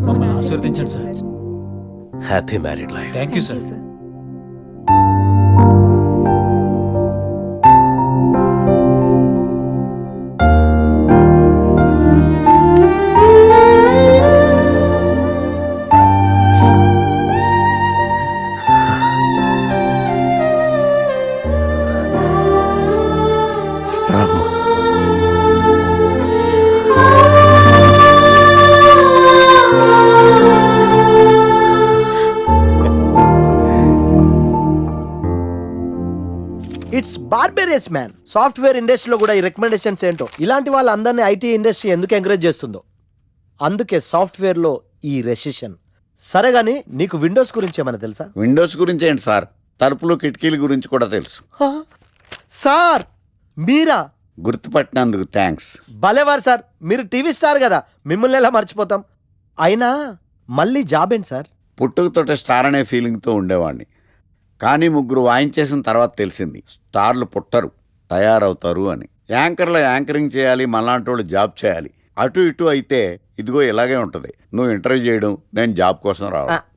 Speaker 3: మమ్మల్ని ఆశీర్వదించండి sir.
Speaker 21: Happy married life.
Speaker 3: Thank you sir.
Speaker 20: It's barbarous man. Software ఇండస్ట్రీలో కూడా ఈ రికమెండేషన్స్ ఏంటో, ఇలాంటి వాళ్ళందరినీ ఐటీ ఇండస్ట్రీ ఎందుకు ఎంకరేజ్ చేస్తుందో. అందుకే సాఫ్ట్వేర్లో ఈ రెసిషన్. సరే గానీ నీకు విండోస్ గురించి ఏమైనా తెలుసా?
Speaker 23: విండోస్ గురించి ఏంటి సార్, తలుపులు కిటికీల గురించి కూడా తెలుసు.
Speaker 20: సార్ మీరా?
Speaker 23: గుర్తుపట్టినందుకు థ్యాంక్స్.
Speaker 20: భలేవారు సార్, మీరు టీవీ స్టార్ కదా, మిమ్మల్ని ఎలా మర్చిపోతాం. అయినా మళ్ళీ జాబ్ ఏంటి సార్?
Speaker 23: పుట్టుకతోటే స్టార్ అనే ఫీలింగ్తో ఉండేవాడిని. కానీ ముగ్గురు వాయించేసిన తర్వాత తెలిసింది స్టార్లు పుట్టరు, తయారవుతారు అని. యాంకర్లో యాంకరింగ్ చేయాలి, మళ్ళాంటి వాళ్ళు జాబ్ చేయాలి. అటు ఇటు అయితే ఇదిగో ఇలాగే ఉంటుంది. నువ్వు ఇంటర్వ్యూ చేయడం, నేను జాబ్ కోసం రావడం.